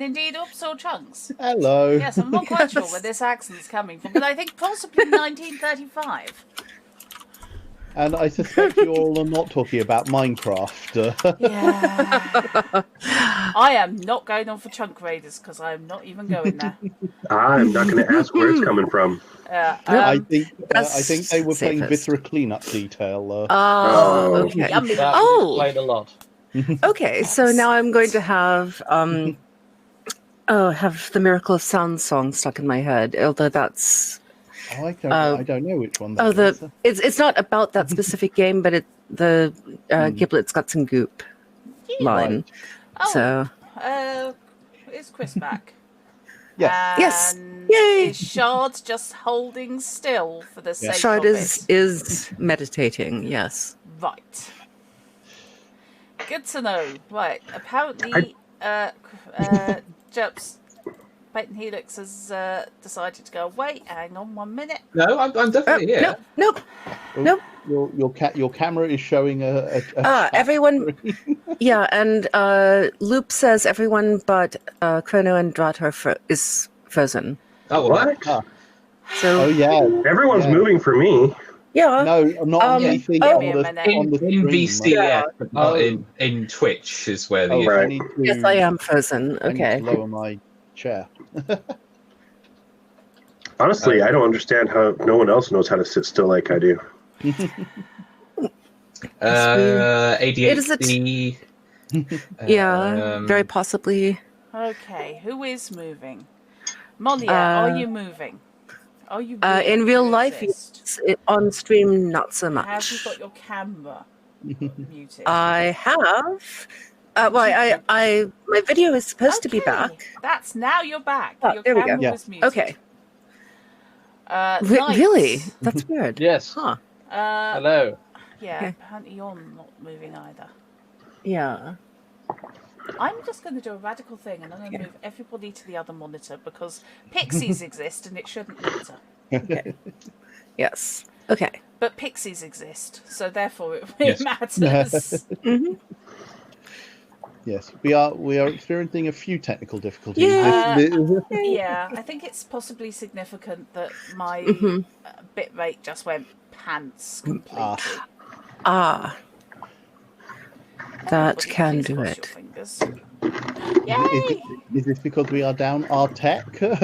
Indeed, upsaw chunks. Hello. Yes, I'm not quite sure where this accent's coming from, but I think possibly 1935. And I suspect you all are not talking about Minecraft. Yeah. I am not going on for Chunk Raiders because I am not even going there. I'm not going to ask where it's coming from. I think they were playing safest. Viscera cleanup detail. Oh, okay. Yummy. That would explain a lot. Okay, so now I'm going to have have the Miracle of Sound song stuck in my head, although that's Oh, I don't know which one that is. it's not about that specific game, but the Giblets Guts and Goop line. Oh, So is Chris back? Yes. Yes. And Yay. Is Shard just holding still for the sake Shard of is meditating. Yes. Right. Good to know. Right. Apparently, Jerps Peyton Helix has decided to go away. Hang on 1 minute. No, I'm definitely here. Nope. Your camera is showing a Everyone. Yeah, and Loop says everyone but Chrono and Dratar is frozen. Oh, What? So yeah. Everyone's moving for me. yeah. No, not on anything Give on me a the minute. on the In screen. VCF, but not in Twitch is where the Oh, issue. right. Yes, I am frozen. I need Okay. to lower my chair. Honestly, I don't understand how no one else knows how to sit still like I do. ADHD. Yeah, very possibly. Okay, who is moving? Molia, are you moving? Are you In real life, exist? yes. On stream, not so Have much. you got your camera muted? I have. Well, my video is supposed to be Okay, back. That's now you're back. Oh, Your there we go. camera Yeah. was muted. Okay. Night. Really? That's weird. Yes. Huh. Hello. Yeah, Okay. apparently you're not moving either. Yeah. I'm just going to do a radical thing and I'm going to move everybody to the other monitor because pixies exist and it shouldn't matter. Okay. Yes. Okay. But pixies exist, so therefore it Yes. matters. Hmm. Yes, we are experiencing a few technical difficulties. Yeah. Yeah, I think it's possibly significant that my bit rate just went pants completely. That Everybody can please do cross it. your fingers. Yay! Is this because we are down our tech? You're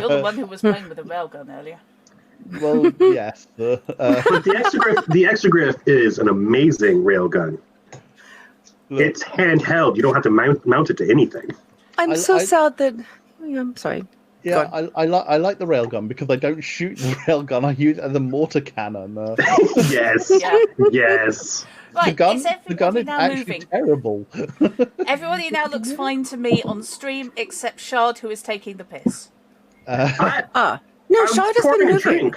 the one who was playing with a railgun earlier. Well, yes. But the Exagriff is an amazing railgun. It's handheld. You don't have to mount it to anything. I'm so sad that. Yeah, I'm sorry. Yeah, I like the railgun because I don't shoot the railgun. I use it as a mortar cannon. Yes. Yeah. Yes. Right, the is gun everybody is now actually moving? terrible. Everybody now looks fine to me on stream except Shard, who is taking the piss. No, I'm Shard has pouring been a moving. drink.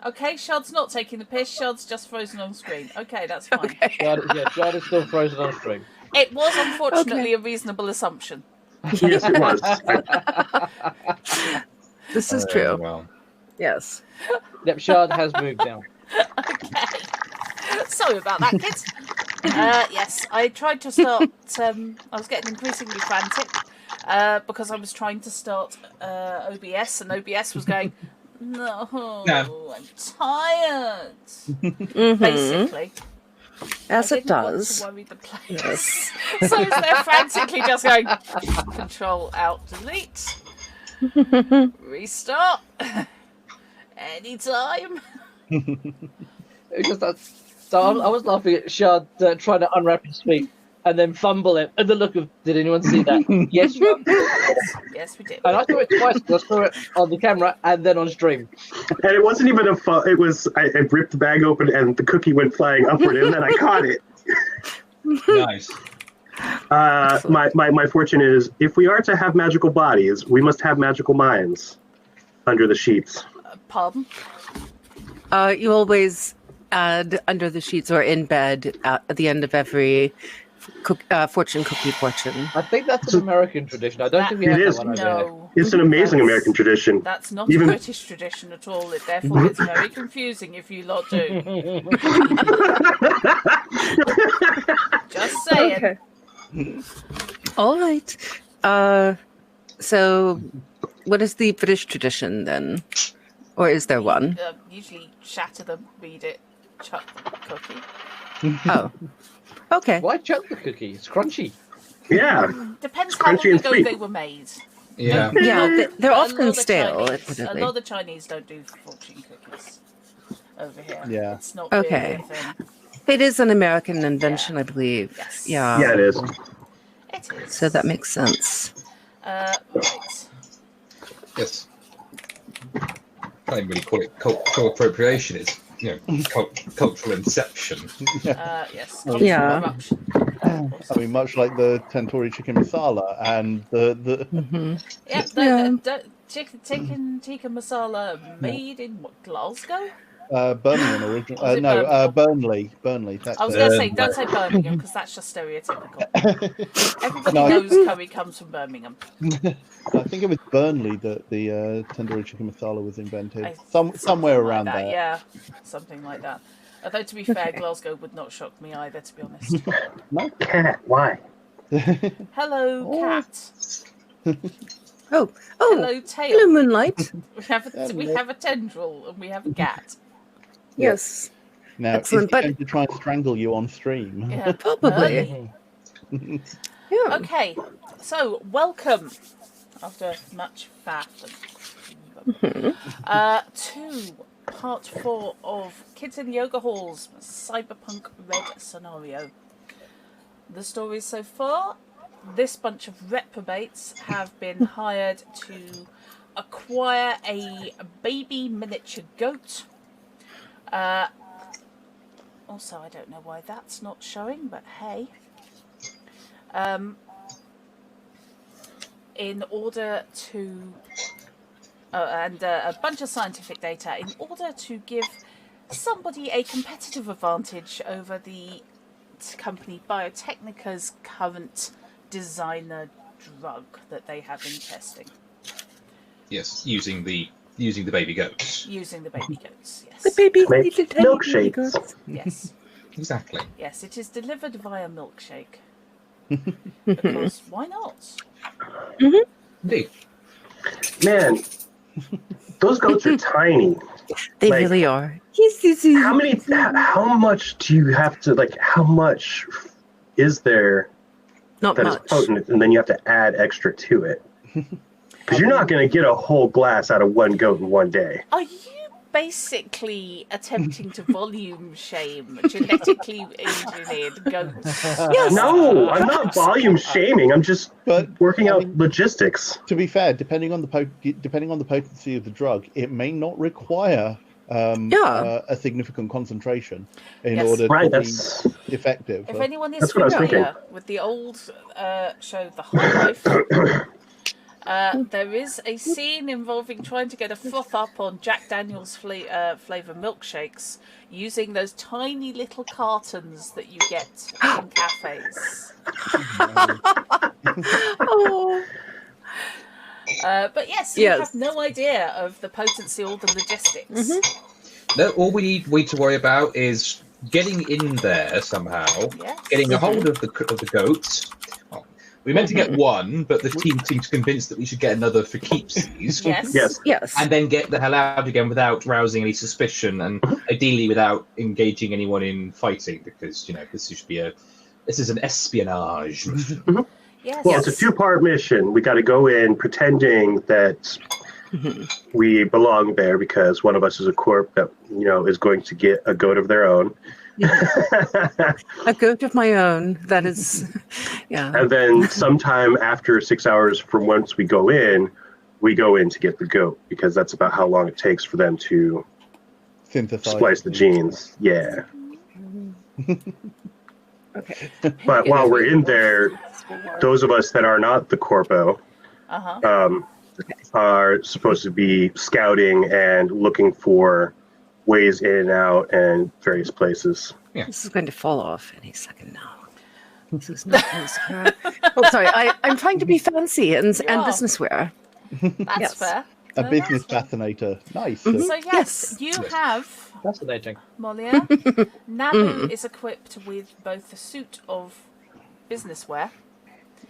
Okay, Shard's not taking the piss. Shard's just frozen on screen. Okay, that's fine. Okay. Jard is still frozen on stream. It was unfortunately a reasonable assumption. Yes, it was. This is true. Well. Yes. Yep, Shard has moved now. Okay. Sorry about that, kids. Yes, I tried to start. I was getting increasingly frantic because I was trying to start OBS, and OBS was going, "No, I'm tired." Basically, As I it didn't want does. to worry the players, so they're frantically just going Control Alt Delete, restart, anytime. Because that's, so I was laughing at Shard trying to unwrap his sweet and then fumble it. And the look of, did anyone see that? Yes, Shard. Yes, we did. And I saw it twice. I saw it on the camera and then on stream. And it wasn't even it was, I ripped the bag open and the cookie went flying upward and then I caught it. Nice. My fortune is, if we are to have magical bodies, we must have magical minds under the sheets. Pardon? You always add under the sheets or in bed at the end of every fortune cookie fortune. I think that's an American tradition. I don't think we have It that is. one over here. No, It's an amazing That's- American tradition. that's not Even- a British tradition at all. It therefore gets very confusing if you lot do. Just saying. All right. So, what is the British tradition then? Or is there one? Usually shatter them, read it, chuck the cookie. Oh. Okay. Why chuck the cookie? It's crunchy. Yeah. Depends It's how long crunchy and ago sweet. they were made. Yeah. Yeah, they're A often lot of stale, Chinese- a admittedly. lot of the Chinese don't do fortune cookies over here. Yeah. It's not Okay. really a thing. It is an American invention, I believe. Yes. Yeah. Yeah, it is. It is. So that makes sense. Right. Yes. Can't even really call it cultural appropriation. It's cultural inception. Yes. Yeah. Corruption. I mean, much like the tandoori chicken masala and the Yeah, Yeah. chicken tikka masala made in what, Glasgow? Birmingham original. Was it No, Birmingham? Burnley. That's I was it. going to say, don't say Birmingham because that's just stereotypical. Everybody No. knows curry comes from Birmingham. I think it was Burnley that the tandoori chicken masala was invented. Something Somewhere like around that, there. Yeah, something like that. Although, to be fair, Glasgow would not shock me either, to be honest. Cat, why? Hello, cat. Oh, Hello, tail. hello, Moonlight. We have a tendril and we have a gat. Yes. Now, Excellent, is he but- going to try and strangle you on stream? Yeah, Probably. early. Yeah. Okay, so welcome after much faff to part 4 of Kids in Yoga Hall's Cyberpunk Red scenario. The stories so far: this bunch of reprobates have been hired to acquire a baby miniature goat. Also, I don't know why that's not showing, but hey. In order to... and a bunch of scientific data in order to give somebody a competitive advantage over the company Biotechnica's current designer drug that they have been testing. Yes, using the baby goats. Using the baby goats, yes. The baby Make little tiny milkshakes. goats. Yes. Exactly. Yes, it is delivered via milkshake. Because why not? Indeed. Man, those goats are tiny. They Like- really are. Yes. How much do you have to, like, how much is there Not that is much. potent, and then you have to add extra to it? Because you're not going to get a whole glass out of one goat in one day. Are you basically attempting to volume shame genetically engineered goats? Yes. No, I'm not volume shaming. I'm just But working I out mean, logistics. to be fair, depending on the potency of the drug, it may not require a significant concentration in Yes. order Right, to that's be effective. If anyone is That's what I was familiar with the old show The High Life, there is a scene involving trying to get a froth up on Jack Daniel's flavour milkshakes using those tiny little cartons that you get in cafes. Oh. But yes, you Yes. have no idea of the potency or the logistics. No, all we need to worry about is getting in there somehow, Yes. getting a hold of the goats. Well, we meant to get one, but the team seems convinced that we should get another for keepsies. Yes. Yes. Yes. And then get the hell out again without rousing any suspicion, and ideally without engaging anyone in fighting, because this is an espionage mission. Yes. Well, it's a two-part mission. We got to go in pretending that we belong there because one of us is a corp that is going to get a goat of their own. A goat of my own. That is, yeah. And then sometime after 6 hours from once we go in to get the goat, because that's about how long it takes for them to Synthesize. splice the genes. Yeah. Okay. But while we're in there, those of us that are not the corpo are supposed to be scouting and looking for ways in and out and various places. This is going to fall off any second now. This is not mascara. Oh, sorry. I'm trying to be fancy and business wear. That's fair. A business fascinator. Nice. So yes, you have Fascinating. Molia. Nabu is equipped with both a suit of business wear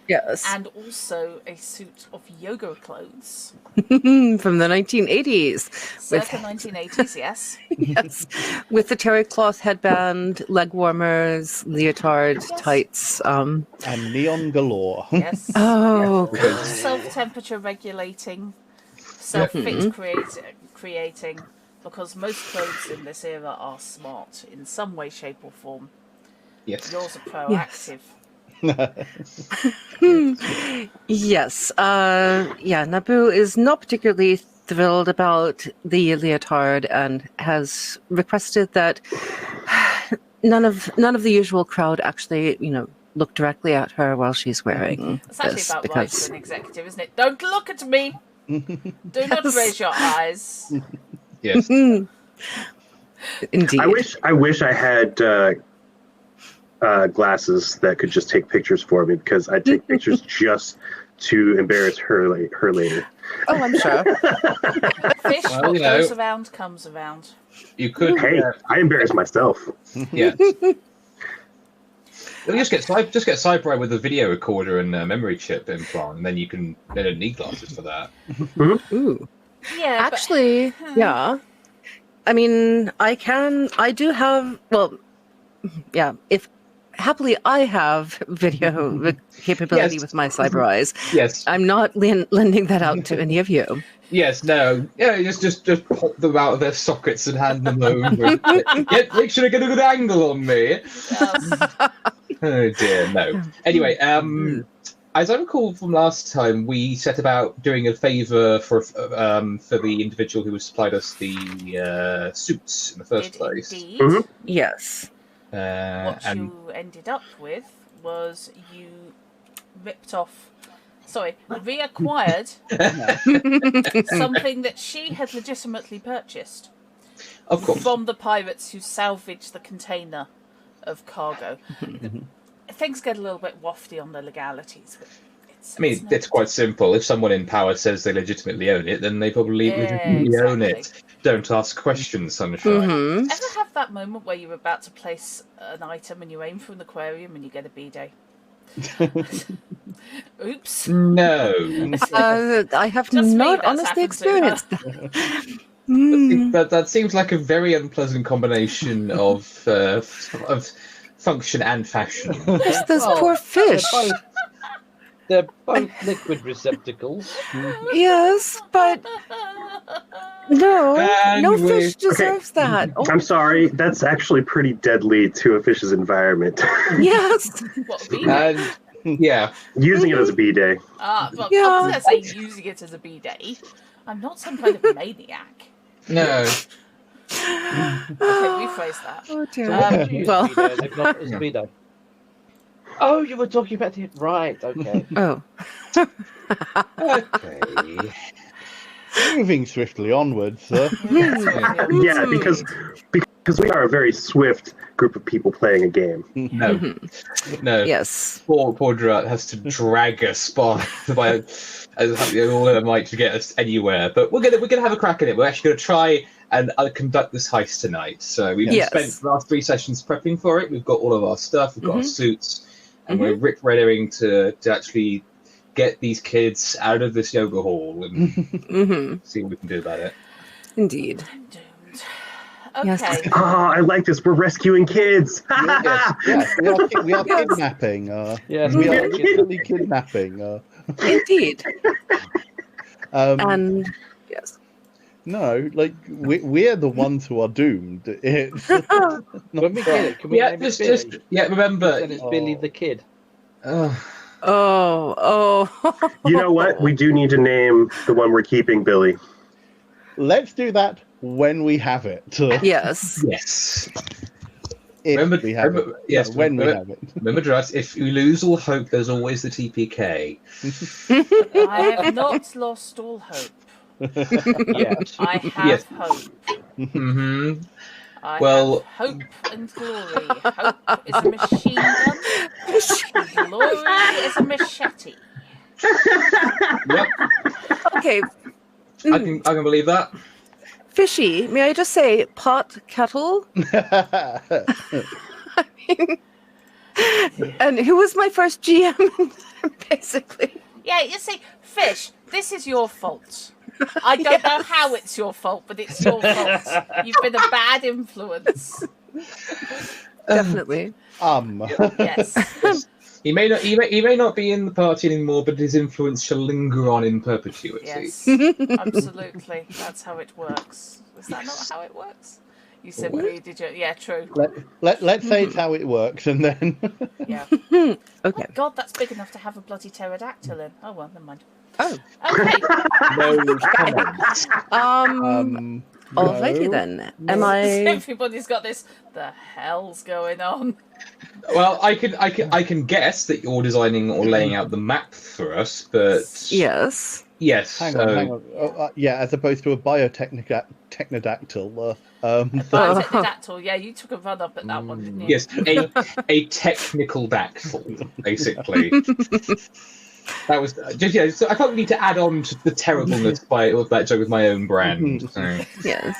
Yes. and also a suit of yoga clothes. From the 1980s. Circa 1980s, yes. Yes. With the terry cloth headband, leg warmers, leotard, tights. And neon galore. Yes. Oh, good. Self-temperature regulating, self-fit creating, because most clothes in this era are smart in some way, shape or form. Yes. Yours are proactive. Yes. Nabu is not particularly thrilled about the leotard and has requested that none of the usual crowd actually, look directly at her while she's wearing It's actually this about right because for an executive, isn't it? Don't look at me. Do not raise your eyes. Yes. indeed. I wish I had glasses that could just take pictures for me, because I'd take pictures just to embarrass her later. Oh, I'm sure. Fish, what goes around comes around. You could. Hey, I embarrass myself. Yeah. Well, just get Cyberpunk with a video recorder and a memory chip implant, and then you don't need glasses for that. Ooh. Yeah, Actually, yeah. I mean, I do have, if happily I have video capability with my cyber eyes. Yes. I'm not lending that out to any of you. Yes, no. Yeah, just pop them out of their sockets and hand them over. Make sure I get a good angle on me. Oh dear, no. Anyway, as I recall from last time, we set about doing a favour for the individual who supplied us the suits in the first place. Indeed. Mhm. Yes. What you ended up with was you reacquired something that she had legitimately purchased. Of course. From the pirates who salvaged the container of cargo. Things get a little bit wafty on the legalities, but it's quite simple. If someone in power says they legitimately own it, then they probably legitimately own it. Don't ask questions, sunshine. Ever have that moment where you're about to place an item and you aim for an aquarium and you get a bidet? Oops. No. I have Just me, not that's honestly happened to experienced that. But that seems like a very unpleasant combination of function and fashion. Yes, those poor fish. They're both liquid receptacles. Yes, but no fish deserves that. Oh, I'm sorry, that's actually pretty deadly to a fish's environment. yes. What, a bidet? And yeah, Using it as a bidet. I was Yeah. going to say using it as a bidet. I'm not some kind of maniac. no. Okay, rephrase that. Oh dear. Well, they've not as bidet. Oh, you were talking about the right. Okay. Oh. Okay. Moving swiftly onwards, sir. Yeah, because we are a very swift group of people playing a game. No. No. Yes. Poor Drat has to drag us by all her might to get us anywhere. But we're gonna have a crack at it. We're actually gonna try and conduct this heist tonight. So we've spent the last 3 sessions prepping for it. We've got all of our stuff. We've got our suits, and we're rick-reddering to actually get these kids out of this yoga hall and see what we can do about it. Indeed. I'm doomed. Okay. Yes. Oh, I like this. We're rescuing kids. Yes, we are kidnapping. Yes, We are literally kidnapping. Indeed. And yes. No, like we're the ones who are doomed. It's When we get it, can we name it Billy? Remember. Then it's Billy the Kid. Oh. You know what? We do need to name the one we're keeping Billy. Let's do that when we have it. Yes. Yes. If we have it. Yes, No, when we have it. Remember, Drat, if we lose all hope, there's always the TPK. I have not lost all hope. Yes. I have hope. Mm-hmm. I Well- have hope and glory. Hope is a machine gun. Glory is a machete. Yep, Okay, I can believe that. Fishy, may I just say pot kettle? And who was my first GM, basically? Yeah, you see, Fish, this is your fault. I don't know how it's your fault, but it's your fault. You've been a bad influence. Definitely. Yes. He may not be in the party anymore, but his influence shall linger on in perpetuity. Yes, absolutely. That's how it works. Is that not how it works? You said we did you? Yeah, true. Let's say it's how it works, and then. Yeah. Okay. Oh God, that's big enough to have a bloody pterodactyl in. Oh well, never mind. Oh. Okay. No comments. Alrighty then. Am I? Everybody's got this. The hell's going on? Well, I can guess that you're designing or laying out the map for us, but Yes. yes. Hang on. Yeah, as opposed to a biotechnodactyl. Biotechnodactyl. Yeah, you took a run up at that one, didn't you? Yes, a technical dactyl, basically. That was just So I thought we need to add on to the terribleness of that joke with my own brand. So. Yes.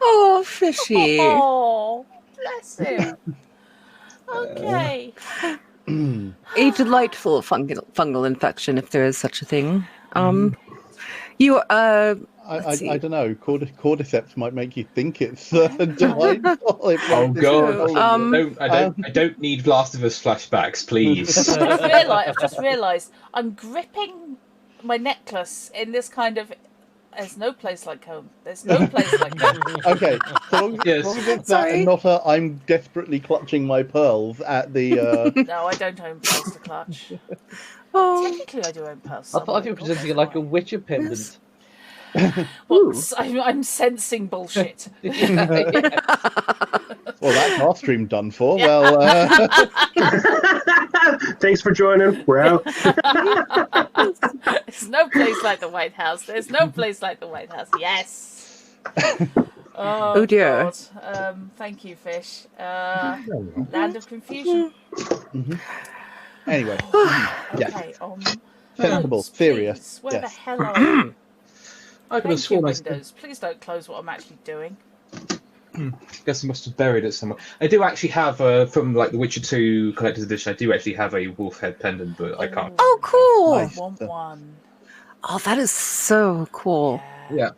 Oh, Fishy. Oh, bless him. Okay. A delightful fungal infection, if there is such a thing. You I don't know. Cordyceps might make you think it's delightful. Oh God! I don't need Last of Us flashbacks, please. I've just realised I'm gripping my necklace in this kind of. There's no place like home. There's no place like home. Okay, so long as it's that and not I'm desperately clutching my pearls at the. No, I don't own pearls to clutch. Oh. Technically, I do own pearls. I thought you were presenting it like a Witcher pendant. Well, I'm sensing bullshit. Well, that's our stream done for. Well, thanks for joining. We're out. There's no place like the White House. There's no place like the White House. Yes. Oh dear. God. Thank you, Fish. Land of Confusion. Anyway. Okay. Sensible, notes, serious. Please. Where the Yes. hell are you? I could have Thank you, sworn Windows. Please don't close what I'm actually doing. Guess I must have buried it somewhere. I do actually have from like the Witcher 2 Collector's Edition. I do actually have a wolf head pendant, but I can't. Oh, cool. Nice. I want one. Oh, that is so cool. Yeah.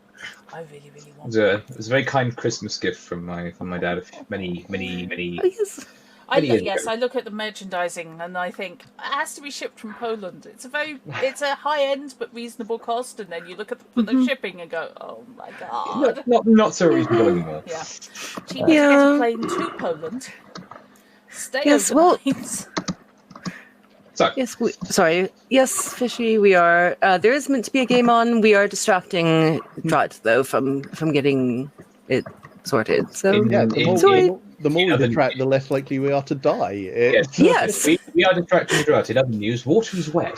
I really, really want one. It was a very kind Christmas gift from my dad. Many. Oh, yes. I look at the merchandising and I think it has to be shipped from Poland. It's a high end but reasonable cost, and then you look at the shipping and go, oh my God. Not so reasonable anymore. Yeah. Cheap to get a plane to Poland. Stay overnight. So Yes, Fishy, we are. There is meant to be a game on. We are distracting Drott, though, from getting it sorted. So Yeah, the more we distract, the less likely we are to die. Yes. We are distracting Drott. In other news, water is wet.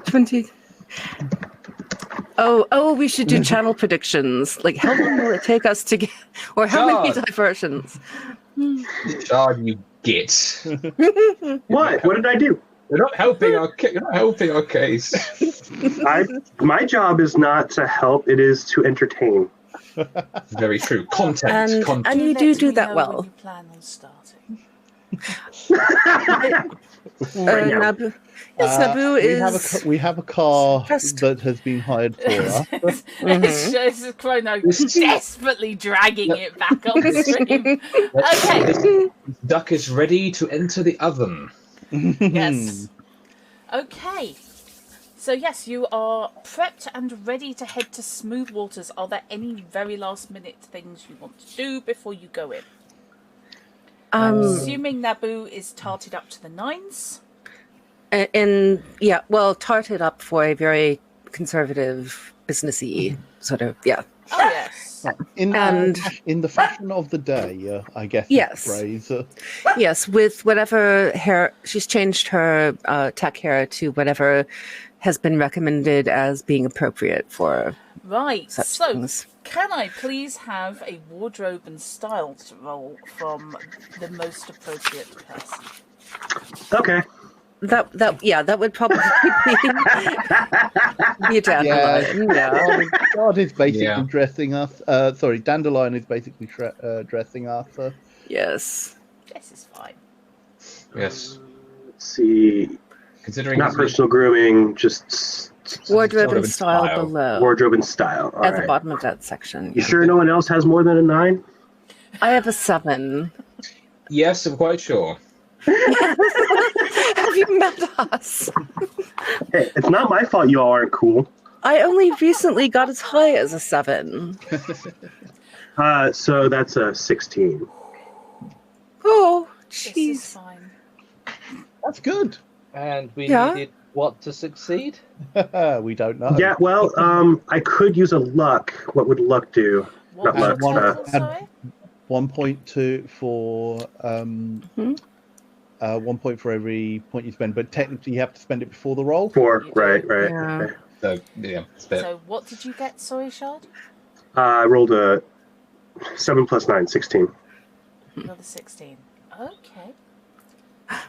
20. Oh, we should do channel predictions. Like, how long will it take us to get, or how many diversions? Shard, you git. What? What did I do? You're not helping our case. My job is not to help; it is to entertain. Very true. Content. And you do that well. When you plan on starting. Naboo. Yes, Naboo is. We have a car that has been hired for us. It's Chrono desperately dragging it back on the stream. Okay. This duck is ready to enter the oven. Yes. Okay. So yes, you are prepped and ready to head to Smooth Waters. Are there any very last minute things you want to do before you go in? Assuming Naboo is tarted up to the nines. Tarted up for a very conservative, businessy sort of, yeah. Oh yes. In the fashion of the day, I guess. Yes. Phrase. Yes, with whatever hair she's changed her tech hair to whatever has been recommended as being appropriate for Right. such So things. Can I please have a wardrobe and style roll from the most appropriate person? Okay. That would probably be a Dandelion. Yeah. God is basically dressing us. Sorry, Dandelion is basically dressing Arthur. Yes. This is fine. Yes. Let's see. Considering Not personal grooming, just Wardrobe and style below. wardrobe and style. All At right. the bottom of that section. You sure no one else has more than a 9? I have a 7. Yes, I'm quite sure. Have you met us? Hey, it's not my fault you all aren't cool. I only recently got as high as a 7. So that's a 16. Oh, This is jeez. fine. That's good. And we Yeah. needed what to succeed? We don't know. Yeah, well, I could use a luck. What would luck do? What Not was your luck. total, sorry? 1 point for 1 point for every point you spend, but technically you have to spend it before the roll. 4. You do. Right. Yeah. Okay. So, yeah, it's a bit. So what did you get, sorry, Shard? I rolled a 7 plus 9, 16. Another 16. Okay.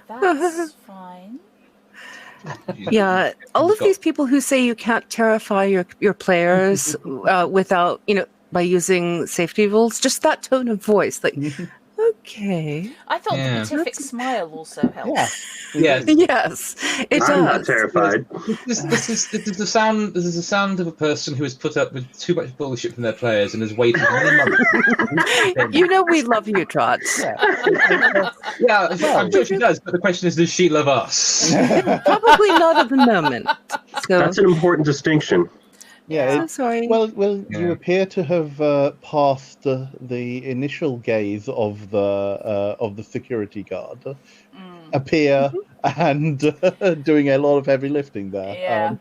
That's fine. Yeah, all of these people who say you can't terrify your players without, by using safety rules, just that tone of voice, like, okay. I thought Yeah. the beatific smile also helped. Yes. Yes, it I'm not does. terrified. This is the sound. This is the sound of a person who has put up with too much bullshit from their players and has waited many months. We love you, Trot. Yeah, I'm sure she does. But the question is, does she love us? Probably not at the moment. So, That's an important distinction. I'm sorry. Well, you appear to have passed the initial gaze of the security guard. Appear and doing a lot of heavy lifting there. Yeah.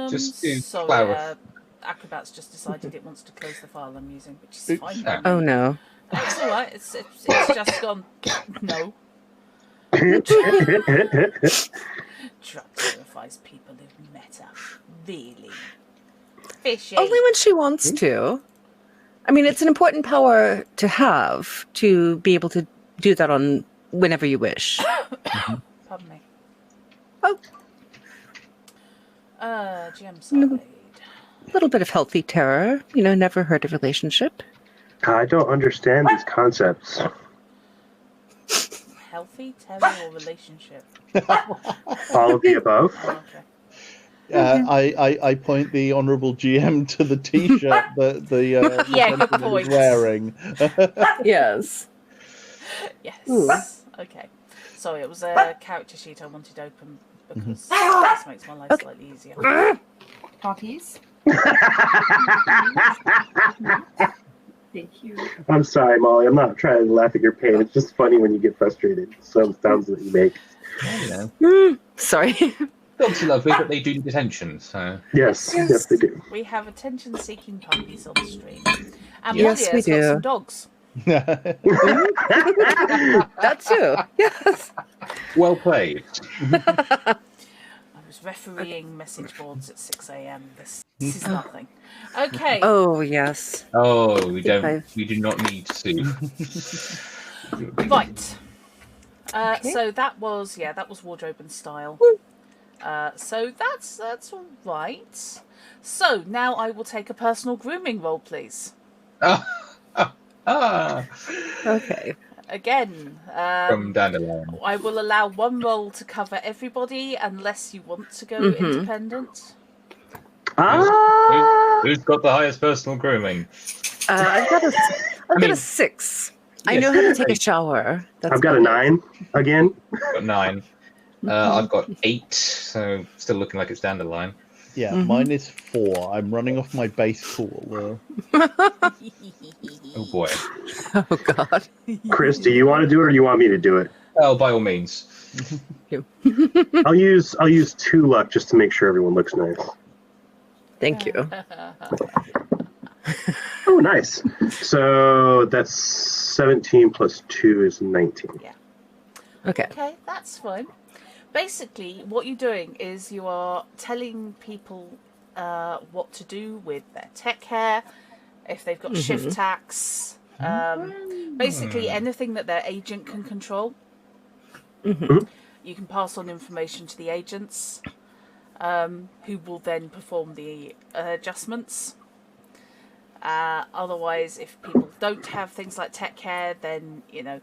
Just to Sorry, clarify. Acrobat's just decided it wants to close the file I'm using, which is fine. by me. Oh no. It's all right. It's just gone. No. Drug terrifies people who've met her. Really. Fishy. Only when she wants to. I mean, it's an important power to have, to be able to do that on whenever you wish. Pardon me. Oh. GM side. A little bit of healthy terror, never hurt a relationship. I don't understand these concepts. Healthy, terror, or relationship? All of the above. Oh, okay. I point the honourable GM to the T-shirt that the Yeah, good gentleman point. is wearing. Yes. Yes. Ooh. Okay. Sorry, it was a character sheet I wanted open because this makes my life slightly easier. Coffees. Thank you. I'm sorry, Molly. I'm not trying to laugh at your pain. It's just funny when you get frustrated. Some sounds that you make. Sorry. Dogs are lovely, but they do need attention. So Yes, they do. We have attention-seeking puppies on the stream, and Yes, Molly we has got do. some dogs. That too. Yes. well played. I was refereeing message boards at 6 a.m. This is nothing. Okay. Oh, yes. Oh, we don't. I've- We do not need to. Right. Okay. So that was wardrobe and style. So that's all right. So now I will take a personal grooming roll, please. Okay. Again, From Dandelion. I will allow one roll to cover everybody unless you want to go independent. Who's got the highest personal grooming? I've got a 6. I know how to take a shower. That's I've got a 9 again. I've got 9. I've got 8, so still looking like it's Dandelion. Yeah, mine is 4. I'm running off my base pool. Oh boy. Oh, God. Chris, do you want to do it or do you want me to do it? Oh, by all means. I'll use 2 luck just to make sure everyone looks nice. Thank you. Oh, nice. So that's 17 plus 2 is 19. Okay. Okay, that's fine. Basically, what you're doing is you are telling people what to do with their tech hair, if they've got shift tax, basically anything that their agent can control. You can pass on information to the agents, who will then perform the adjustments. Otherwise, if people don't have things like tech hair, then you'll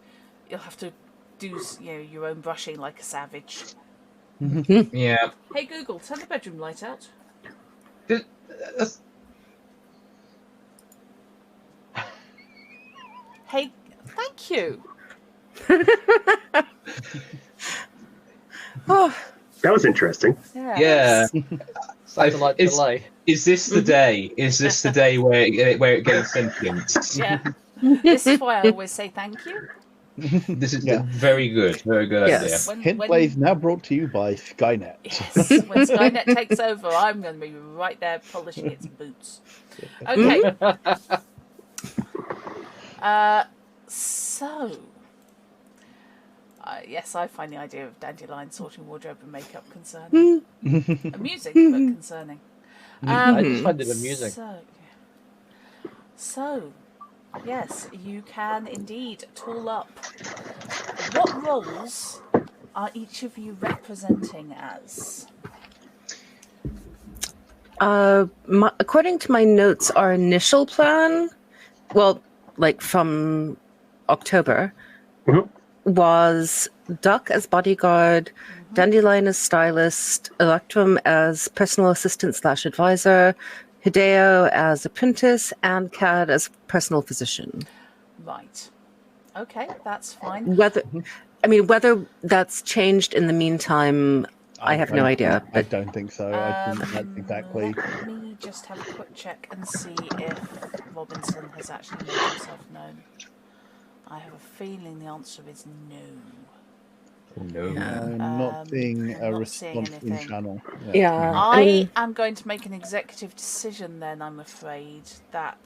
have to do your own brushing like a savage. Yeah. Hey Google, turn the bedroom light out. Hey, thank you. Oh, That was interesting. Yeah. Satellite delay. Is this the day? Is this the day where it gains sentience? Yeah. This is why I always say thank you. This is very good. Very good Yes. idea. Hintways now brought to you by Skynet. Yes, when Skynet takes over, I'm going to be right there polishing its boots. Okay. Yes, I find the idea of Dandelion sorting wardrobe and makeup concerning. Amusing, but concerning. I just find it amusing. So, yes, you can indeed tool up. What roles are each of you representing as? According to my notes, our initial plan, well, like from October, was Duck as bodyguard, Dandelion as stylist, Electrum as personal assistant / advisor, Hideo as apprentice, and Cad as personal physician. Right. Okay, that's fine. Whether that's changed in the meantime, I have no idea. I don't think so. I think that's exactly. Let me just have a quick check and see if Robinson has actually made himself known. I have a feeling the answer is no. No. Not seeing a not response seeing in anything. channel. Yeah. I am going to make an executive decision then, I'm afraid, that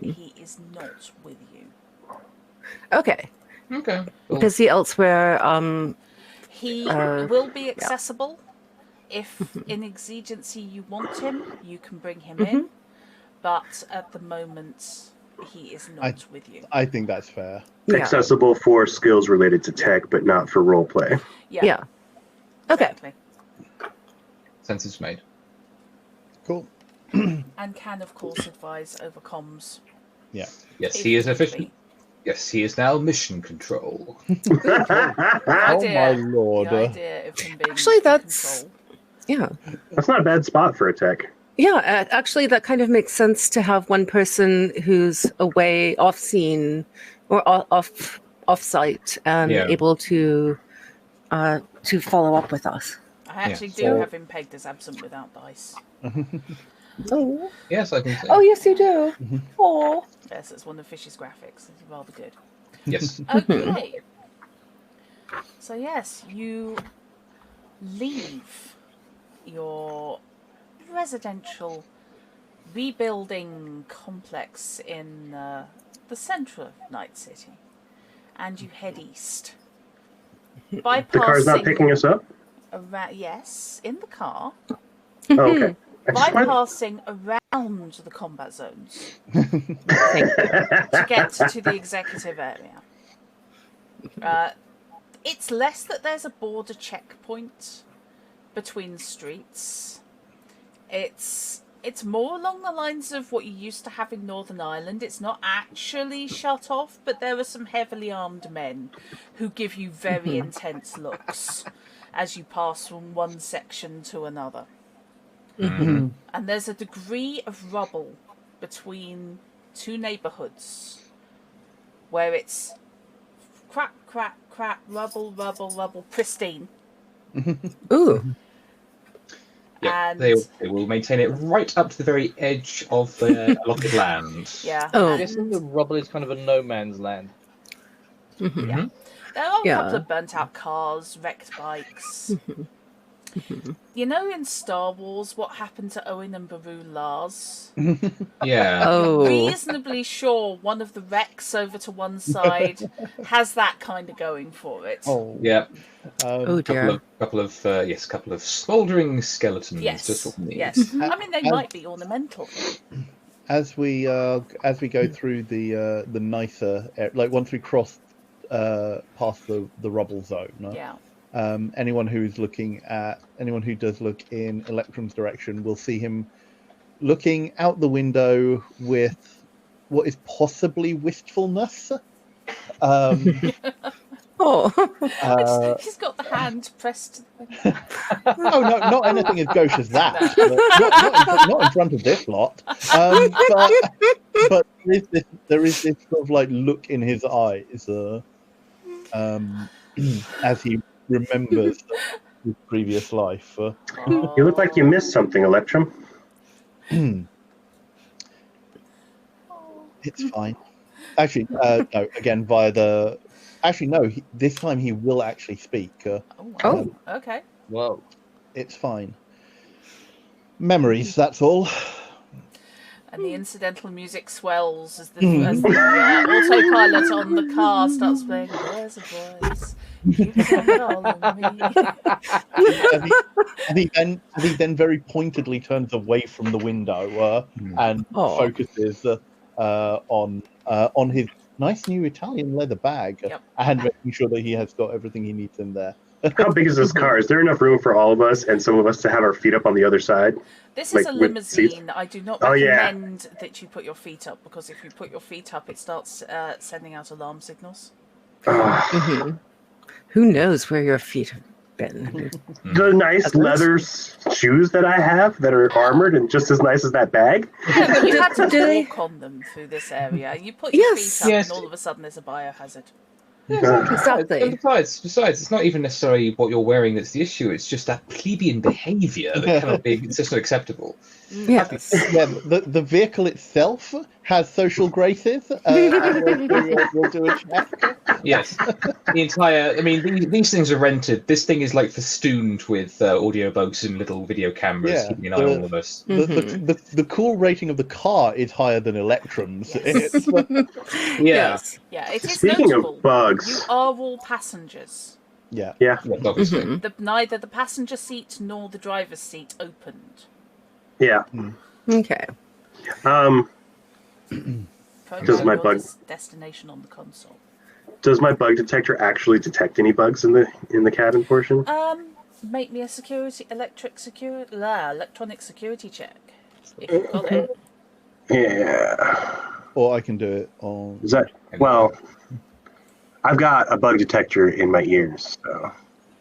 he is not with you. Okay. Okay. Cool. Does he elsewhere? He will be accessible. If in exigency you want him, you can bring him in. But at the moment, he is not with you. I think that's fair. Yeah. Accessible for skills related to tech, but not for role play. Yeah. Okay. Exactly. Sense is made. Cool. And can, of course, advise over comms. Yeah. Yes, if he is need efficient. be. Yes, he is now mission control. The Oh idea, my lord. The idea of him being Actually, in that's- control. Yeah. That's not a bad spot for a tech. Yeah, actually, that kind of makes sense to have one person who's away, off scene, or off site, and able to follow up with us. I actually do have him pegged as absent without dice. Oh, Yes, I can see. oh yes, you do. Oh, Yes, it's one of Fish's graphics. It's rather good. Yes. Okay. So yes, you leave your residential rebuilding complex in the centre of Night City, and you head east. Bypassing The car's not picking us up? yes, in the car. Oh, okay. Bypassing around the combat zones to get to the executive area. It's less that there's a border checkpoint between streets. It's more along the lines of what you used to have in Northern Ireland. It's not actually shut off, but there are some heavily armed men who give you very intense looks as you pass from one section to another. And there's a degree of rubble between two neighbourhoods where it's crap, crap, crap, rubble, rubble, rubble, pristine. ooh, Yeah, And they will maintain it right up to the very edge of the allotted land. yeah, Oh. I'm guessing the rubble is kind of a no man's land. there are a Yeah. couple of burnt out cars, wrecked bikes. You know in Star Wars what happened to Owen and Beru Lars? Yeah. Oh. Reasonably sure one of the wrecks over to one side has that kind of going for it. Oh, Yeah. Oh dear. Couple of smouldering skeletons. Yes. Just what we need. Yes. I mean, they might be ornamental. as we go through the nicer, like once we cross past the rubble zone. Yeah. Anyone who does look in Electrum's direction will see him looking out the window with what is possibly wistfulness. Oh. He's got the hand pressed to the window. Oh no, not anything as gauche as that. Not in front of this lot. But there is this sort of like look in his eyes as he remembers his previous life. You look like you missed something, Electrum. It's fine. Actually, no. Again, via the. Actually, no. This time he will actually speak. Oh, okay. Whoa. It's fine. Memories. That's all. And the incidental music swells as the autopilot on the car starts playing. There's a voice. Keeps on calling me. And he then very pointedly turns away from the window and focuses on his nice new Italian leather bag and making sure that he has got everything he needs in there. How big is this car? Is there enough room for all of us and some of us to have our feet up on the other side? This is a limousine. I do not recommend that you put your feet up, because if you put your feet up, it starts sending out alarm signals. Who knows where your feet have been? The nice leather shoes that I have that are armored and just as nice as that bag. Yeah, but you had to walk on them through this area. You put your feet up and all of a sudden there's a biohazard. Yeah, exactly. And besides, it's not even necessarily what you're wearing that's the issue. It's just that plebeian behaviour that cannot be. It's just not acceptable. Yes. Yeah, the vehicle itself has social graces. We'll do a check. Yes, the entire. I mean, these things are rented. This thing is like festooned with audio bugs and little video cameras keeping an eye on all of us. The cool rating of the car is higher than Electrum's. Yes. Yes. Yeah, it is Speaking notable. of bugs, You are all passengers. Yeah. Obviously. Neither the passenger seat nor the driver's seat opened. Yeah. Okay. Does my bug destination on the console? Does my bug detector actually detect any bugs in the cabin portion? Make me a electronic security check. If you've got it. Yeah. Or I can do it on. Is that I've got a bug detector in my ears, so.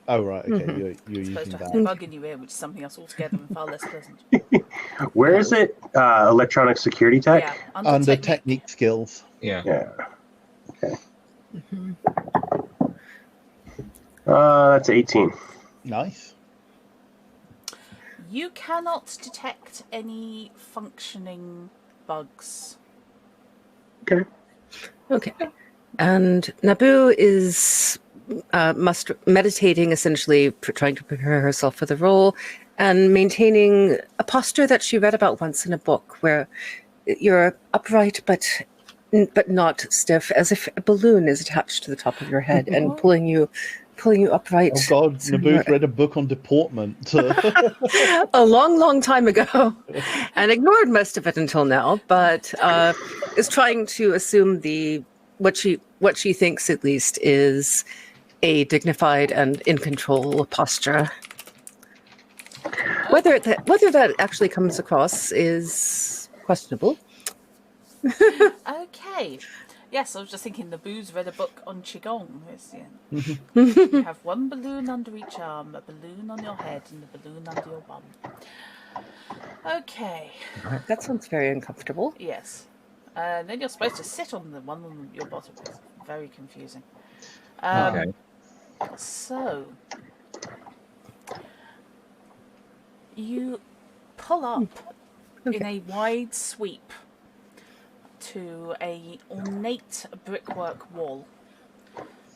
Oh right, okay. You're using Supposed to have that. a bug in your ear, which is something else altogether and far less pleasant. Where is it? Electronic security tech? Yeah, Under technique skills. Yeah. Okay. That's 18. Nice. You cannot detect any functioning bugs. Okay. And Naboo is meditating, essentially trying to prepare herself for the role and maintaining a posture that she read about once in a book, where you're upright but not stiff, as if a balloon is attached to the top of your head and pulling you upright. Oh God, Naboo's read a book on deportment. A long time ago, and ignored most of it until now, but is trying to assume what she thinks at least is a dignified and in control posture. Whether that actually comes across is questionable. Okay. Yes, I was just thinking Naboo's read a book on Qigong. You have one balloon under each arm, a balloon on your head, and a balloon under your bum. Okay. That sounds very uncomfortable. Yes. And then you're supposed to sit on the one on your bottom. It's very confusing. Okay. So, you pull up in a wide sweep to a ornate brickwork wall,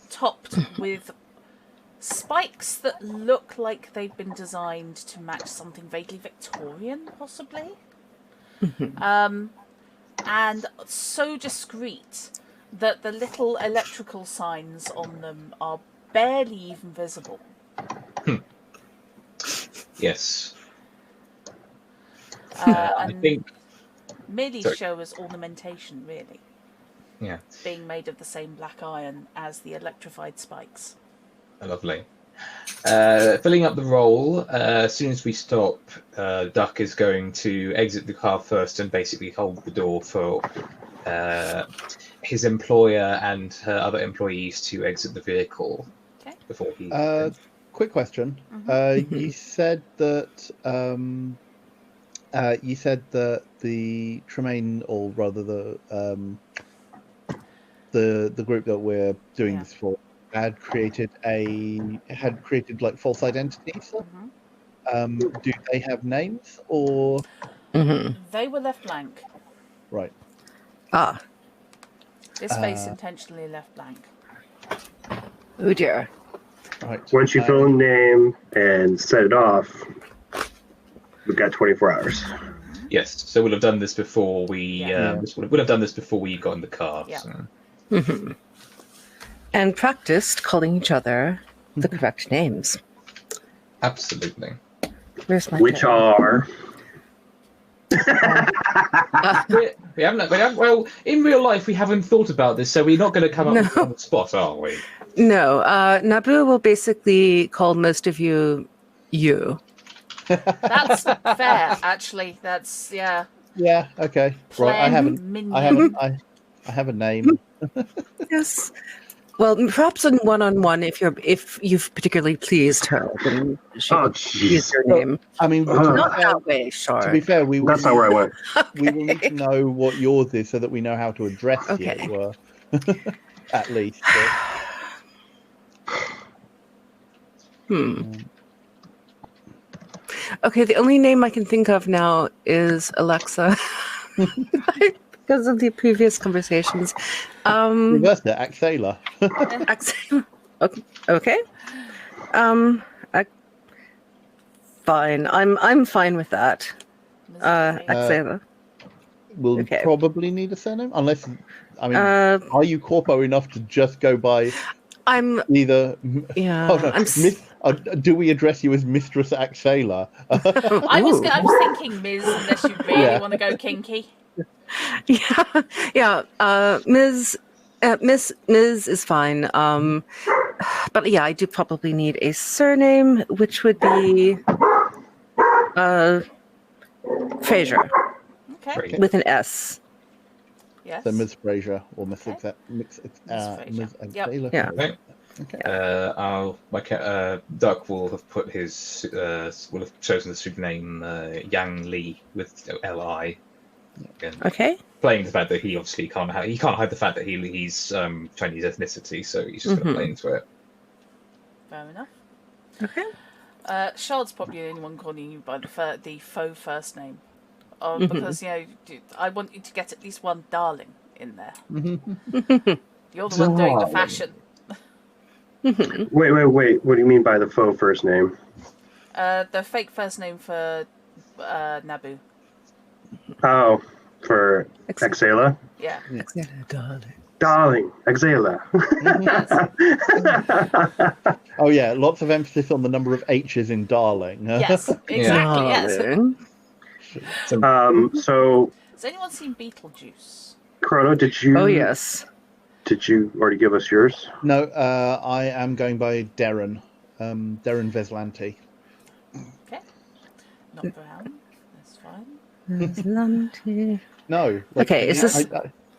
topped with spikes that look like they've been designed to match something vaguely Victorian, possibly. And so discreet that the little electrical signs on them are barely even visible. Yes. And I think. merely Sorry. show as ornamentation, really. Yeah. Being made of the same black iron as the electrified spikes. Lovely. Filling up the roll, as soon as we stop, Duck is going to exit the car first and basically hold the door for his employer and her other employees to exit the vehicle. Okay. Before he. Quick question. You said that the Tremaine, or rather the group that we're doing this for, had created like false identities. Do they have names or? They were left blank. Right. Ah. This face intentionally left blank. Oh dear. Right. Once you fill in name and set it off, we've got 24 hours. Yes, so we'll have done this before we. We'll have done this before we got in the car. Yeah. So. And practiced calling each other the correct names. Absolutely. Where's my Which pen? are We haven't. Well, in real life, we haven't thought about this, so we're not going to come up with it on the spot, are we? No, Naboo will basically call most of you. That's fair, actually. That's Yeah. Okay. Plan Right. I haven't. minion. I have a name. Yes. Well, perhaps in one-on-one, if you've particularly pleased her, then she Oh, will use your name. I mean, Not that way, sure. to be fair, we will that's not where I went. we will need to know what yours is so that we know how to address Okay. you. At least. Okay, the only name I can think of now is Alexa. Because of the previous conversations. Reverse it, Axela. Okay. Fine. I'm fine with that. Axela. We'll Okay. probably need a surname, unless. I mean, are you corpo enough to just go by I'm. either? Yeah. Oh, no, I'm. do we address you as Mistress Axela? I was thinking Ms. unless you really want to go kinky. Yeah. Ms. Ms. is fine. But yeah, I do probably need a surname, which would be Fraser Okay. with an S. Yes. So Ms. Fraser or Ms. Okay. Ms. Fraser. Ms. Yep. Axela. Yeah. Okay. Okay. Duck will have put his will have chosen the pseudonym Yang Li with Li. Again, Okay. playing the fact that he obviously can't hide the fact that he's Chinese ethnicity, so he's just going to play into it. Fair enough. Okay. Shard's probably the only one calling you by the faux first name. Because, I want you to get at least one darling in there. You're the one doing the fashion. Wait. What do you mean by the faux first name? The fake first name for Naboo. Oh, for Axela? Yeah. Darling, Axela. Oh yeah, lots of emphasis on the number of H's in darling. Yes, exactly, yes. So, Has anyone seen Beetlejuice? Chrono, did you? Oh yes. Did you already give us yours? No, I am going by Darren. Darren Veslanti. Okay. Not Brown. That's fine. No. Okay, is this-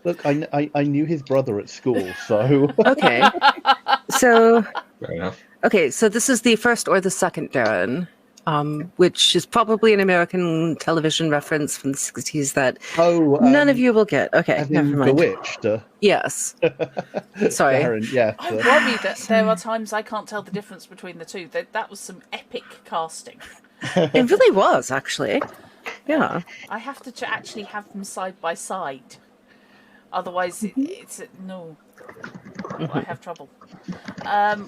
Look, I knew his brother at school, so. Okay. So. Fair enough. Okay, so this is the first or the second Darren, which is probably an American television reference from the 60s that none of you will get. Okay, as never in mind. Bewitched. Yes. Sorry. Darren, yes. I'm worried that there are times I can't tell the difference between the two. That was some epic casting. It really was, actually. Yeah. I have to actually have them side by side. Otherwise, it's no. I have trouble.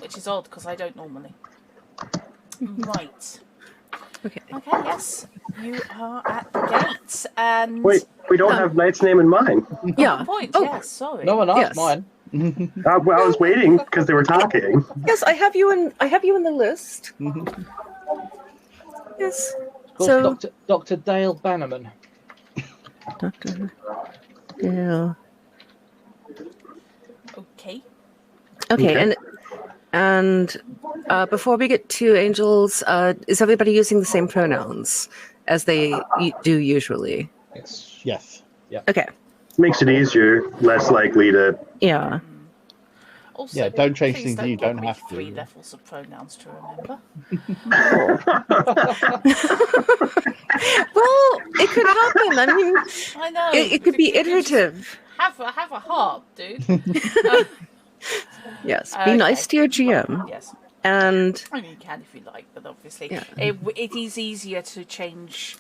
Which is odd because I don't normally. Right. Okay. Okay, yes. You are at the gate. And. Wait, we don't have Knight's name in mind. Yeah. Good point, Oh, yes, sorry. No one asked Yes. mine. Well, I was waiting because they were talking. Yes, I have you in the list. Yes. Of course, So, Dr. Dale Bannerman. Dr. Dale. Okay. Okay, and before we get to angels, is everybody using the same pronouns as they do usually? Yes. Yes. Okay. Makes it easier, less likely to. Yeah. Also, Yeah, don't change please things don't you give don't me have to. 3 levels of pronouns to remember. Well, it could happen. I mean, I know. it could be You just iterative. Have a heart, dude. Yes. Okay. Be nice to your GM. Yes. And I mean, you can if you like, but obviously Yeah. it is easier to change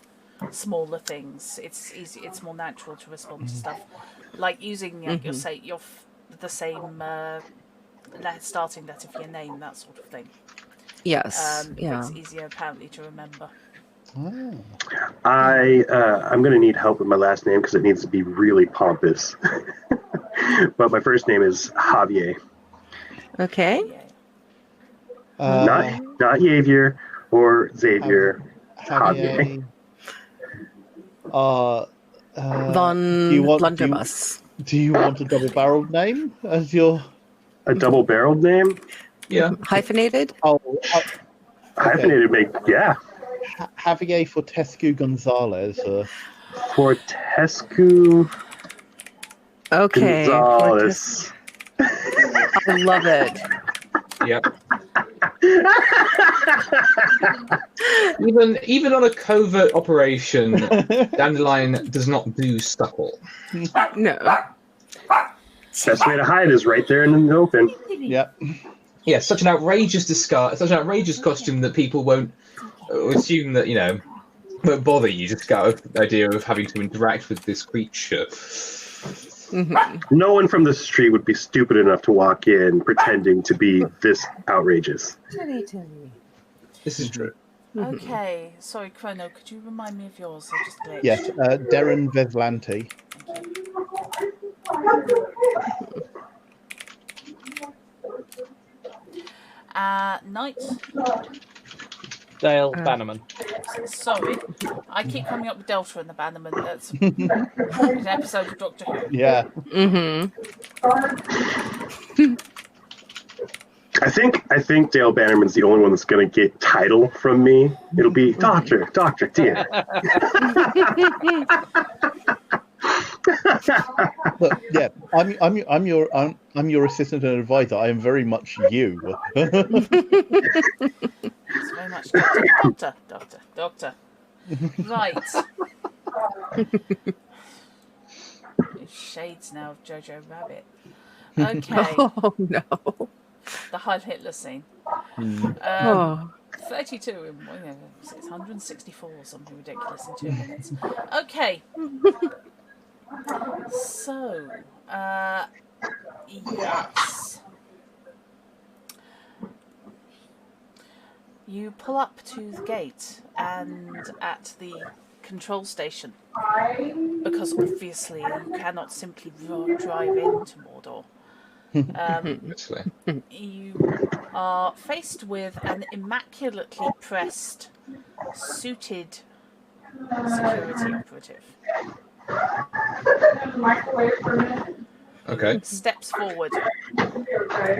smaller things. It's easy. It's more natural to respond to stuff like using the same starting letter for your name, that sort of thing. yes. It Yeah. makes it easier apparently to remember. Oh. I'm going to need help with my last name because it needs to be really pompous. But my first name is Javier. Okay. Yeah. Not Javier or Xavier. Javier. Von do you want Blunderbuss. do you want a double-barreled name as your A double-barreled name? Yeah. Hyphenated? Hyphenated yeah. Javier Fortescue Gonzalez? Fortescue Okay. Gonzalez. I love it. Yep. Even on a covert operation, Dandelion does not do supple. No. Best way to hide is right there in the open. Yep. Yeah, such an outrageous costume that people won't assume that, won't bother you, just got the idea of having to interact with this creature. Mm-hmm. No one from the street would be stupid enough to walk in pretending to be this outrageous. This is true. Okay. Sorry, Chrono. Could you remind me of yours? I just glitched. Yes, Darren Veslanti. Knight. Dale Bannerman. Sorry, I keep coming up with Delta and the Bannerman. That's an episode of Doctor Who. Yeah. Mm-hmm. I think Dale Bannerman's the only one that's going to get title from me. It'll be Doctor dear. But yeah, I'm your assistant and advisor. I am very much you. It's very much Doctor. Right. Shades now of Jojo Rabbit. Okay. Oh no. The Heil Hitler scene. 32 in 664 or something ridiculous in 2 minutes. Okay. So, yes. You pull up to the gate and at the control station, because obviously you cannot simply drive into Mordor. You are faced with an immaculately pressed, suited security operative. Okay. Steps forward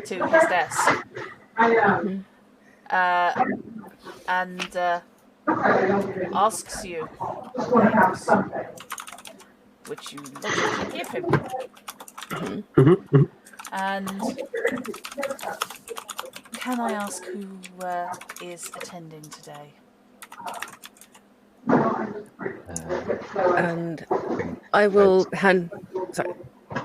to his desk. And asks you names, which you logically give him. And can I ask who is attending today? And I will hand. Sorry.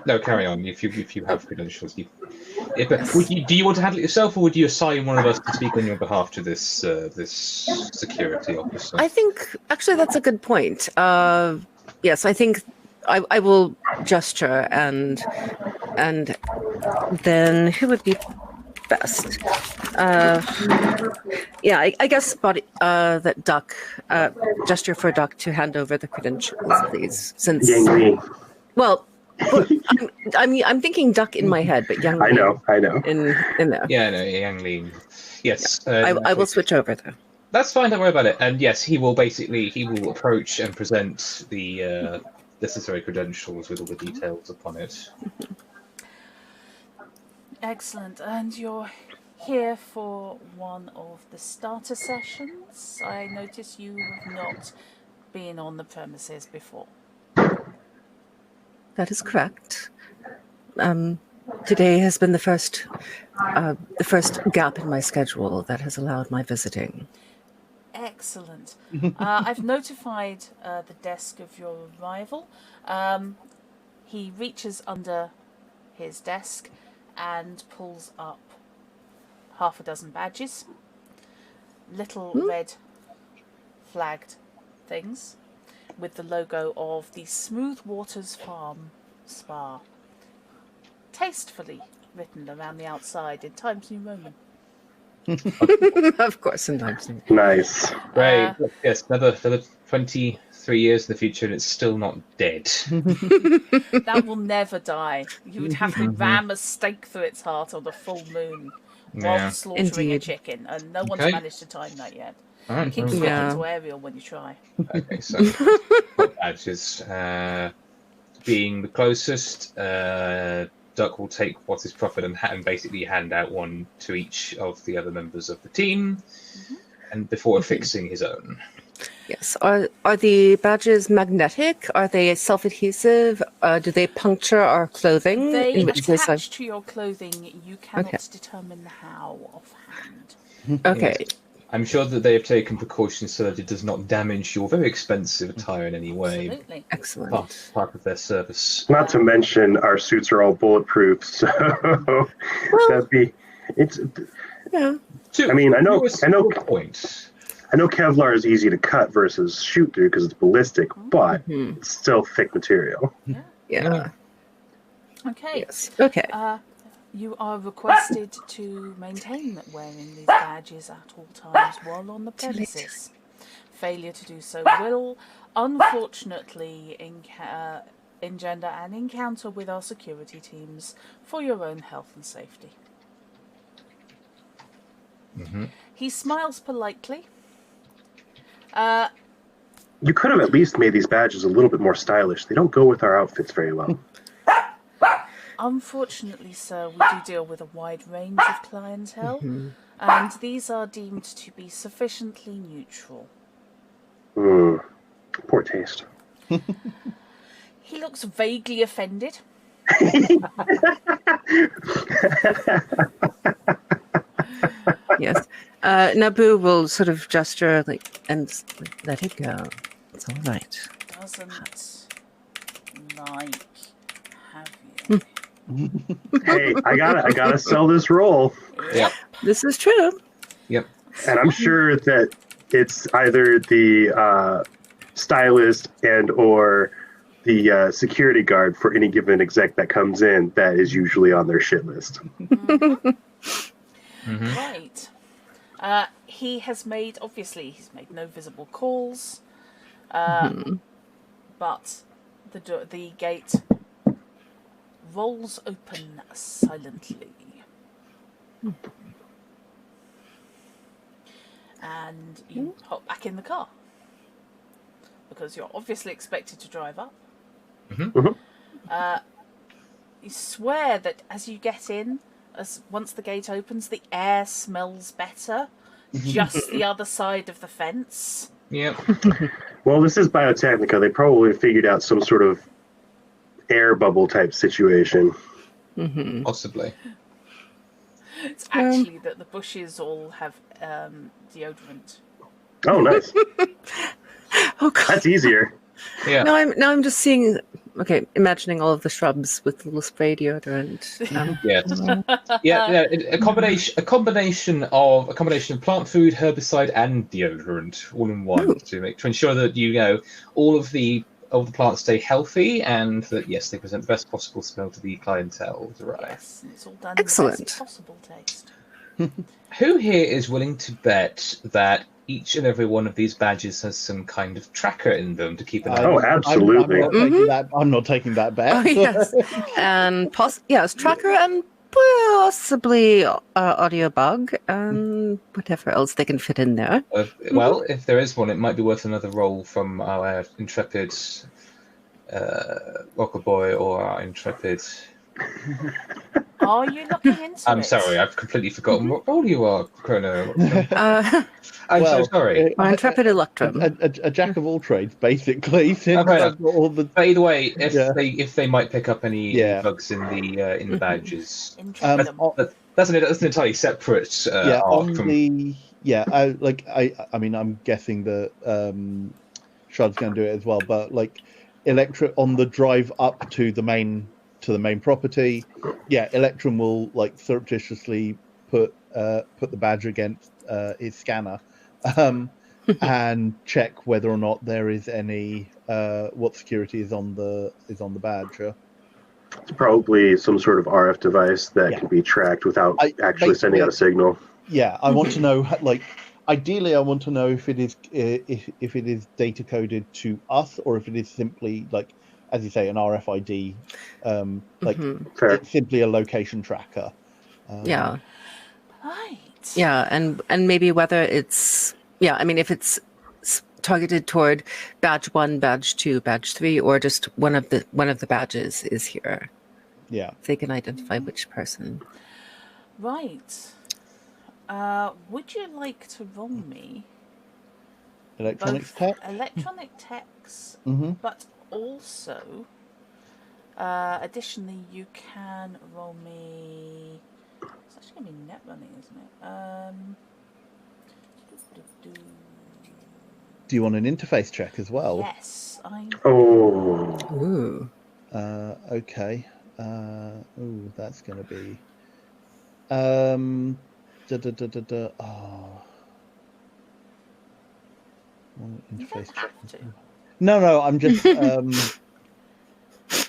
No, carry on. If you have credentials, do you want to handle it yourself, or would you assign one of us to speak on your behalf to this security officer? I think actually that's a good point. Yes, I think I will gesture, and then who would be best? I guess body that Duck gesture for Duck to hand over the credentials, please. Since Yang Li. well, I'm thinking Duck in my head, but Yang I Li know. in there. Yeah, no, Yang Li. Yes. I will switch over though. That's fine. Don't worry about it. And yes, he will approach and present the necessary credentials with all the details upon it. Excellent. And you're here for one of the starter sessions. I notice you have not been on the premises before. That is correct. Today has been the first gap in my schedule that has allowed my visiting. Excellent. I've notified the desk of your arrival. He reaches under his desk and pulls up half a dozen badges. Little red flagged things with the logo of the Smooth Waters Farm Spa. Tastefully written around the outside in Times New Roman. Of course, sometimes. Nice. Right. Yes, another 23 years in the future, and it's still not dead. That will never die. You would have to ram a stake through its heart on a full moon while slaughtering a Indeed. chicken, and no one's Okay. managed to time that yet. Alright, Keep well, swapping Yeah. to aerial when you try. Okay, so badges. Being the closest, Duck will take what is proffered and basically hand out one to each of the other members of the team, and before affixing his own. Yes. Are the badges magnetic? Are they self-adhesive? Do they puncture our clothing? They In which case, attach to your clothing. You cannot Okay. determine how offhand. okay. Yes. I'm sure that they have taken precautions so that it does not damage your very expensive attire in any way. Absolutely. Excellent. Part of their service. Not to mention our suits are all bulletproof, so that'd be it's. Yeah. I mean, I know Point. I know Kevlar is easy to cut versus shoot through because it's ballistic, but it's still thick material. Yeah. Okay. Yes. Okay. You are requested to maintain wearing these badges at all times while on the premises. Failure to do so will, unfortunately, engender an encounter with our security teams for your own health and safety. He smiles politely. You could have at least made these badges a little bit more stylish. They don't go with our outfits very well. Unfortunately, sir, we do deal with a wide range of clientele, and these are deemed to be sufficiently neutral. Poor taste. He looks vaguely offended. Yes. Naboo will sort of gesture and let it go. It's all right. Doesn't like have you. Hey, I gotta sell this role, Yep. This is true. Yep. and I'm sure that it's either the stylist and or the security guard for any given exec that comes in that is usually on their shit list. Right. He has made, obviously, he's made no visible calls, but the gate rolls open silently. And you hop back in the car. Because you're obviously expected to drive up. You swear that as you get in, once the gate opens, the air smells better. Just the other side of the fence. Yep. Well, this is Biotechnica. They probably figured out some sort of air bubble type situation. Possibly. It's actually that the bushes all have deodorant. Oh, nice. Oh God. That's easier. Yeah. Now I'm just seeing. Okay, imagining all of the shrubs with little spray deodorant. Yes. Yeah. A combination of plant food, herbicide, and deodorant all in one to ensure that all of the all the plants stay healthy, and that yes, they present the best possible smell to the clientele to arrive. Yes, and it's all done Excellent. in the best possible taste. Who here is willing to bet that each and every one of these badges has some kind of tracker in them to keep an eye Oh, on? absolutely. I'm not taking that bet. Oh, yes. And yes, tracker and possibly audio bug and whatever else they can fit in there. Well, if there is one, it might be worth another roll from our intrepid rocker boy or our intrepid. Are you looking into I'm it? sorry, I've completely forgotten what role you are, Chrono. I'm Well, so sorry. My intrepid Electrum. A jack of all trades, basically. Since fair I've got all the By the way, Yeah. if they might pick up any Yeah. bugs in the badges, Intrepid. that's an entirely separate yeah, arc on from. the I mean, I'm guessing that Shard's going to do it as well, but like Electra on the drive up to the main property, yeah, Electrum will like surreptitiously put the badge against his scanner, and check whether or not there is any what security is on the badge. It's probably some sort of RF device that Yeah. can be tracked without actually sending basically- out a signal. Yeah, I want to know, like, ideally, I want to know if it is if it is data coded to us, or if it is simply like, as you say, an RFID, like Fair. it's simply a location tracker. Yeah. Right. Yeah, and maybe whether it's I mean, if it's targeted toward badge 1, badge 2, badge 3, or just one of the badges is here. Yeah. They can identify which person. Right. Would you like to roll me Electronics both tech. electronic techs, Mm-hmm. but also, additionally, you can roll me. It's actually going to be net running, isn't it? Do you want an interface check as well? Yes, I. Oh, Ooh. Okay. That's going to be. Oh. You don't have to. No, I'm just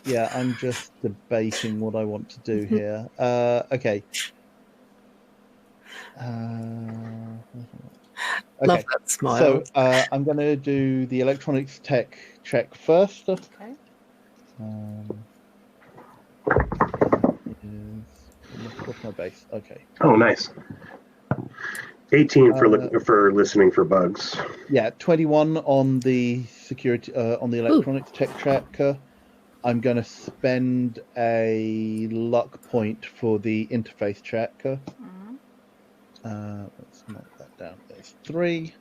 yeah, I'm just debating what I want to do here. Okay. Love Okay. that smile. So I'm going to do the electronics tech check first. Okay. What's my base? Okay. oh, nice. 18 for listening for bugs. Yeah, 21 on the security on the electronics tech check. I'm going to spend a luck point for the interface check. Let's mark that down. There's 3.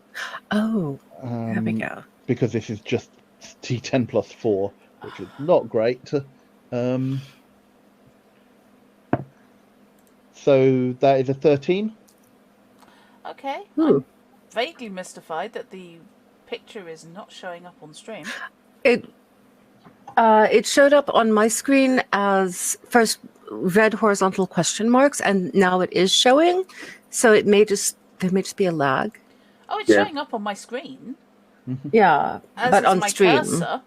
Oh, there we go. Because this is just T10 plus 4, which is not great. So that is a 13. Okay. Ooh. I'm vaguely mystified that the picture is not showing up on stream. It showed up on my screen as first red horizontal question marks, and now it is showing. So there may just be a lag. Oh, it's Yeah. showing up on my screen. Yeah, As but is on my stream. cursor.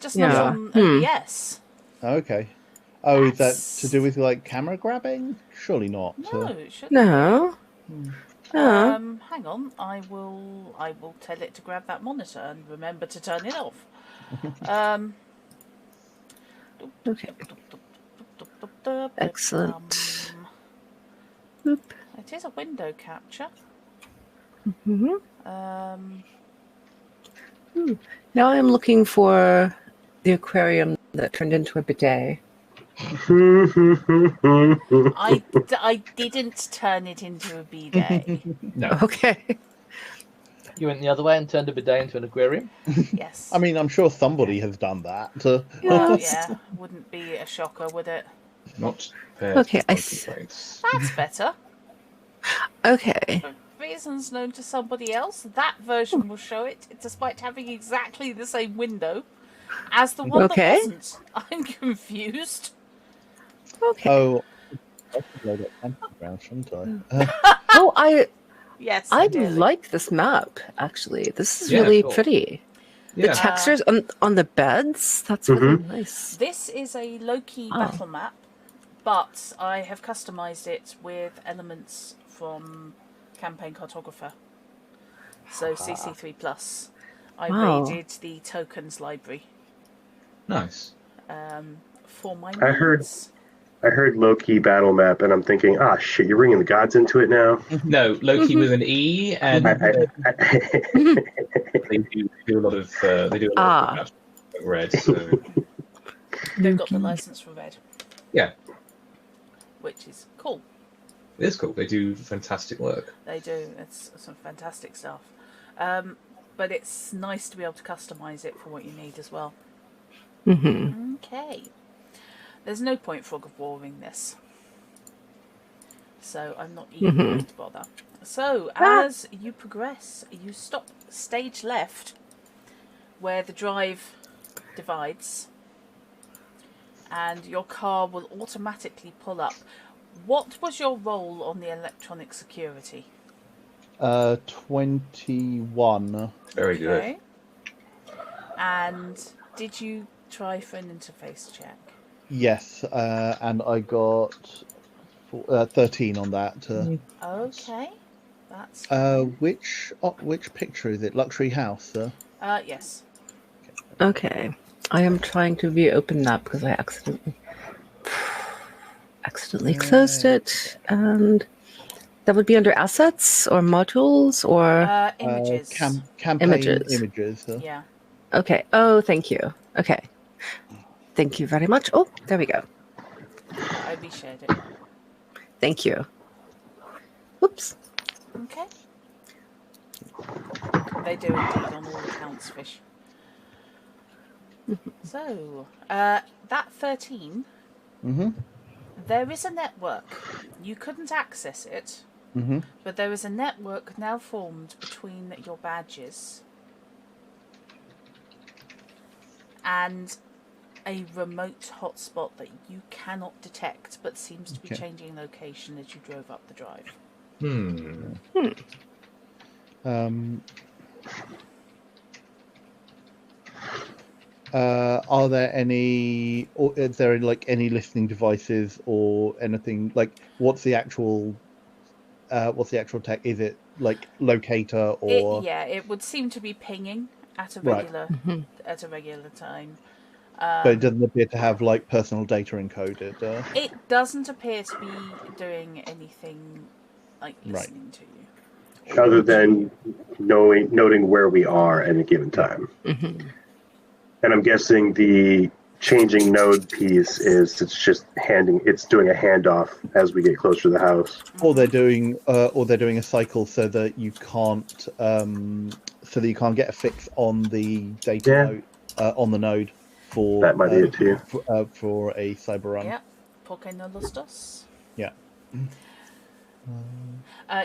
Just Yeah. not on OBS. Okay. Oh, is that That's- to do with like camera grabbing? Surely not. No, it shouldn't. No. No. Hang on. I will tell it to grab that monitor and remember to turn it off. Okay. Excellent. Oop. It is a window capture. Mhm. Um, Now I'm looking for the aquarium that turned into a bidet. I didn't turn it into a bidet. No. Okay. You went the other way and turned a bidet into an aquarium. Yes. I mean, I'm sure somebody has done that. well, Yes. yeah, wouldn't be a shocker, would it? Not prepared Okay, for I my see. complaints. That's better. Okay. For reasons known to somebody else, that version will show it, despite having exactly the same window as the one Okay. that wasn't. I'm confused. Okay. Oh, I should load up Anti-Ground, shouldn't I? Oh, I Yes, I dearly. like this map. Actually, this is Yeah, really cool. pretty. The Yeah. textures on the beds, that's really nice. This is a low-key battle map, but I have customized it with elements from Campaign Cartographer. So CC3+. I Wow. raided the tokens library Nice. for my I heard- needs. I heard low-key battle map, and I'm thinking, shit, you're bringing the gods into it now. No, Loki with an E, and I, they do a lot of maps with red. So They've got the license for red. Yeah. Which is cool. it is cool. They do fantastic work. They do. It's some fantastic stuff. But it's nice to be able to customize it for what you need as well. Mm-hmm. Okay. There's no point fog of waring this. So I'm not even going to bother. So as you progress, you stop stage left where the drive divides and your car will automatically pull up. What was your role on the electronic security? 21. Very good. And did you try for an interface check? Yes, and I got 13 on that. Okay, that's Which picture is it? Luxury house. yes. Okay. I am trying to reopen that because I accidentally closed it, and that would be under assets or modules or Images. Campaign images. Yeah. okay. Oh, thank you. Okay. Thank you very much. Oh, there we go. I reshared it. Thank you. Whoops. Okay. They do indeed on all accounts, fish. So, that 13, there is a network. You couldn't access it, but there is a network now formed between your badges and a remote hotspot that you cannot detect, but seems to be changing location as you drove up the drive. Are there any, or is there like any listening devices or anything? Like, what's the actual tech? Is it like locator or? It would seem to be pinging at a Right. regular time. But it doesn't appear to have like personal data encoded. It doesn't appear to be doing anything like listening to you. Other than noting where we are at a given time. And I'm guessing the changing node piece is it's doing a handoff as we get closer to the house. Or they're doing a cycle so that you can't get a fix on the data node, on the node for That might be it too. for a cyber run. Yeah, porque no los dos. Yeah.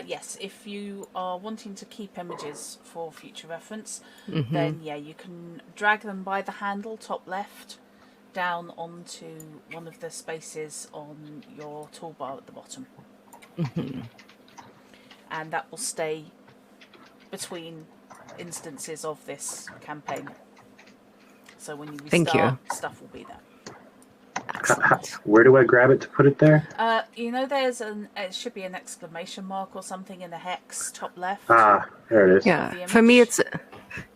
Yes, if you are wanting to keep images for future reference, then you can drag them by the handle top left down onto one of the spaces on your toolbar at the bottom. And that will stay between instances of this campaign. So when you restart, stuff will be there. Where do I grab it to put it there? It should be an exclamation mark or something in the hex top left. There it is. Yeah. For me, it's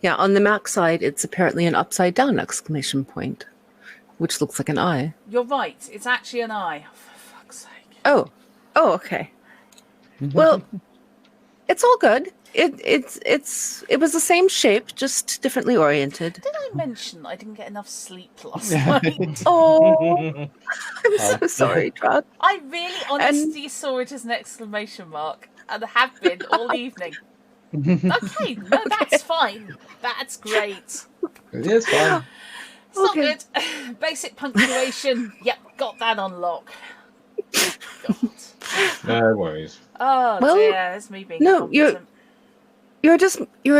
on the Mac side, it's apparently an upside down exclamation point, which looks like an eye. You're right. It's actually an eye. Oh, for fuck's sake. Oh, okay. Well, it's all good. It was the same shape, just differently oriented. Did I mention I didn't get enough sleep last night? Oh, I'm so sorry, Drug. I really honestly saw it as an exclamation mark and have been all evening. Okay, no, that's fine. That's great. It is fine. It's not good. Basic punctuation. Yep, got that on lock. God. No worries. Oh dear, it's me being competent. You're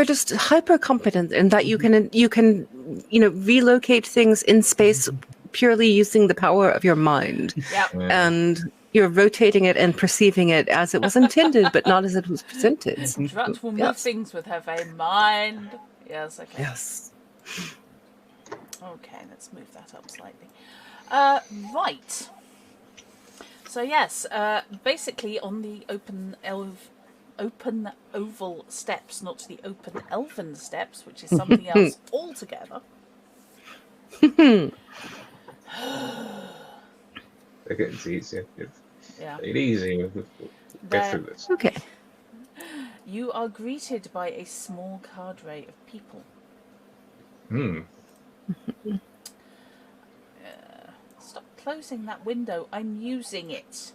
just hyper competent in that you can relocate things in space purely using the power of your mind. Yep. And you're rotating it and perceiving it as it was intended, but not as it was presented. Drut will move things with her very mind. Yes, okay. Yes. Okay, let's move that up slightly. Right. So yes, basically on the open oval steps, not the open elven steps, which is something else altogether. Okay, it's easy. Yeah. Take it easy. We'll get through this. Okay. You are greeted by a small cadre of people. Stop closing that window. I'm using it.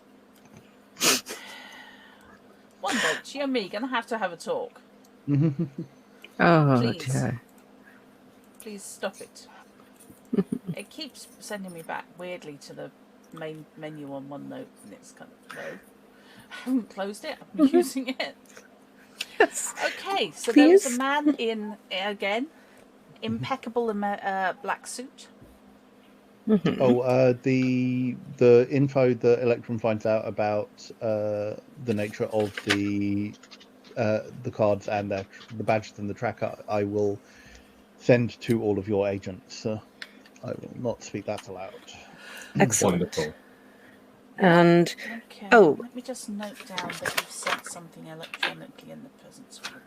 One boat, you and me gonna have to have a talk. Oh, Please. dear. Please stop it. It keeps sending me back weirdly to the main menu on OneNote, and it's kind of low. I haven't closed it. I'm using it. Yes. Okay, so there was a Please. man in, again, impeccable black suit. Oh, the info that Electron finds out about the nature of the cards and the badges and the tracker, I will send to all of your agents. I will not speak that aloud. Excellent. Wonderful. And Okay, Oh. let me just note down that you've sent something electronically in the presence of the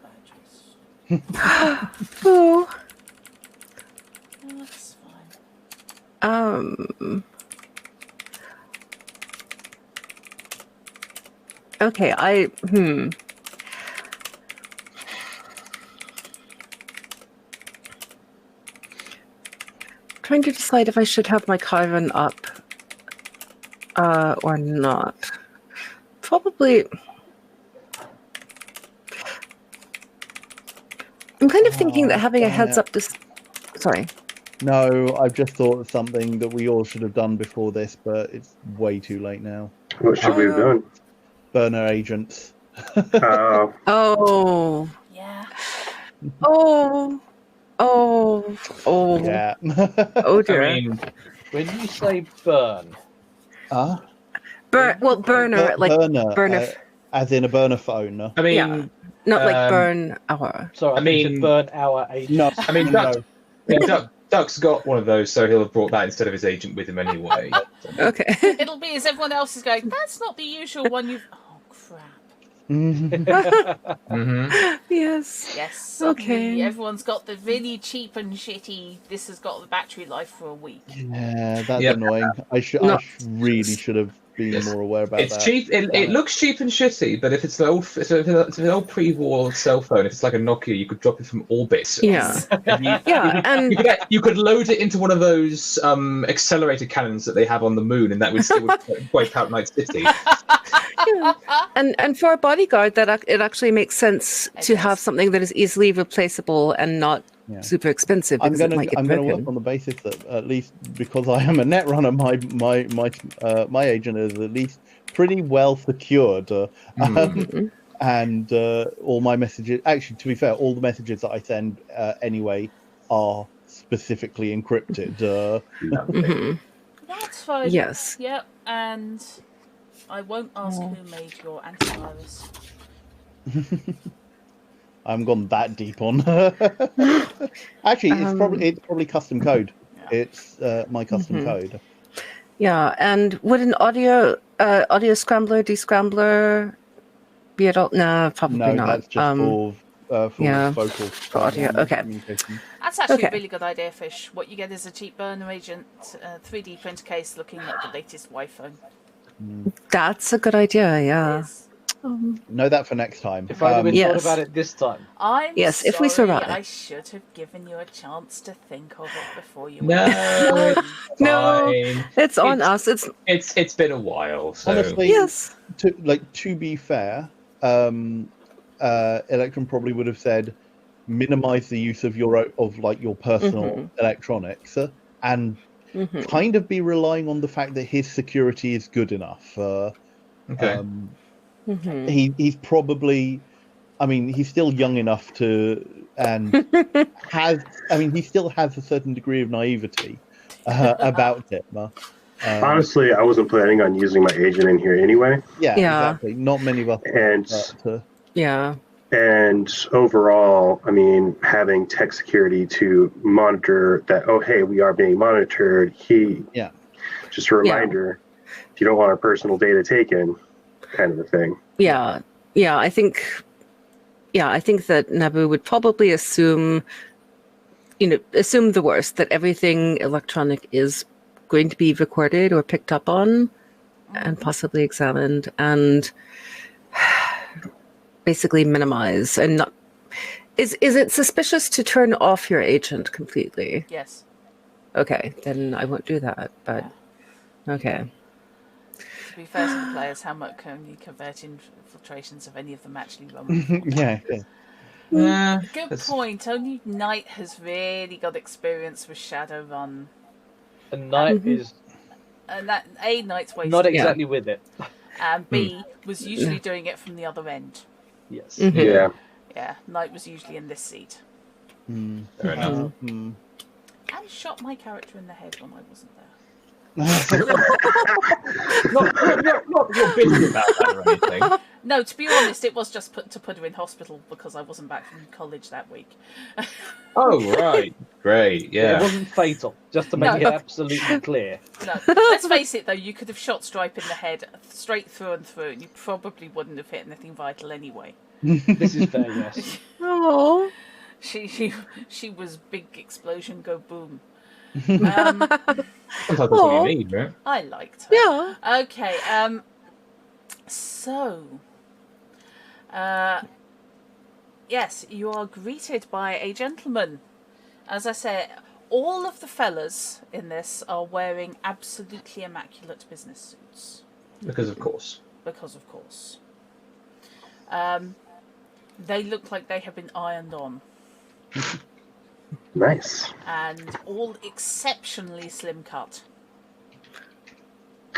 badges. oh, No, that's fine. Okay, Trying to decide if I should have my Chiron up or not. Probably. I'm kind of thinking that having a damn heads it. up this. Sorry. No, I've just thought of something that we all should have done before this, but it's way too late now. What should we have done? Burner agents. Oh. Yeah. Oh. Oh. Oh. Yeah. Oh dear. I mean, When you say burn, Burner, like burner, burner. as in a burner phone. I mean, Yeah. Not like um, burn hour. sorry, I mean- to burn our agent. No, I mean, Duck's got one of those, so he'll have brought that instead of his agent with him anyway. Okay. It'll be as everyone else is going, that's not the usual one you've... Oh, crap. Mm-hmm. Yes. Yes, suddenly Okay. everyone's got the really cheap and shitty, this has got the battery life for a week. Yeah, that's Yep. annoying. I really should have been Yes. more aware about It's that. cheap. It looks cheap and shitty, but if it's an old pre-war cell phone, if it's like a Nokia, you could drop it from orbit. Yeah. And Yeah, you could load it into one of those accelerator cannons that they have on the moon, and that would still wipe out Night City. Yeah. And for a bodyguard, it actually makes sense to have something that is easily replaceable and not super expensive because it might get I'm gonna broken. work on the basis that at least because I am a net runner, my agent is at least pretty well secured. And all my messages, actually, to be fair, all the messages that I send anyway are specifically encrypted. That's fine. Yes. Yep, and I won't ask who made your antivirus. I haven't gone that deep on. Actually, it's probably custom code. Yeah. It's my custom code. Yeah, and would an audio scrambler, descrambler be at all? No, probably No, not. that's just for yeah, vocal audio. Okay. communication. That's actually Okay. a really good idea, Fish. What you get is a cheap burner agent, 3D printer case looking like the latest Wi-Fi. That's a good idea. Yeah. Yes. Know that for next time. If I'd have been Yes. thought about it this time. I'm Yes, sorry, if we survive. I should have given you a chance to think of it before you No, went. No. fine. It's on us. It's been a while. So. Honestly, Yes. to be fair, Electron probably would have said, minimize the use of your personal electronics, and kind of be relying on the fact that his security is good enough. Okay. He's probably, I mean, he's still young enough to, and he still has a certain degree of naivety about it. Honestly, I wasn't planning on using my agent in here anyway. Yeah, Yeah. exactly. Not many of us. And Yeah. And overall, I mean, having tech security to monitor that, oh, hey, we are being monitored. Yeah. Just a reminder, if you don't want our personal data taken, kind of a thing. Yeah. I think that Naboo would probably assume the worst, that everything electronic is going to be recorded or picked up on and possibly examined, and basically minimize and not. Is it suspicious to turn off your agent completely? Yes. Okay, then I won't do that. But okay. To be fair to the players, how much can you convert infiltrations of any of them actually run? Yeah. Good point. Only Knight has really got experience with Shadowrun. And Knight is And that Knight's wasted. not exactly with it. And B was usually doing it from the other end. Yes. Yeah. Yeah, Knight was usually in this seat. Fair enough. And shot my character in the head when I wasn't there. Not that you're bitter about that or anything. No, to be honest, it was just to put her in hospital because I wasn't back from college that week. Oh, right. Great, It yeah. wasn't fatal, just to make it absolutely clear. No, let's face it though, you could have shot Stripe in the head straight through and through, and you probably wouldn't have hit anything vital anyway. This is fair, yes. Oh. She was big explosion, go boom. Sometimes that's all you need, right? I liked her. Yeah. Okay. So, yes, you are greeted by a gentleman. As I said, all of the fellas in this are wearing absolutely immaculate business suits. Because of course. They look like they have been ironed on. Nice. And all exceptionally slim cut.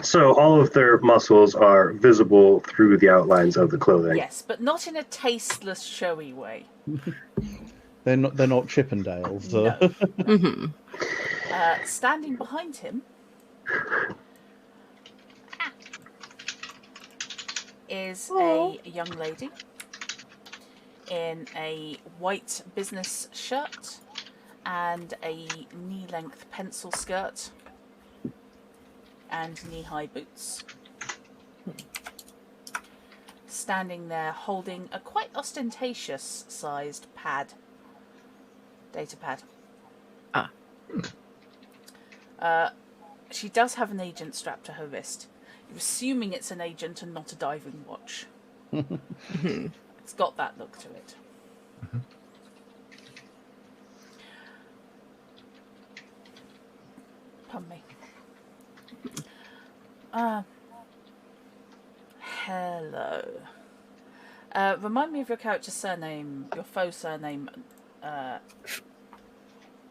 So all of their muscles are visible through the outlines of the clothing. Yes, but not in a tasteless, showy way. They're not Chippendales. No. Standing behind him is a young lady in a white business shirt and a knee-length pencil skirt and knee-high boots. Standing there holding a quite ostentatious sized data pad. She does have an agent strapped to her wrist. You're assuming it's an agent and not a diving watch. It's got that look to it. Pardon me. Hello. Remind me of your character's surname, your faux surname.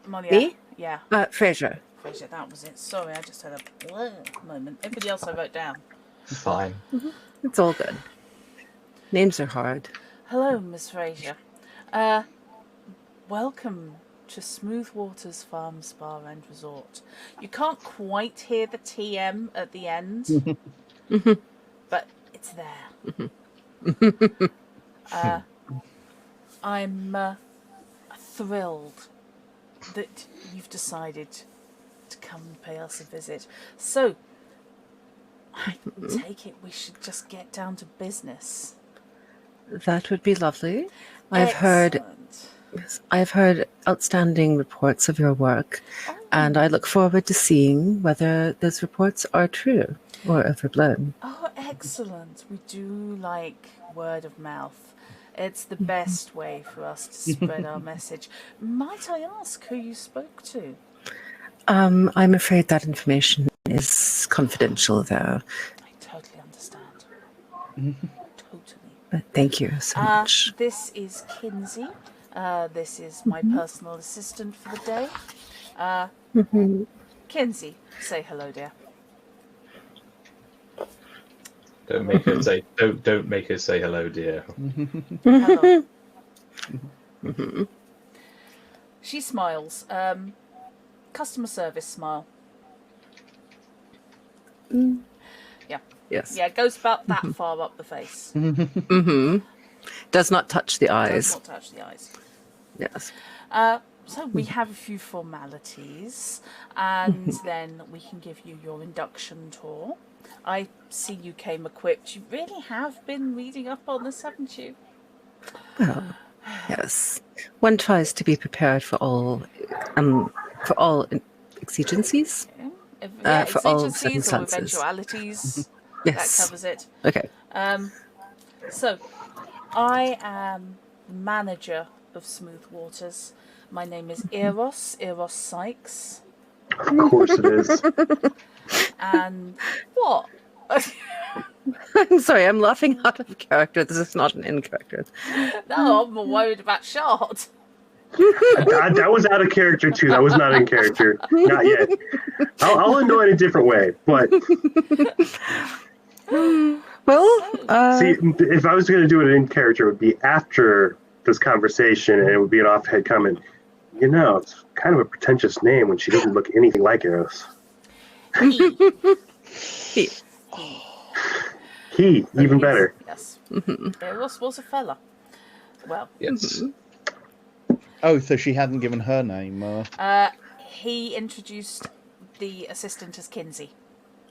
Monia. Me? Yeah. Fraser. Fraser, that was it. Sorry, I just had a moment. Everybody else I wrote down. Fine. It's all good. Names are hard. Hello, Miss Fraser. Welcome to Smooth Waters Farm Spa and Resort. You can't quite hear the TM at the end, but it's there. I'm thrilled that you've decided to come and pay us a visit. So, I take it we should just get down to business. That would be lovely. I've heard outstanding reports of your work, and I look forward to seeing whether those reports are true or overblown. Oh, excellent. We do like word of mouth. It's the best way for us to spread our message. Might I ask who you spoke to? I'm afraid that information is confidential, though. I totally understand. Totally. But thank you so much. This is Kinsey. This is my personal assistant for the day. Kinsey, say hello, dear. Don't make her say. Don't make her say hello, dear. Hello. She smiles. Customer service smile. Yeah. Yes. Yeah, it goes about that far up the face. Does not touch the Does eyes. not touch the eyes. Yes. So we have a few formalities, and then we can give you your induction tour. I see you came equipped. You really have been reading up on this, haven't you? Well, yes. One tries to be prepared for all exigencies. Yeah, For all exigencies or circumstances. eventualities. Yes. That covers it. Okay. So, I am the manager of Smooth Waters. My name is Eros Sykes. Of course it is. And what? I'm sorry, I'm laughing out of character. This is not an in character. No, I'm more worried about Shard. That was out of character too. That was not in character. Not yet. I'll annoy it a different way. But Well, see, if I was going to do it in character, it would be after this conversation, and it would be an offhand comment. You know, it's kind of a pretentious name when she doesn't look anything like Eros. He, even better. Yes. Eros was a fella. Well. Yes. Oh, so she hadn't given her name. He introduced the assistant as Kinsey.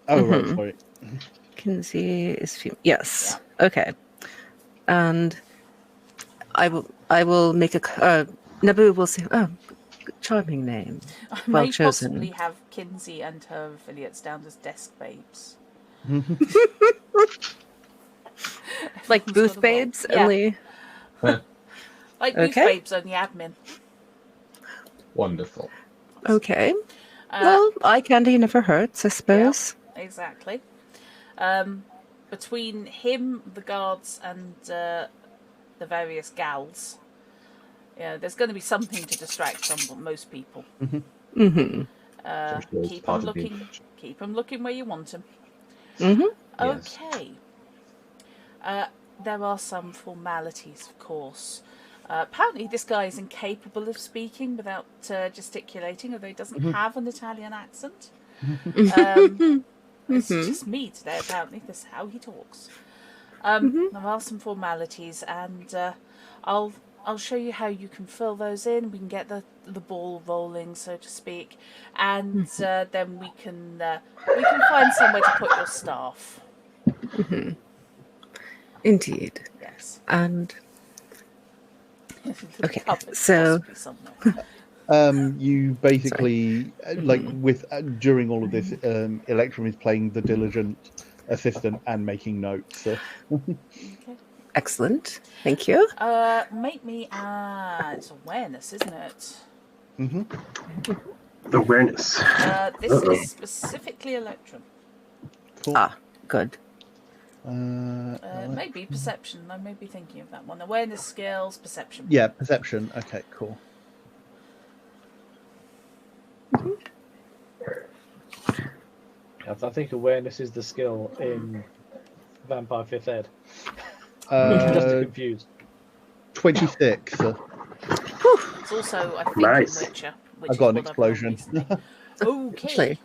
Oh, right, sorry. Kinsey is female. Yes. Yeah. Okay. And I will make a. Naboo will say, "Oh, charming name. I Well may chosen." possibly have Kinsey and her affiliates down as desk babes. Like booth babes, Yeah. only. Like booth Okay. babes, only admin. Wonderful. Okay. Well, eye candy never hurts, I suppose. Exactly. Between him, the guards, and the various gals, there's going to be something to distract most people. Mm-hmm. Keep them looking. Keep them looking where you want them. Mm-hmm. Okay. There are some formalities, of course. Apparently, this guy is incapable of speaking without gesticulating, although he doesn't have an Italian accent. It's just me today, apparently. This is how he talks. There are some formalities, and I'll show you how you can fill those in. We can get the ball rolling, so to speak, and then we can find somewhere to put your staff. Indeed. Yes. And The Okay, cupboard so- possibly somewhere. You basically, during all of this, Electrum is playing the diligent assistant and making notes. Okay. excellent. Thank you. Make me it's awareness, isn't it? Awareness. This is specifically Electrum. Cool. Ah, good. Maybe perception. I may be thinking of that one. Awareness, skills, perception. Yeah, perception. Okay, cool. I think awareness is the skill in Vampire 5th Ed. Just to confuse. 26. It's also, I think, Nice. in Witcher. Which I is got an what I've done explosion. recently. Okay. Actually,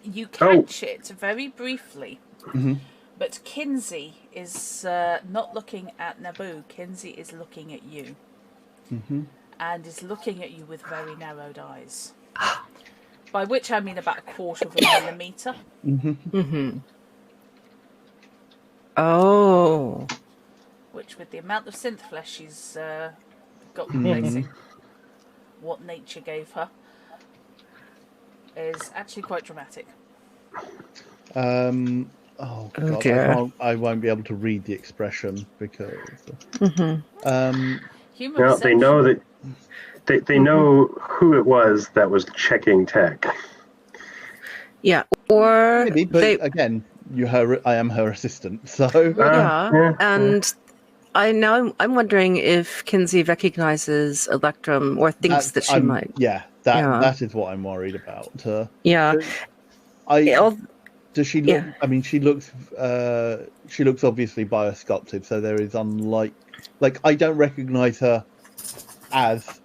You catch it very briefly. Mhm. But Kinsey is not looking at Naboo. Kinsey is looking at you. And is looking at you with very narrowed eyes. By which I mean about 1/4 of a millimetre. Oh. Which, with the amount of synth flesh she's got replacing what nature gave her, is actually quite dramatic. Oh Oh, god, dear. I won't be able to read the expression because. Human Well, they perception. know that they know who it was that was checking tech. Yeah. Or Maybe, but they. again, I am her assistant, so. Yeah. And I'm wondering if Kinsey recognizes Electrum or thinks that she might. Yeah, Yeah. that is what I'm worried about. Yeah. Does she look? Yeah. I mean, she looks obviously biosculpted, so there is I don't recognize her as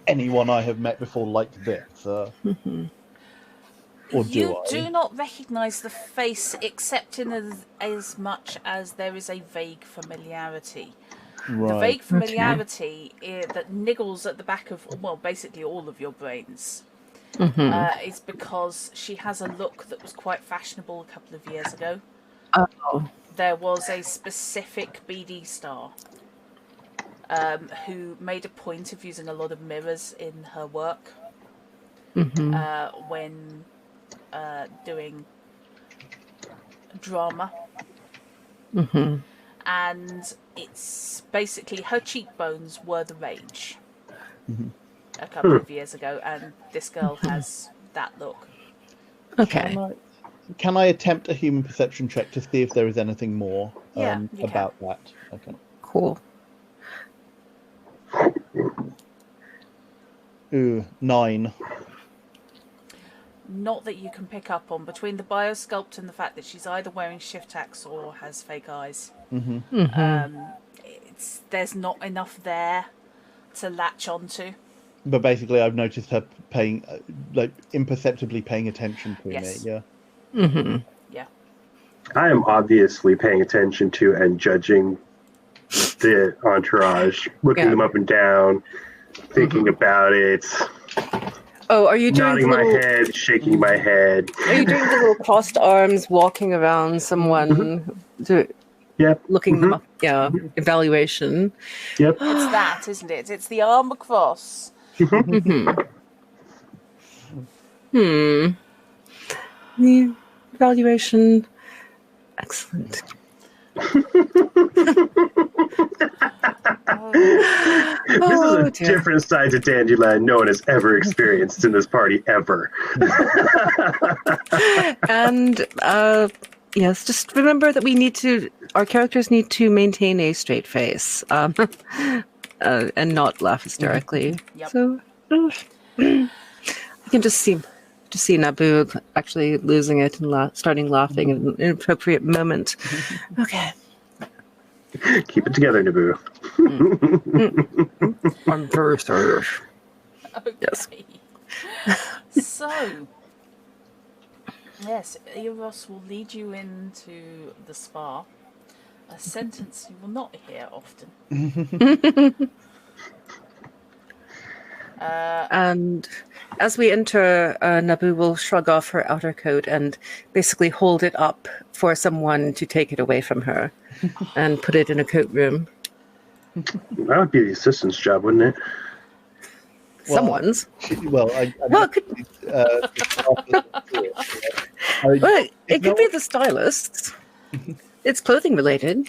anyone I have met before like this. Or You do I? do not recognise the face, except in as much as there is a vague familiarity. The Right. vague familiarity that niggles at the back of, well, basically all of your brains, is because she has a look that was quite fashionable a couple of years ago. Oh. There was a specific BD star who made a point of using a lot of mirrors in her work when doing drama. And it's basically her cheekbones were the rage a couple of years ago, and this girl has that look. Okay. Can I attempt a human perception check to see if there is anything more Yeah, you about that? Okay. Cool. Ooh, 9. Not that you can pick up on between the biosculpt and the fact that she's either wearing shift tax or has fake eyes. There's not enough there to latch onto. But basically, I've noticed her paying, imperceptibly paying attention to Yes. me. Yeah. Yeah. I am obviously paying attention to and judging the entourage, looking them up and down, thinking about it, Oh, are you doing nodding the my little, head, shaking my head. Are you doing the little crossed arms, walking around someone, Yep. looking them up? Yeah, evaluation. Yep. It's that, isn't it? It's the arm across. The evaluation. Excellent. This is a dear. different side to Dandelion no one has ever experienced in this party ever. And yes, just remember that our characters need to maintain a straight face and not laugh hysterically. Yep. So I can just see Naboo actually losing it and starting laughing at an inappropriate moment. Okay. Keep it together, Naboo. I'm very sorry. Okay. Yes. So, yes, Eros will lead you into the spa. A sentence you will not hear often. And as we enter, Naboo will shrug off her outer coat and basically hold it up for someone to take it away from her and put it in a coat room. That would be the assistant's job, wouldn't it? Someone's. Well, Well, it could, it could be the stylist's. It's clothing related.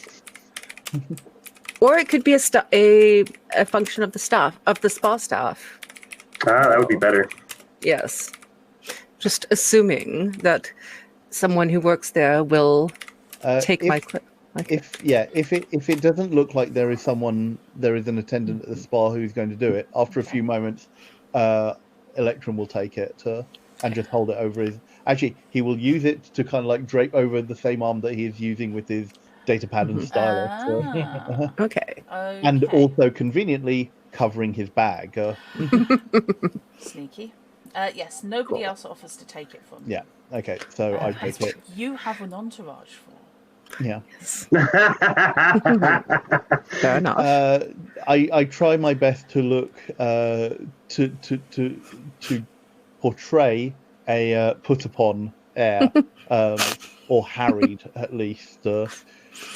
Or it could be a function of the staff, of the spa staff. Ah, that would be better. Yes. Just assuming that someone who works there will take my clip. If it doesn't look like there is an attendant at the spa who's going to do it, after a few moments, Electrum will take it and just hold it over his. Actually, he will use it to kind of like drape over the same arm that he is using with his datapad and stylus. Okay. And also conveniently covering his bag. Sneaky. Yes, nobody else offers to take it from you. Yeah. Okay. So I That's take it. what you have an entourage for. Yeah. Fair enough. I try my best to look to portray a put upon air, or harried at least.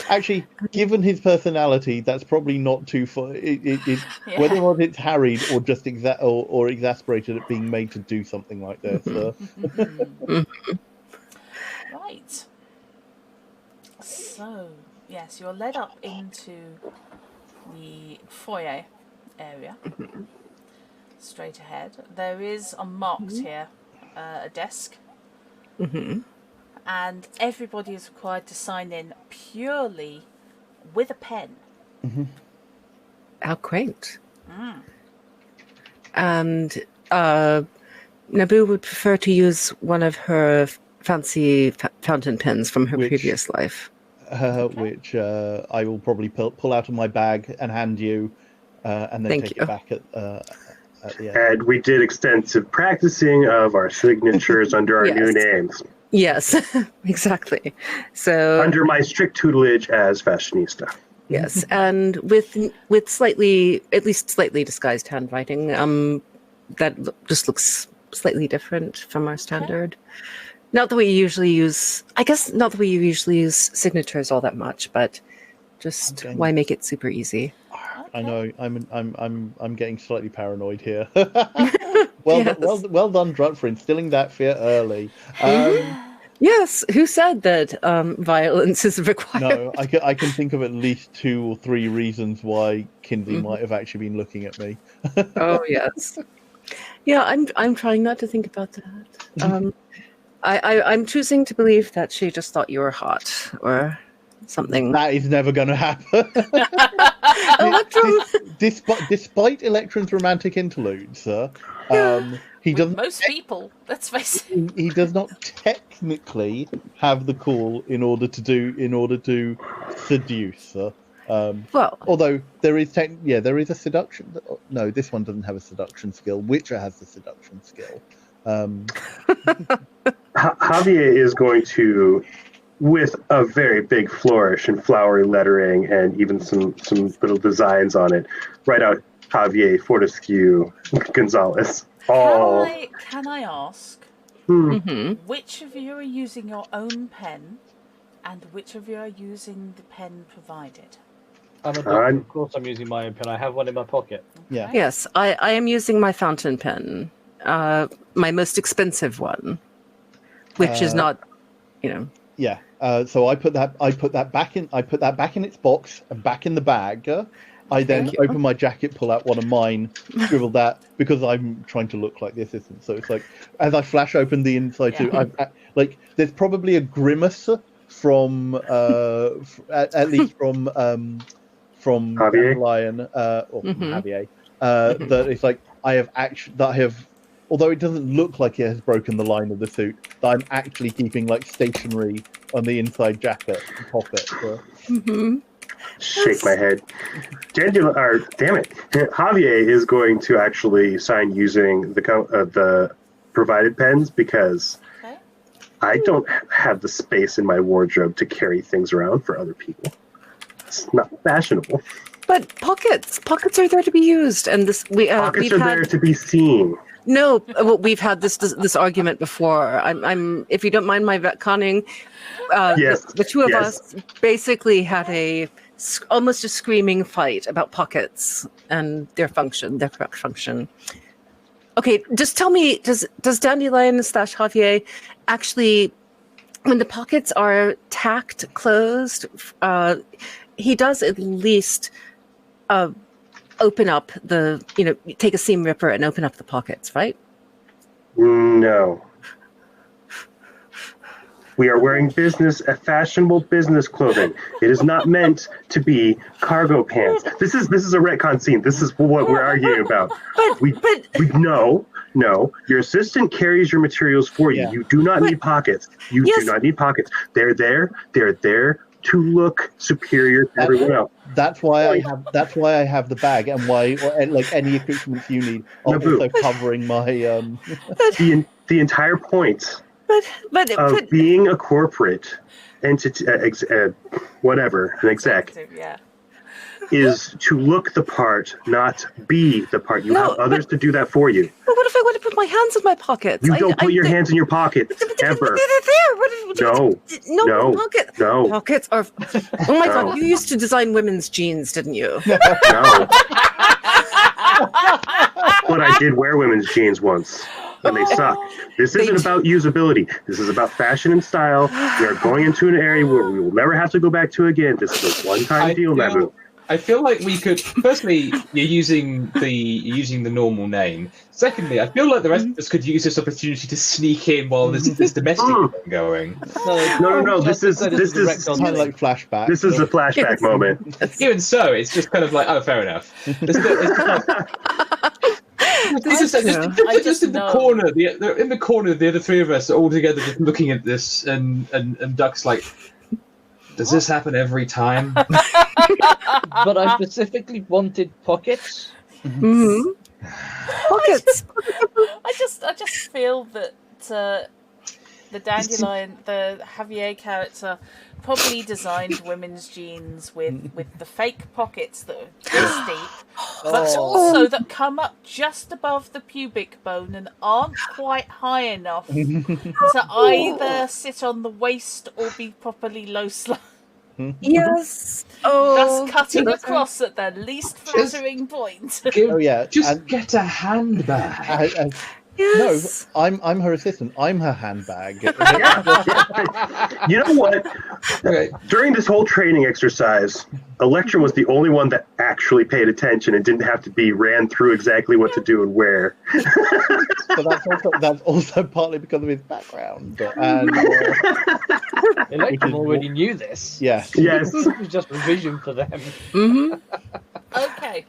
Actually, given his personality, that's probably not too far. Whether or not it's harried or just or exasperated at being made to do something like this. Right. So, yes, you're led up into the foyer area. Straight ahead. There is marked here a desk. And everybody is required to sign in purely with a pen. How quaint. And Naboo would prefer to use one of her fancy fountain pens from her previous life. Which I will probably pull out of my bag and hand you, and then take it back at the end. And we did extensive practicing of our signatures under our new Yes. names, Yes, exactly. So under my strict tutelage as fashionista. yes, and with slightly, at least slightly disguised handwriting, that just looks slightly different from our standard. Not that we usually use, I guess, not that we usually use signatures all that much, but just Okay. why make it super easy? I know I'm getting slightly paranoid here. Yes. Well done, Drut, for instilling that fear early. Yes, who said that violence is required? No, I can think of at least 2 or 3 reasons why Kinsey might have actually been looking at me. Oh yes, yeah. I'm trying not to think about that. I'm choosing to believe that she just thought you were hot or something. That is never going to happen. Electrum. Despite Electron's romantic interludes, he With doesn't. most people, let's face it. He does not technically have the call in order to seduce. Well, Although there is a seduction. No, this one doesn't have a seduction skill. Witcher has the seduction skill. Javier is going to, with a very big flourish and flowery lettering and even some little designs on it, write out Javier Fortescue Gonzalez. Can I ask, mhm. which of you are using your own pen and which of you are using the pen provided? I'm a doctor, of course I'm using my own pen. I have one in my pocket. Yeah. Yes, I am using my fountain pen, my most expensive one, which is not, Yeah. So I put that back in its box and back in the bag. I then Thank you. open my jacket, pull out one of mine, scribble that because I'm trying to look like the assistant. So it's like as I flash open the inside too, there's probably a grimace from at least from Javier? Lion or from Javier that it's like although it doesn't look like it has broken the line of the suit, that I'm actually keeping like stationery on the inside jacket pocket. Shake my head. Damn it. Javier is going to actually sign using the provided pens because I don't have the space in my wardrobe to carry things around for other people. It's not fashionable. But pockets are there to be used, and Pockets are there to be seen. No, well, we've had this argument before. I'm if you don't mind my retconning, Yes, the two of yes. us basically had almost a screaming fight about pockets and their correct function. Okay, just tell me, does Dandelion / Javier actually, when the pockets are tacked closed, he does at least open up take a seam ripper and open up the pockets, right? No. We are wearing fashionable business clothing. It is not meant to be cargo pants. This is a retcon scene. This is what we're arguing about. No. Your assistant carries your materials for you. Yeah. You do not need pockets. You do not need pockets. They're there to look superior to everyone else. That's why I have the bag, and why like any accoutrements you need. I'm also covering my The entire point But of being a corporate entity, whatever, an exec, Yeah. is to look the part, not be the part. You have others to do that for you. But what if I want to put my hands in my pockets? You don't put your hands in your pockets, ever. They're there. No. Pockets. No. Pockets are. Oh my No. god! You used to design women's jeans, didn't you? No. But I did wear women's jeans once, and they suck. This isn't about usability. This is about fashion and style. We are going into an area where we will never have to go back to again. This is a one-time deal, Nabu. I feel like we could. Firstly, you're using the normal name. Secondly, I feel like the rest of us could use this opportunity to sneak in while there's this domestic thing going. No. This is kind of like flashback. This is a flashback moment. Even so, it's just kind of like, oh, fair enough. Just in the corner, in the corner, the other three of us are all together, just looking at this, and Duck's like, "Does this happen every time?" But I specifically wanted pockets. Mm-hmm. Pockets. I just feel that the dandelion, the Javier character, probably designed women's jeans with the fake pockets that are this deep, but also that come up just above the pubic bone and aren't quite high enough to either sit on the waist or be properly low slung. Yes. Thus cutting across at the least flattering point. Just get a handbag. Yes. No, I'm her assistant. I'm her handbag. You know what? Okay. During this whole training exercise, Electra was the only one that actually paid attention and didn't have to be ran through exactly what to do and where. So that's also partly because of his background. And, Electrum already knew this. yes. Yes. It was just revision for them. Okay.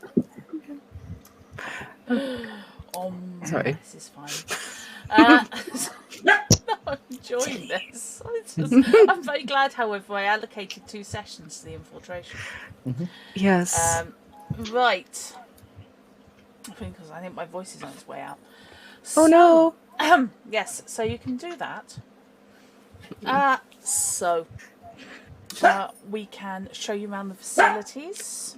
Sorry. This is fine. I'm enjoying this. I'm very glad, however, I allocated 2 sessions to the infiltration. Yes. Right. I think my voice is on its way out. Oh no. Yes, so you can do that. We can show you around the facilities,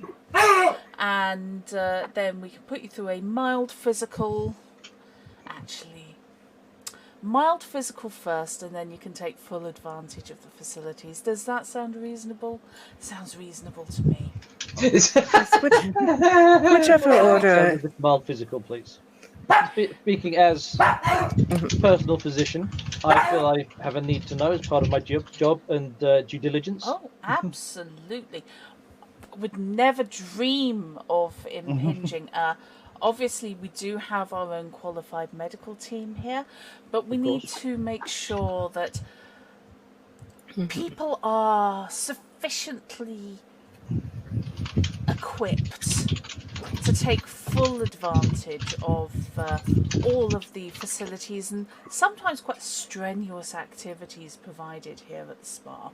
and then we can put you through a mild physical first, and then you can take full advantage of the facilities. Does that sound reasonable? Sounds reasonable to me. Whichever order. Mild physical, please. Speaking as personal physician, I feel I have a need to know as part of my job and due diligence. Oh, absolutely. Would never dream of impinging. Obviously, we do have our own qualified medical team here, but we need to make sure that people are sufficiently equipped to take full advantage of all of the facilities and sometimes quite strenuous activities provided here at the spa.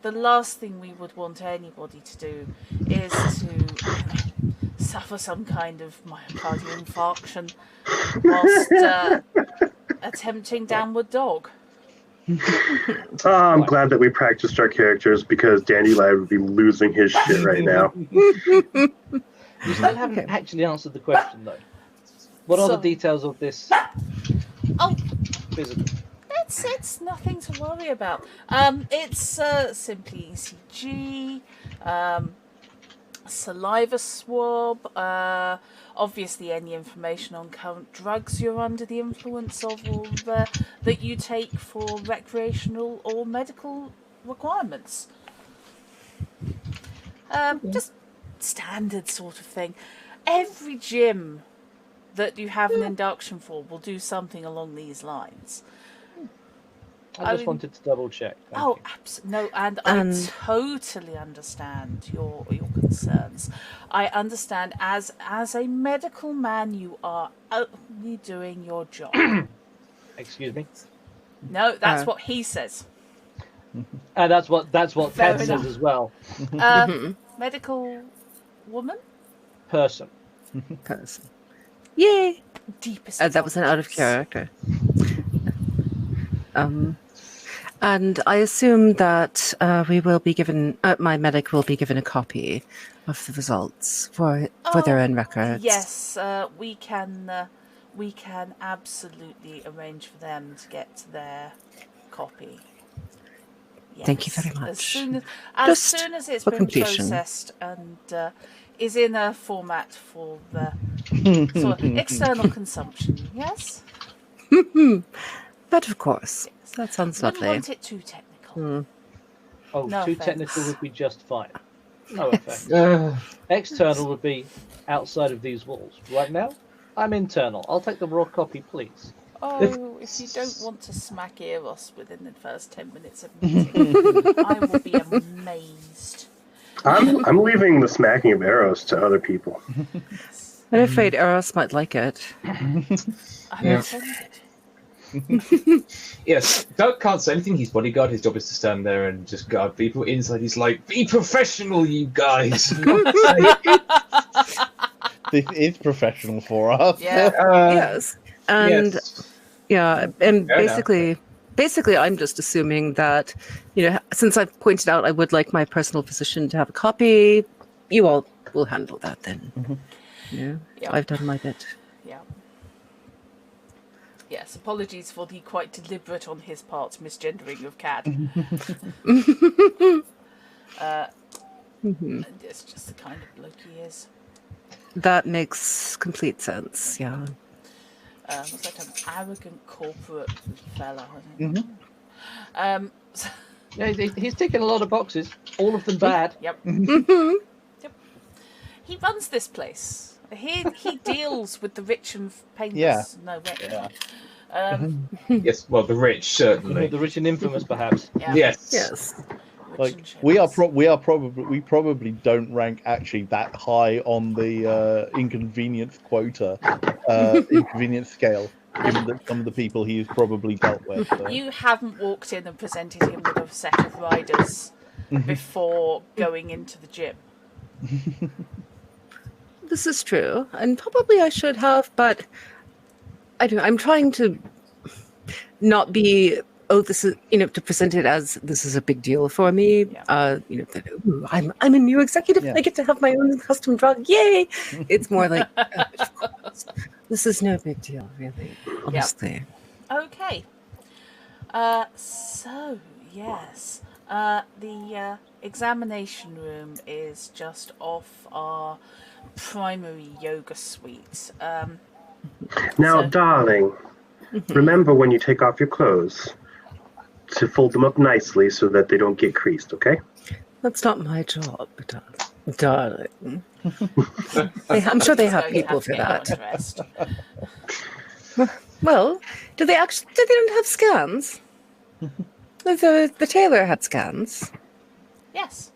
The last thing we would want anybody to do is to suffer some kind of myocardial infarction whilst attempting downward dog. I'm glad that we practiced our characters because Dandelion would be losing his shit right now. You still haven't actually answered the question, though. What are the details of this physical? It's nothing to worry about. It's simply ECG, saliva swab, obviously any information on current drugs you're under the influence of or that you take for recreational or medical requirements. Just standard sort of thing. Every gym that you have an induction for will do something along these lines. I just wanted to double check. No, and I totally understand your concerns. I understand as a medical man, you are only doing your job. Excuse me. No, that's what he says. And that's what Ted says as well. Medical woman? Person. Yay! Deepest. That was an out of character. And I assume that we will be given, my medic will be given a copy of the results for their own records. Yes, we can absolutely arrange for them to get their copy. Yes. Thank you very much. As soon as it's been processed and is in a format for the sort of external consumption, yes? But of course. Yes. That sounds lovely. Wouldn't want it too technical. No too technical would be just fine. No offense. External would be outside of these walls. Right now, I'm internal. I'll take the raw copy, please. Oh, if you don't want to smack Eros within the first 10 minutes of meeting, I will be amazed. I'm leaving the smacking of arrows to other people. I'm afraid Eros might like it. I'm offended. Yes, Doug can't say anything. He's bodyguard. His job is to stand there and just guard people. Inside, he's like, "Be professional, you guys." This is professional for us. Yeah. Yes. And yes. and Fair enough. basically I'm just assuming that, since I've pointed out I would like my personal physician to have a copy, you all will handle that then. Yeah. I've done my bit. Yeah. Yes, apologies for the quite deliberate on his part misgendering of Cad. And it's just the kind of bloke he is. That makes complete sense, yeah. Looks like an arrogant corporate fella. So, Yeah, he's ticking a lot of boxes, all of them bad. yep. He runs this place. He deals with the rich and painless. Yeah. No, wait. Yeah. Yes, well, the rich, certainly. The rich and infamous, perhaps. Yeah. Yes. Yes. Rich Like and we probably don't rank actually that high on the inconvenience quota, inconvenience scale, given that some of the people he's probably dealt with. So. You haven't walked in and presented him with a set of riders before going into the gym. This is true, and probably I should have, but I don't know. I'm trying to not be. Oh, this is to present it as this is a big deal for me. Yeah. That, ooh, I'm a new executive. Yeah. I get to have my own custom drug. Yay! It's more like this is no big deal, really. Honestly. Okay. So yes, the examination room is just off our primary yoga suite. Now, So- darling, remember when you take off your clothes to fold them up nicely so that they don't get creased, okay? That's not my job, darling. I'm sure they have So you people to for get that. undressed. Well, do they don't have scans? The tailor had scans. Yes,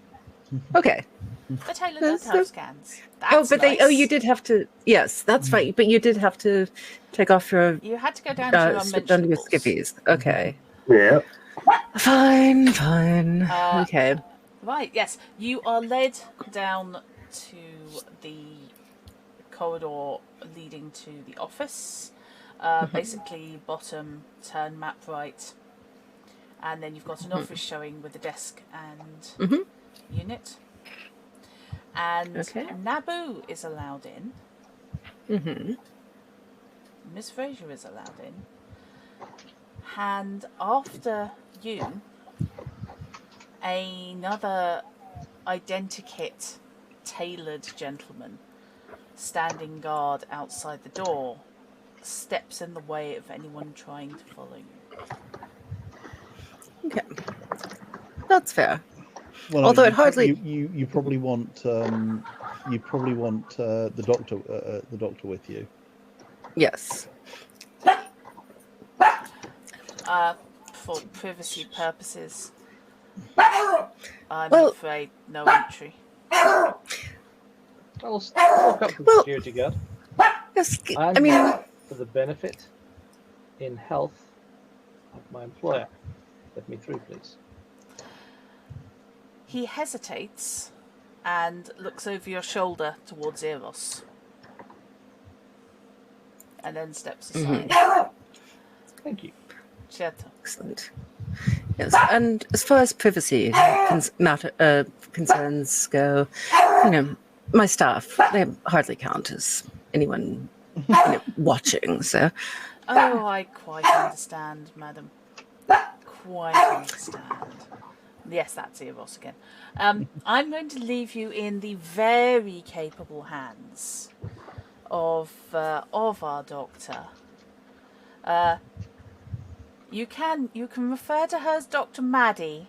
Okay. the tailor does So- have scans. That's But nice. you did have to. Yes, that's right. But you did have to take off your You had to go down to your strip down to your unmentionables. skivvies. Okay. Yeah. Fine. Okay. Right, yes. You are led down to the corridor leading to the office. Basically, bottom, turn map right. And then you've got an office showing with a desk and unit. And Okay. Naboo is allowed in. Mm-hmm. Miss Fraser is allowed in. And after you, another identikit tailored gentleman standing guard outside the door steps in the way of anyone trying to follow you. Okay. That's fair. Well, Although it hardly- you probably want the doctor with you. Yes. For privacy purposes, I'm Well- afraid no entry. I'll walk up to the security guard. Yes. And I mean, for the benefit in health of my employer, let me through, please. He hesitates and looks over your shoulder towards Eros. And then steps aside. Thank you. Certo. excellent. Yes, and as far as privacy concerns go, my staff, they hardly count as anyone watching. So, Oh, I quite understand, madam. Quite understand. Yes, that's Eros again. I'm going to leave you in the very capable hands of our doctor. You can refer to her as Dr. Maddie.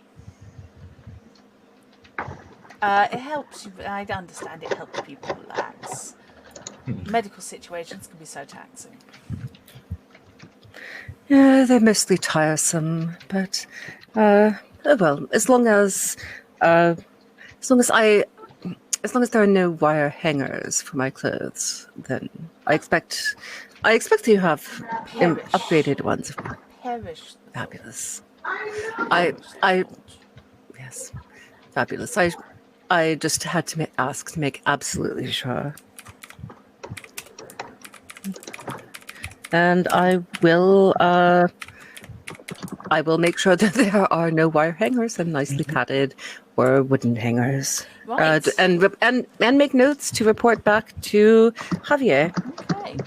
It helps you. I understand it helps people relax. Medical situations can be so taxing. yeah, they're mostly tiresome, but oh well. As long as there are no wire hangers for my clothes, then I expect you have upgraded ones. Perish. Fabulous. Yes, fabulous. I just had to ask to make absolutely sure. And I will make sure that there are no wire hangers and nicely padded or wooden hangers. Right. And make notes to report back to Javier. Okay.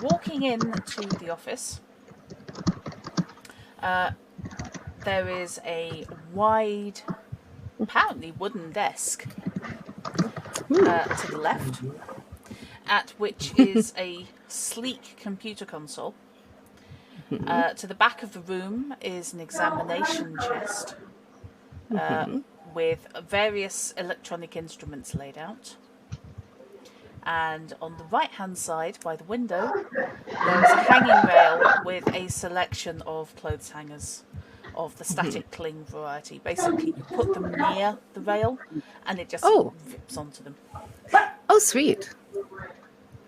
Walking into the office, there is a wide, apparently wooden desk to the left, at which is a sleek computer console. To the back of the room is an examination chest with various electronic instruments laid out. And on the right-hand side, by the window, there is a hanging rail with a selection of clothes hangers of the static cling variety. Basically, you put them near the rail, and it just zips onto them. Oh, sweet.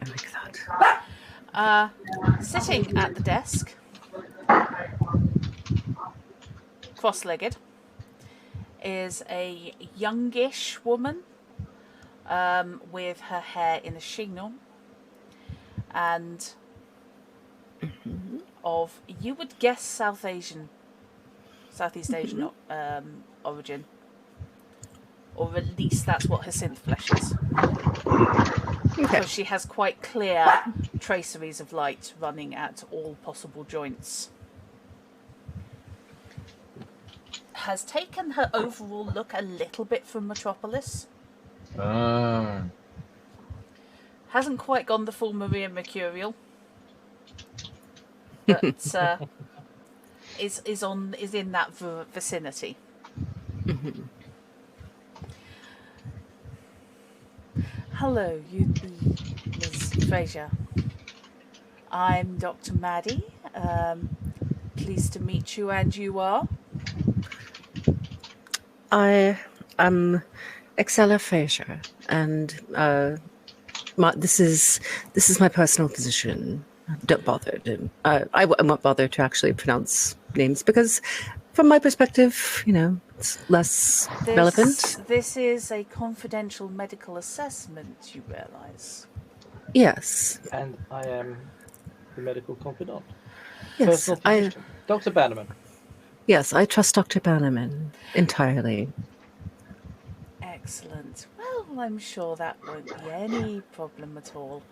I like that. Sitting at the desk, cross-legged, is a youngish woman with her hair in a chignon and of, you would guess, Southeast Asian origin, or at least that's what her synth flesh is. Because she has quite clear traceries of light running at all possible joints. Has taken her overall look a little bit from Metropolis. Hasn't quite gone the full Maria Mercurial, but is in that vicinity. Hello, Ms. Fraser. I'm Dr. Maddie. Pleased to meet you, and you are? I am Excella Fraser, and this is my personal physician. Don't bother. I won't bother to actually pronounce names because, from my perspective, it's less relevant. This is a confidential medical assessment, you realise? Yes. And I am the medical confidant. Yes, Personal physician. Dr. Bannerman. Yes, I trust Dr. Bannerman entirely. Excellent. Well, I'm sure that won't be any problem at all.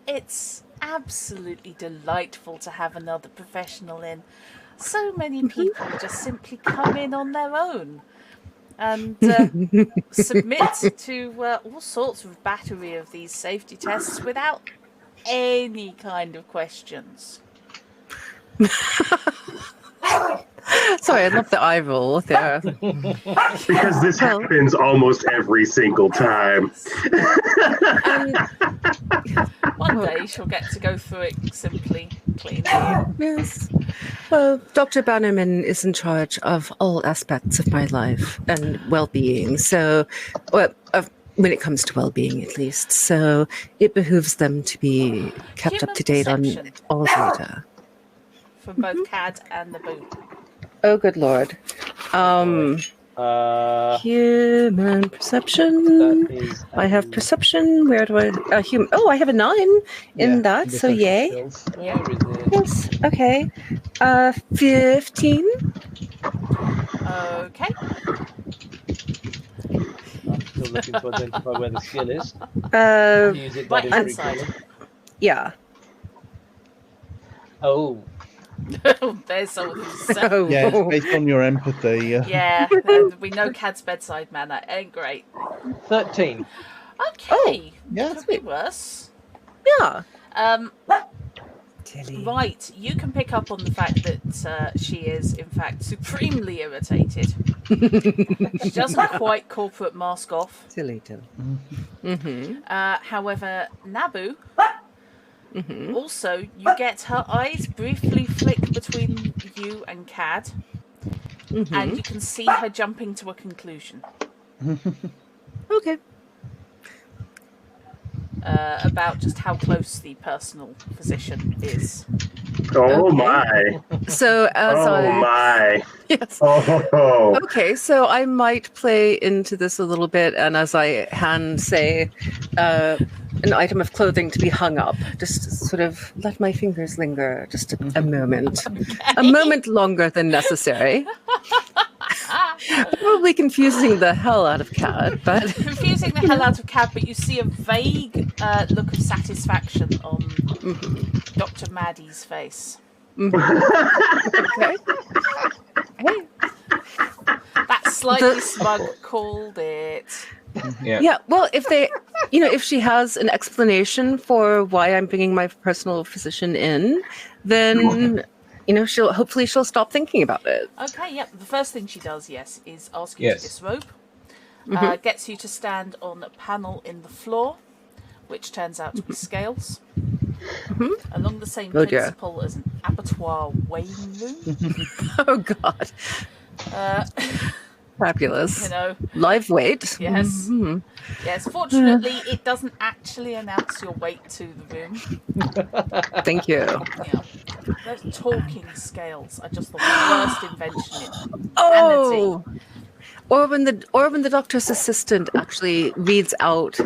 It's absolutely delightful to have another professional in. So many people just simply come in on their own and submit to all sorts of battery of these safety tests without any kind of questions. Sorry, I love the eye roll there. Because this happens almost every single time. One day she'll get to go through it simply, cleanly. Yes. Well, Dr. Bannerman is in charge of all aspects of my life and well-being. So, when it comes to well-being, at least. So it behooves them to be kept up to date on all data. From both CAD and the boot. Oh, good Lord. Human perception. I have perception. Where do I... human? Oh, I have a 9 in that, so yay. Skills. Yeah. Yes, okay. 15. Okay. I'm still looking to identify where the skill is. Use it right hand side. Yeah. Oh. There's someone who's Yeah, it's based on your empathy. Yeah, we know Cad's bedside manner. Ain't great. 13. Okay. yeah, Could be worse. Yeah. Right, you can pick up on the fact that she is, in fact, supremely irritated. She doesn't quite corporate mask off. Silly. However, Nabu, also, you get her eyes briefly flick between you and Cad, and you can see her jumping to a conclusion. Okay. About just how close the personal physician is. Oh Okay. my. So as my. Yes. Oh. Okay, so I might play into this a little bit, and as I hand say, an item of clothing to be hung up. Just sort of let my fingers linger just a moment. A moment longer than necessary. Probably confusing the hell out of Cad, but... Confusing the hell out of Cad, but you see a vague look of satisfaction on Dr. Maddie's face. Okay. Hey. That slightly smug called it. Yeah, well, if she has an explanation for why I'm bringing my personal physician in, then, hopefully she'll stop thinking about it. Okay, yep. The first thing she does, is ask you to disrobe. Gets you to stand on a panel in the floor, which turns out to be scales. Along the same principle as an abattoir weighing room. Oh, God. Fabulous. Live weight. Yes. Yes. Fortunately, it doesn't actually announce your weight to the room. Thank you. Yeah. Those talking scales are just the worst invention in Oh. humanity. Or when the doctor's assistant actually reads out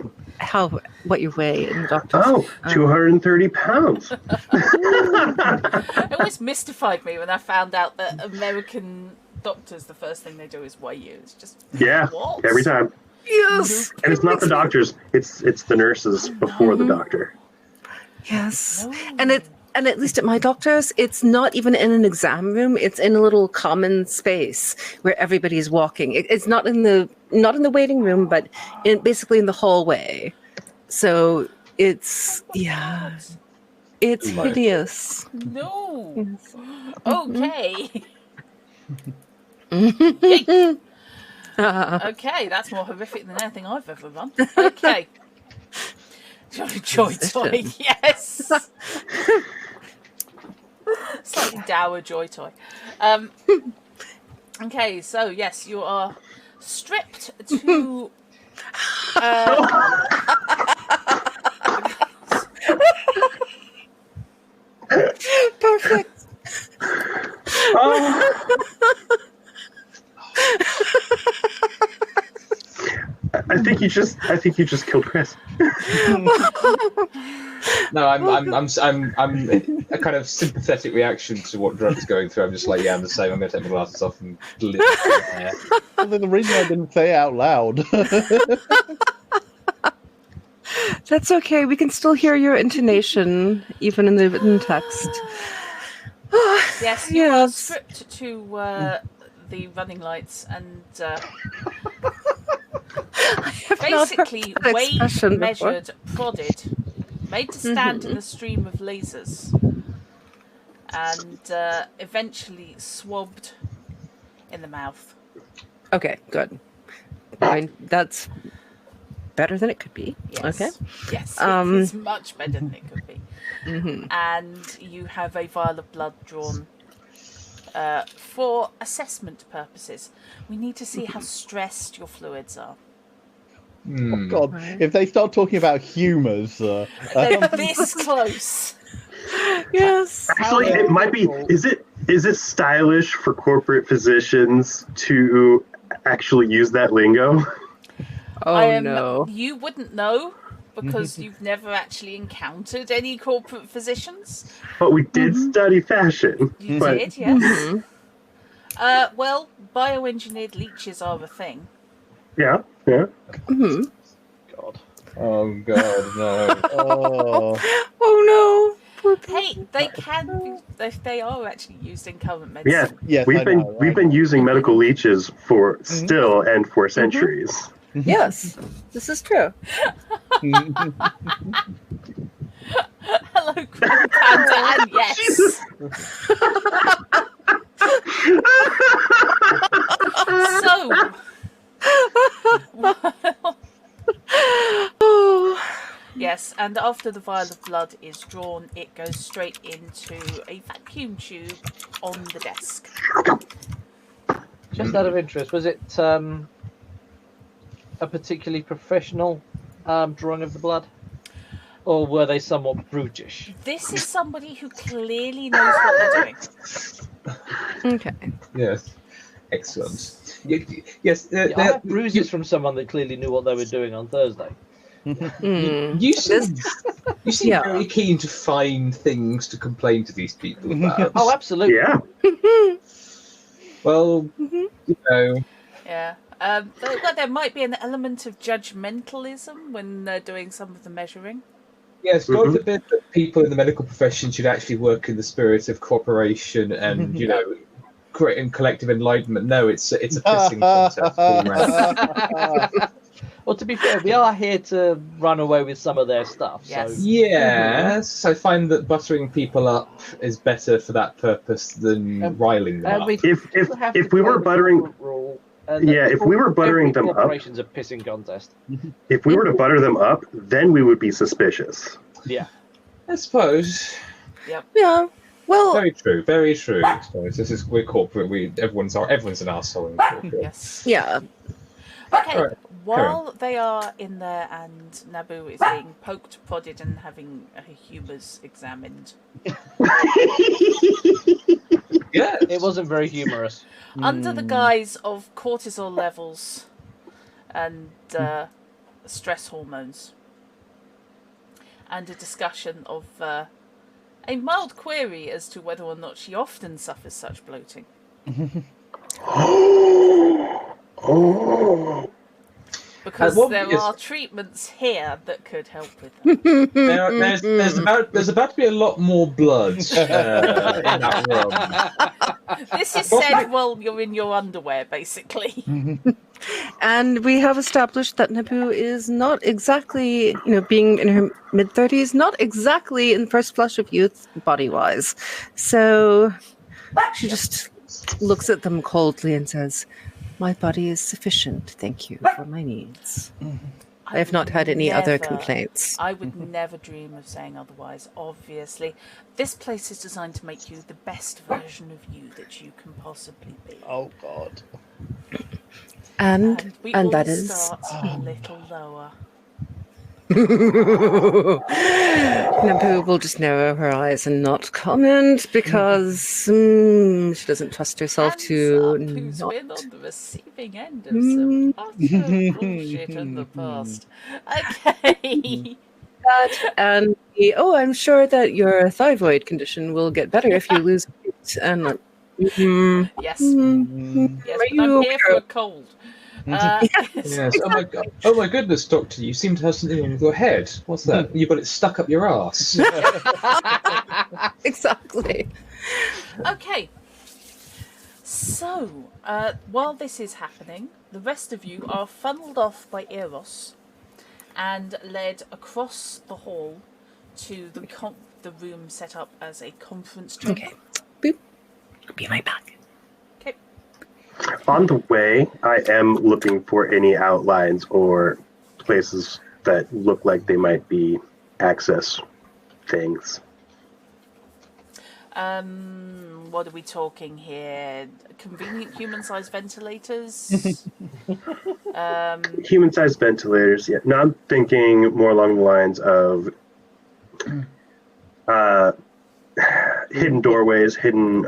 what you weigh in the doctor's. 230 pounds. It always mystified me when I found out that American doctors, the first thing they do is weigh you. It's just what? Every time. Yes. And it's not the doctors; it's the nurses before the doctor. Yes. No. And at least at my doctor's, it's not even in an exam room. It's in a little common space where everybody's walking. It's not in the waiting room, but basically in the hallway. So it's it's hideous. No. Yes. Okay. Okay, that's more horrific than anything I've ever run. Okay. Joy toy, yes. Slightly dour joy toy. Okay, so yes, you are stripped to. Perfect. I think you just killed Chris. No, I'm a kind of sympathetic reaction to what Drug's going through. I'm just like, I'm the same. I'm going to take my glasses off and live there. Well, the reason I didn't say it out loud. That's okay. We can still hear your intonation, even in the written text. Yes, you are stripped to the running lights and basically weighed, measured, prodded, made to stand in a stream of lasers, and eventually swabbed in the mouth. Okay, good. Fine. That's better than it could be. Yes. Okay. Yes, it's much better than it could be. And you have a vial of blood drawn for assessment purposes. We need to see how stressed your fluids are. Oh God! If they start talking about humours, they're this close. Yes. Actually, it might be. Is it stylish for corporate physicians to actually use that lingo? Oh no! You wouldn't know because you've never actually encountered any corporate physicians. But we did study fashion. You did, yes. Well, bioengineered leeches are a thing. Yeah. God. Oh God, no. Oh no. Hey, they can be. They are actually used in current medicine. Yeah. We've been using medical leeches for still and for centuries. Yes, this is true. Hello, Grand Panda, and yes. So, yes, and after the vial of blood is drawn, it goes straight into a vacuum tube on the desk. Just out of interest, was it a particularly professional drawing of the blood? Or were they somewhat brutish? This is somebody who clearly knows what they're doing. Okay. Yes. Excellent. Yes. I have bruises from someone that clearly knew what they were doing on Thursday. You seem very keen to find things to complain to these people about. Oh, absolutely. Yeah. Well, you know. Yeah. There might be an element of judgmentalism when they're doing some of the measuring. Yes, God forbid that people in the medical profession should actually work in the spirit of cooperation and, you know, creating collective enlightenment. No, it's a pissing contest all round. Well, to be fair, we are here to run away with some of their stuff. Yes. So Yes, I find that buttering people up is better for that purpose than riling them up. If we were buttering, if we were buttering them up, corporation's a pissing contest. If we were to butter them up, then we would be suspicious. Yeah, I suppose. Yep. Yeah. Well, Very true. Very true. I suppose we're corporate. Everyone's an arsehole in corporate. Yes. yeah. Okay. Right. While they are in there and Naboo is being poked, prodded, and having her humours examined. Yeah. it wasn't very humorous. Under the guise of cortisol levels and stress hormones. And a discussion of a mild query as to whether or not she often suffers such bloating. Because there are treatments here that could help with that. There's about to be a lot more blood in that room. This is said while you're in your underwear, basically. And we have established that Naboo is not exactly, being in her mid-30s, not exactly in first flush of youth body-wise. So she just looks at them coldly and says, "My body is sufficient, thank you, for my needs. I have not had any other complaints." I would never dream of saying otherwise, obviously. This place is designed to make you the best version of you that you can possibly be. Oh, God. And we that all is... start a little lower. Naboo will just narrow her eyes and not comment because she doesn't trust herself to Who's not... been on the receiving end of some utter bullshit in the past. Okay. And I'm sure that your thyroid condition will get better if you lose weight. And Yes. Yes, but I'm here for a cold. Yes. Oh my goodness, Doctor! You seem to have something on your head. What's that? You've got it stuck up your ass. Exactly. Okay. So, while this is happening, the rest of you are funneled off by Eros and led across the hall to the room set up as a conference chamber. Okay. Boop. I'll be right back. Okay. On the way, I am looking for any outlines or places that look like they might be access things. What are we talking here? Convenient human-sized ventilators? Human-sized ventilators, yeah. No, I'm thinking more along the lines of hidden doorways, hidden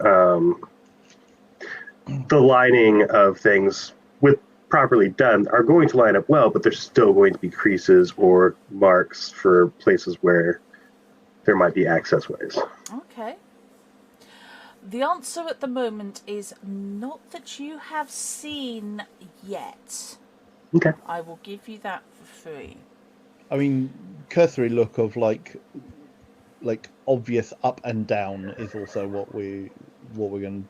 the lining of things with properly done are going to line up well, but there's still going to be creases or marks for places where there might be access ways. Okay. The answer at the moment is not that you have seen yet. Okay. I will give you that for free. I mean, cursory look of like obvious up and down is also what we're going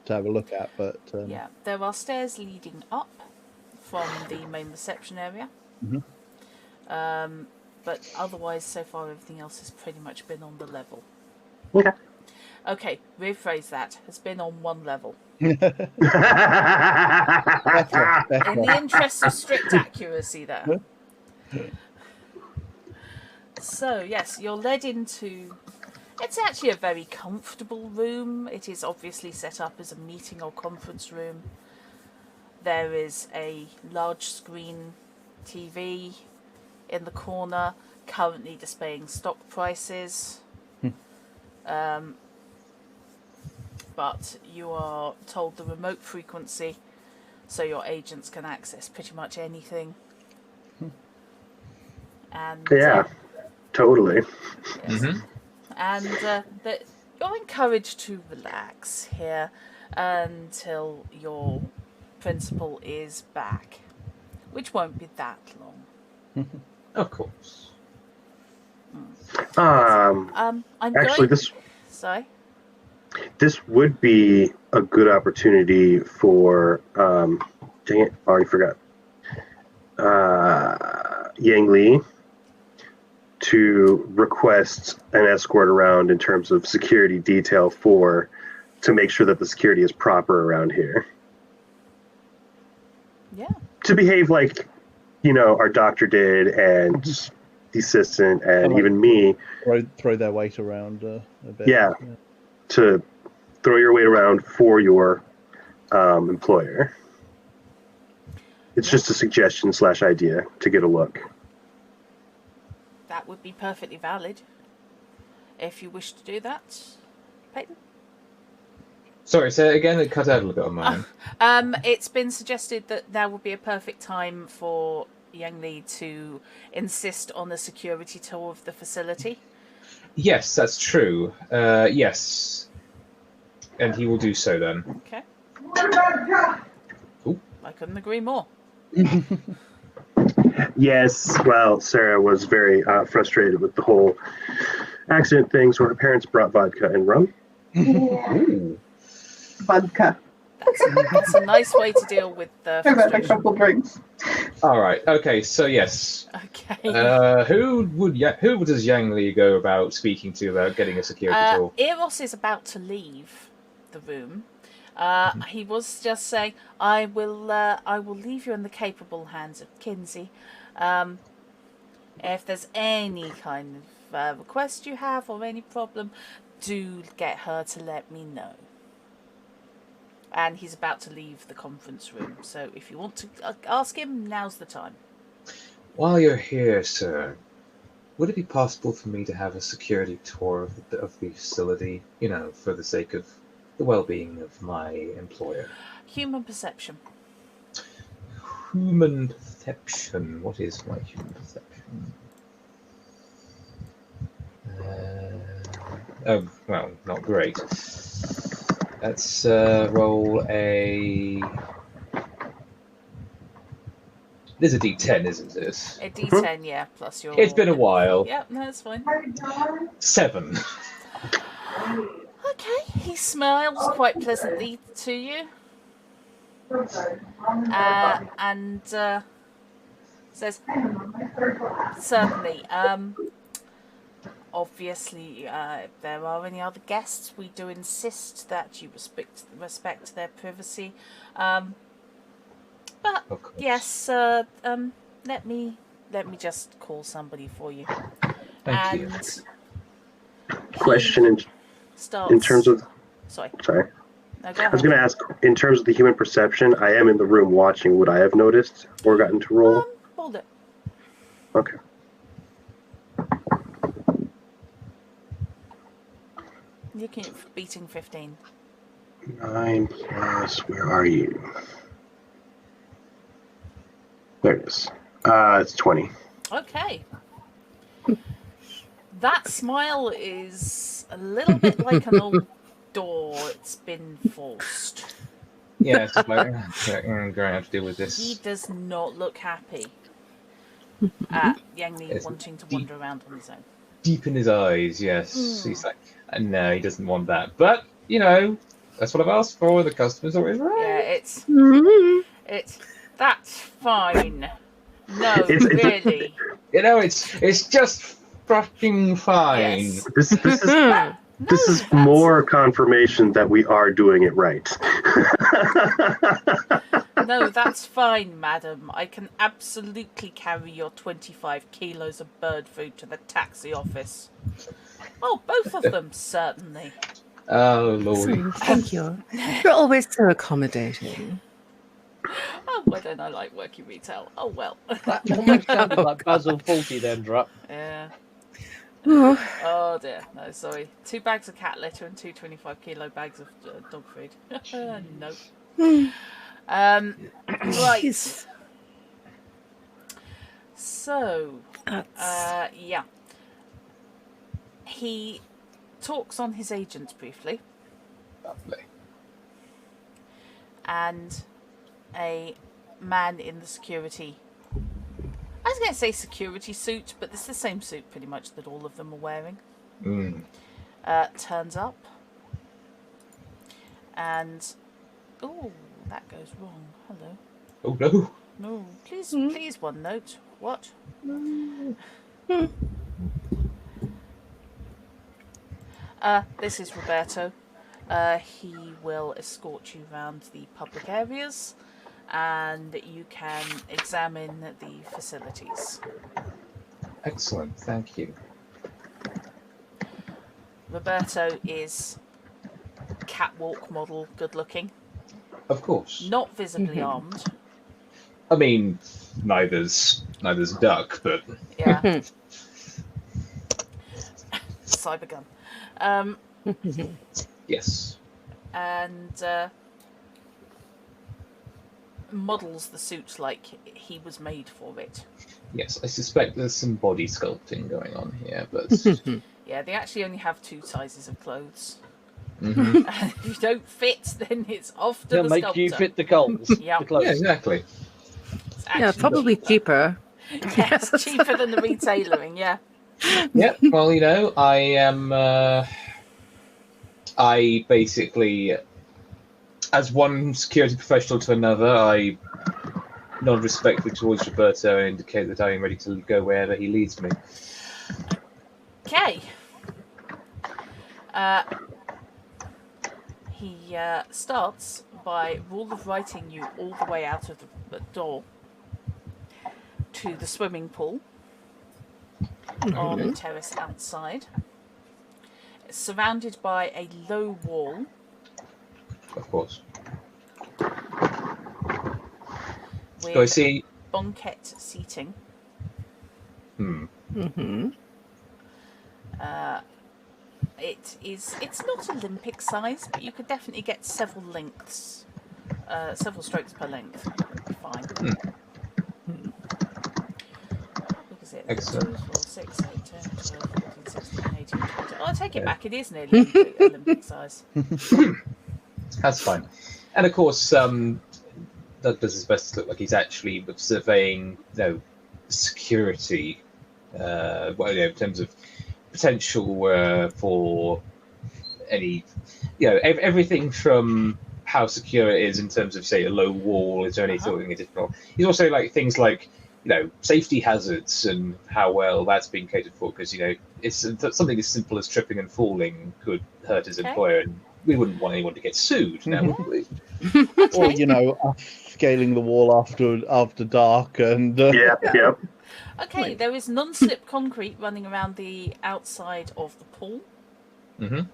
to have a look at. But yeah, there are stairs leading up from the main reception area. But otherwise, so far, everything else has pretty much been on the level. Okay. Okay, rephrase that. Has been on one level. better. In the interest of strict accuracy there. So, yes, you're led into... It's actually a very comfortable room. It is obviously set up as a meeting or conference room. There is a large screen TV in the corner, currently displaying stock prices. But you are told the remote frequency, so your agents can access pretty much anything. And Yeah, totally. yes. And that you're encouraged to relax here until your principal is back, which won't be that long. Of course. I'm Actually, going. Sorry. this would be a good opportunity for. Dang it! Already forgot. Yang Li to request an escort around in terms of security detail to make sure that the security is proper around here. Yeah. To behave like, our doctor did, and the assistant, and even me. Throw their weight around a bit. Yeah. To throw your weight around for your employer. It's just a suggestion / idea to get a look. That would be perfectly valid. If you wish to do that, Peyton? Sorry, say it again. It cut out a little bit on mine. It's been suggested that there would be a perfect time for Yang Li to insist on a security tour of the facility. Yes, that's true. Yes. And he will do so then. Okay. Ooh. I couldn't agree more. Yes, well, Sarah was very frustrated with the whole accident thing, so her parents brought vodka and rum. Ooh. Vodka. That's a nice way to deal with the I've had a frustration. couple drinks. All right. Okay. So yes. Okay. Who does Yang Li go about speaking to about getting a security tour? Eros is about to leave the room. He was just saying, I will leave you in the capable hands of Kinsey. If there's any kind of request you have or any problem, do get her to let me know. And he's about to leave the conference room, so if you want to ask him, now's the time. While you're here, sir, would it be possible for me to have a security tour of the facility, for the sake of the well-being of my employer? Human perception. Human perception. What is my human perception? Oh, well, not great. Let's roll a... There's a D10, isn't it? A D10, yeah, plus your... It's been a while. Yep, no, that's fine. 7. Okay, he smiles quite pleasantly to you. And says, certainly, obviously, if there are any other guests, we do insist that you respect their privacy. But yes, let me just call somebody for you. Thank you. Question in terms of... Sorry. No, go I was ahead. going to ask, in terms of the human perception, I am in the room watching. Would I have noticed or gotten to roll? Hold it. Okay. You can beating 15. 9 plus, where are you? There it is. It's 20. Okay. That smile is a little bit like an old door. It's been forced. Yeah, it's like, I'm going to have to deal with this. He does not look happy at Yang Li wanting to wander around on his own. Deep in his eyes, yes. He's like, no, he doesn't want that. But, that's what I've asked for. The customer's always right. Yeah, that's fine. No, really. It's just fucking fine. Yes. This is more confirmation that we are doing it right. No, that's fine, madam. I can absolutely carry your 25 kilos of bird food to the taxi office. Oh, both of them, certainly. Oh, Lord. Thank you. You're always so accommodating. Oh, why don't I like working retail? Oh, well. That almost sounded like Basil Fawlty then, Drup. Yeah. Oh, Oh, dear. No, sorry. 2 bags of cat litter and 2 25-kilo bags of dog food. Nope. Right. So, yeah. He talks on his agent briefly. Lovely. And a man in the security... I was going to say security suit, but it's the same suit pretty much that all of them are wearing. Turns up. And... Oh, that goes wrong. Hello. Oh, no. No, please, OneNote. What? This is Roberto. He will escort you around the public areas, and you can examine the facilities. Excellent, thank you. Roberto is catwalk model, good looking. Of course. Not visibly armed. I mean, neither's Duck, but... Yeah. Cybergun. Yes. And models the suit like he was made for it. Yes, I suspect there's some body sculpting going on here, but... Yeah, they actually only have 2 sizes of clothes. Mm-hmm. And if you don't fit, then it's off to They'll the make sculptor. you fit the goals. Yeah. The clothes. Yeah, exactly. Yeah, probably cheaper. Yes, cheaper than the retailing, yeah. Yeah, well, you know, I am... I basically... As one security professional to another, I nod respectfully towards Roberto and indicate that I am ready to go wherever he leads me. Okay. He starts by rule of writing you all the way out of the door to the swimming pool on the terrace outside. It's surrounded by a low wall. Of course. With Do I see... banquette seating. It's not Olympic size, but you could definitely get several lengths, several strokes per length. Fine. Look at it. Excellent. 2, 4, 6, 8, 10, 12, 14, 16, 18, 20. Oh, I take it back. It is nearly Olympic size. That's fine. And of course, Doug does his best to look like he's actually surveying, security, in terms of potential for any, everything from how secure it is in terms of, say, a low wall. Is there anything additional? He's also like things like, safety hazards and how well that's being catered for, because it's something as simple as tripping and falling could hurt his employer, and we wouldn't want anyone to get sued now, would we? Or scaling the wall after dark and Yep. Okay, there is non-slip concrete running around the outside of the pool. Mm-hmm.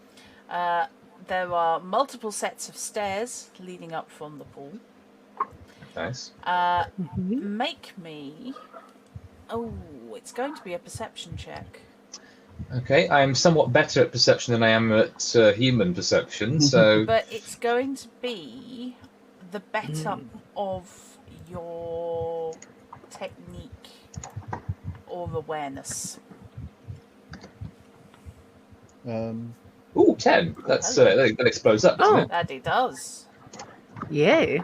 There are multiple sets of stairs leading up from the pool. Nice. Make me... Oh, it's going to be a perception check. Okay, I am somewhat better at perception than I am at human perception, so... But it's going to be the better of your technique or awareness. Ooh, 10. That's that explodes up, doesn't it? That it does. Yay.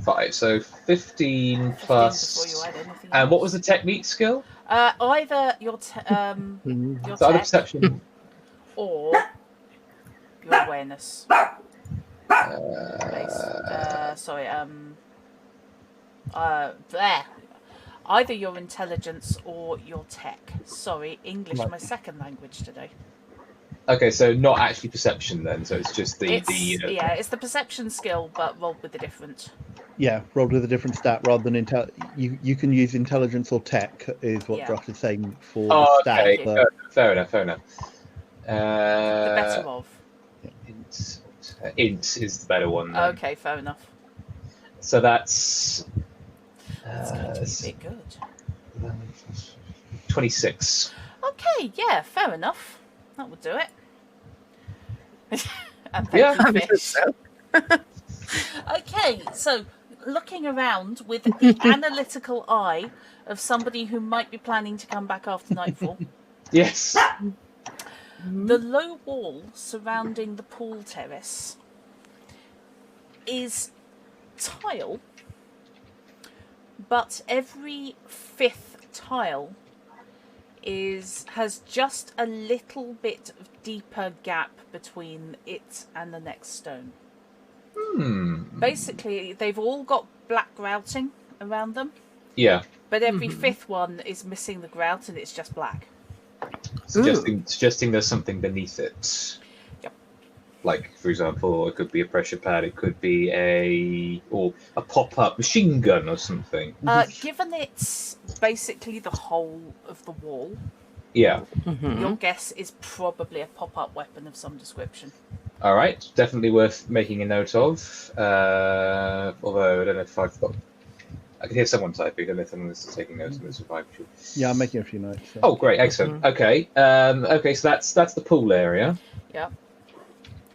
5, so 15 plus... Before you add anything And else. what was the technique skill? Either your So your either tech perception... or your awareness. There. Either your intelligence or your tech. Sorry, English, my second language today. Okay, so not actually perception then, so it's just It's the perception skill, but rolled with a different. Yeah, rolled with a different stat rather than you can use intelligence or tech is what Josh is saying for the stat. Okay, fair enough. The better of. Int is the better one. Then. Okay, fair enough. So that's It's going to be a bit good. 26. Okay, yeah, fair enough. That would do it. And Yeah, thank you, Fish. Okay, so looking around with the analytical eye of somebody who might be planning to come back after nightfall. Yes. The low wall surrounding the pool terrace is tile, but every fifth tile has just a little bit of deeper gap between it and the next stone. Basically, they've all got black grouting around them. Yeah. But every fifth one is missing the grout and it's just black. Suggesting there's something beneath it. Yep. Like, for example, it could be a pressure pad, it could be a pop-up machine gun or something. Given it's basically the whole of the wall, yeah, your guess is probably a pop-up weapon of some description. All right, definitely worth making a note of. Although I don't know if I've got. I can hear someone typing. I don't know if someone's taking notes on this. Yeah, I'm making a few notes. So. Oh, great, excellent. Okay, okay, so that's the pool area. Yep.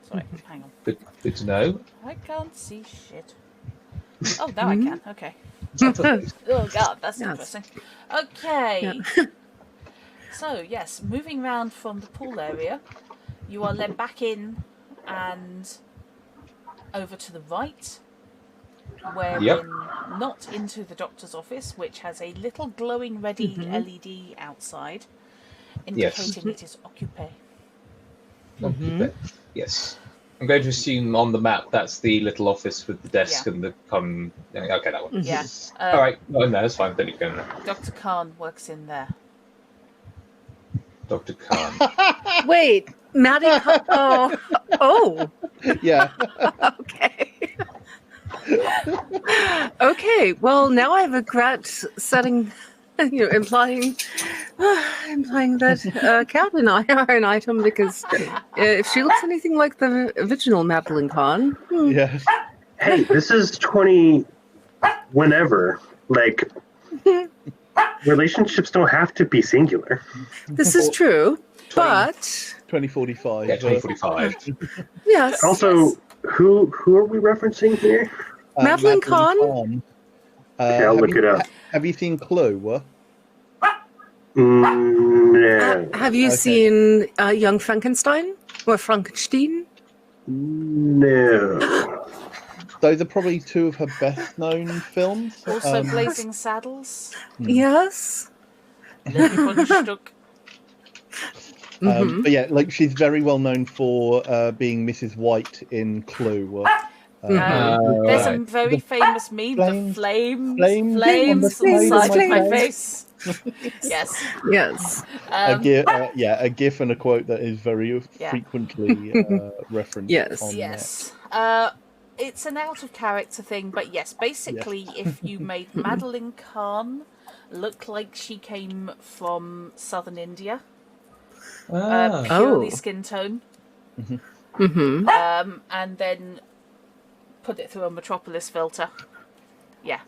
Sorry, hang on. Good to know. I can't see shit. Oh, now I can. Okay. Oh god, that's interesting. Okay. Yeah. So yes, moving around from the pool area, you are led back in and over to the right, where not into the doctor's office, which has a little glowing ready LED outside, indicating it is occupé. Yes. I'm going to assume on the map that's the little office with the desk and the okay, that one. Yeah. All right, not in there. That's fine. Don't need to go in there. Dr. Khan works in there. Dr. Khan. Wait, Maddie Khan. Oh. Yeah. Okay. Okay. Well, now I regret setting. Implying that Kat and I are an item because if she looks anything like the original Madeline Khan. Yeah. Hey, this is whenever. Like, relationships don't have to be singular. This is true, but 2045. Yeah, 2045. Yes. Also, who are we referencing here? Madeline Khan. Okay, I'll look it up. Have you seen Clue? No. Have you seen Young Frankenstein or Frankenstein? No. Those are probably two of her best-known films. Also, Blazing Saddles. Yes. But yeah, like she's very well known for being Mrs. White in Clue. There's a very famous meme, the flames on the side of my face. Yes. A GIF and a quote that is very frequently referenced. Yes. It's an out of character thing, but yes, basically, if you made Madeline Khan look like she came from southern India, purely skin tone, and then put it through a Metropolis filter. Yeah.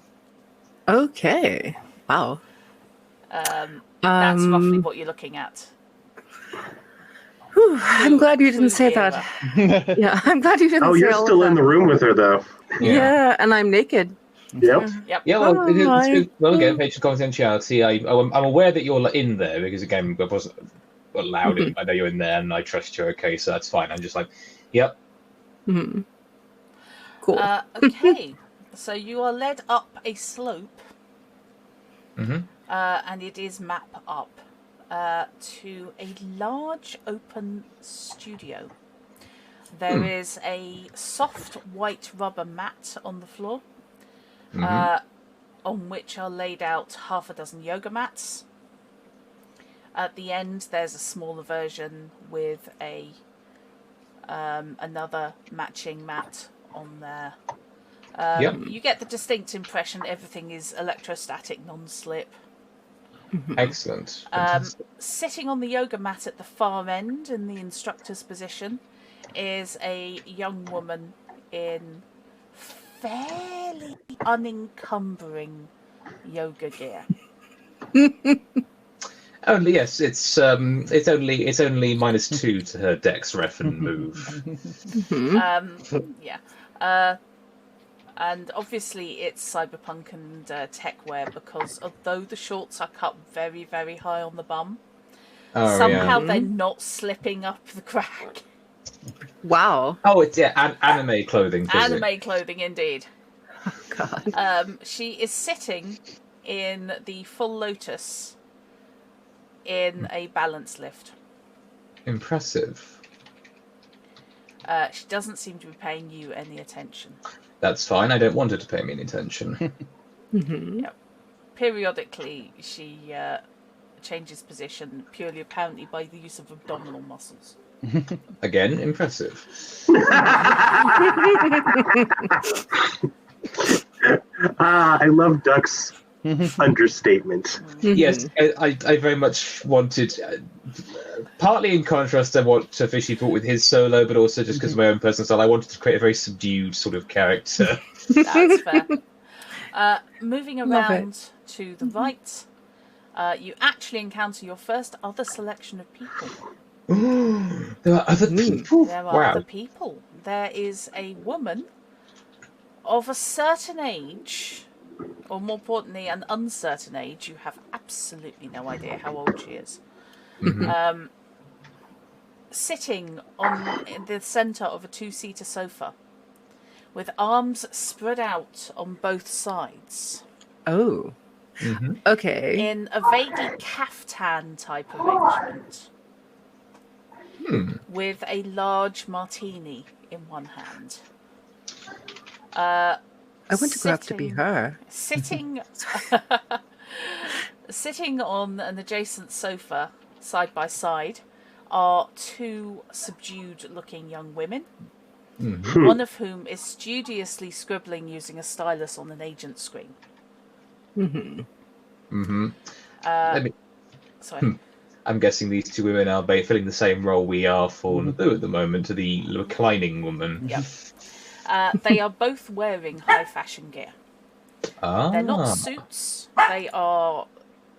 Okay. Wow. That's roughly what you're looking at. Whew, I'm glad you didn't say that. Yeah, I'm glad you didn't say that. Oh, you're still in the room with her, though. Yeah, and I'm naked. Yep. Yeah, well, again, patient confidentiality. I'm aware that you're in there because, again, I wasn't allowed it. I know you're in there and I trust you, okay, so that's fine. I'm just like, yep. Cool. Okay, so you are led up a slope, and it is map up to a large open studio. There is a soft white rubber mat on the floor, on which are laid out half a dozen yoga mats. At the end, there's a smaller version with a another matching mat on there. You get the distinct impression everything is electrostatic, non-slip. Excellent. Sitting on the yoga mat at the far end in the instructor's position is a young woman in fairly unencumbering yoga gear. Only yes, it's only -2 to her dex ref and move. And obviously it's cyberpunk and tech wear, because although the shorts are cut very, very high on the bum, somehow they're not slipping up the crack. Wow. Oh, it's anime clothing. Anime clothing, indeed. Oh, God. She is sitting in the full lotus in a balance lift. Impressive. She doesn't seem to be paying you any attention. That's fine. I don't want her to pay me any attention. Yep. Periodically, she changes position, purely apparently by the use of abdominal muscles. Again, impressive. I love Duck's understatement. Yes, I very much wanted, partly in contrast to what Fishy thought with his solo, but also just because of my own personal style, I wanted to create a very subdued sort of character. That's fair. Moving around to the right, you actually encounter your first other selection of people. There are other people? There are other people. There is a woman of a certain age, or more importantly, an uncertain age. You have absolutely no idea how old she is. Sitting in the centre of a two-seater sofa, with arms spread out on both sides. Oh. Okay. In a vaguely caftan type arrangement. With a large martini in one hand. I want to grow up to be her. Sitting on an adjacent sofa, side by side, are two subdued-looking young women. One of whom is studiously scribbling using a stylus on an agent screen. Sorry. I'm guessing these two women are filling the same role we are for Naboo at the moment, to the reclining woman. Yep. They are both wearing high fashion gear. They're not suits. They are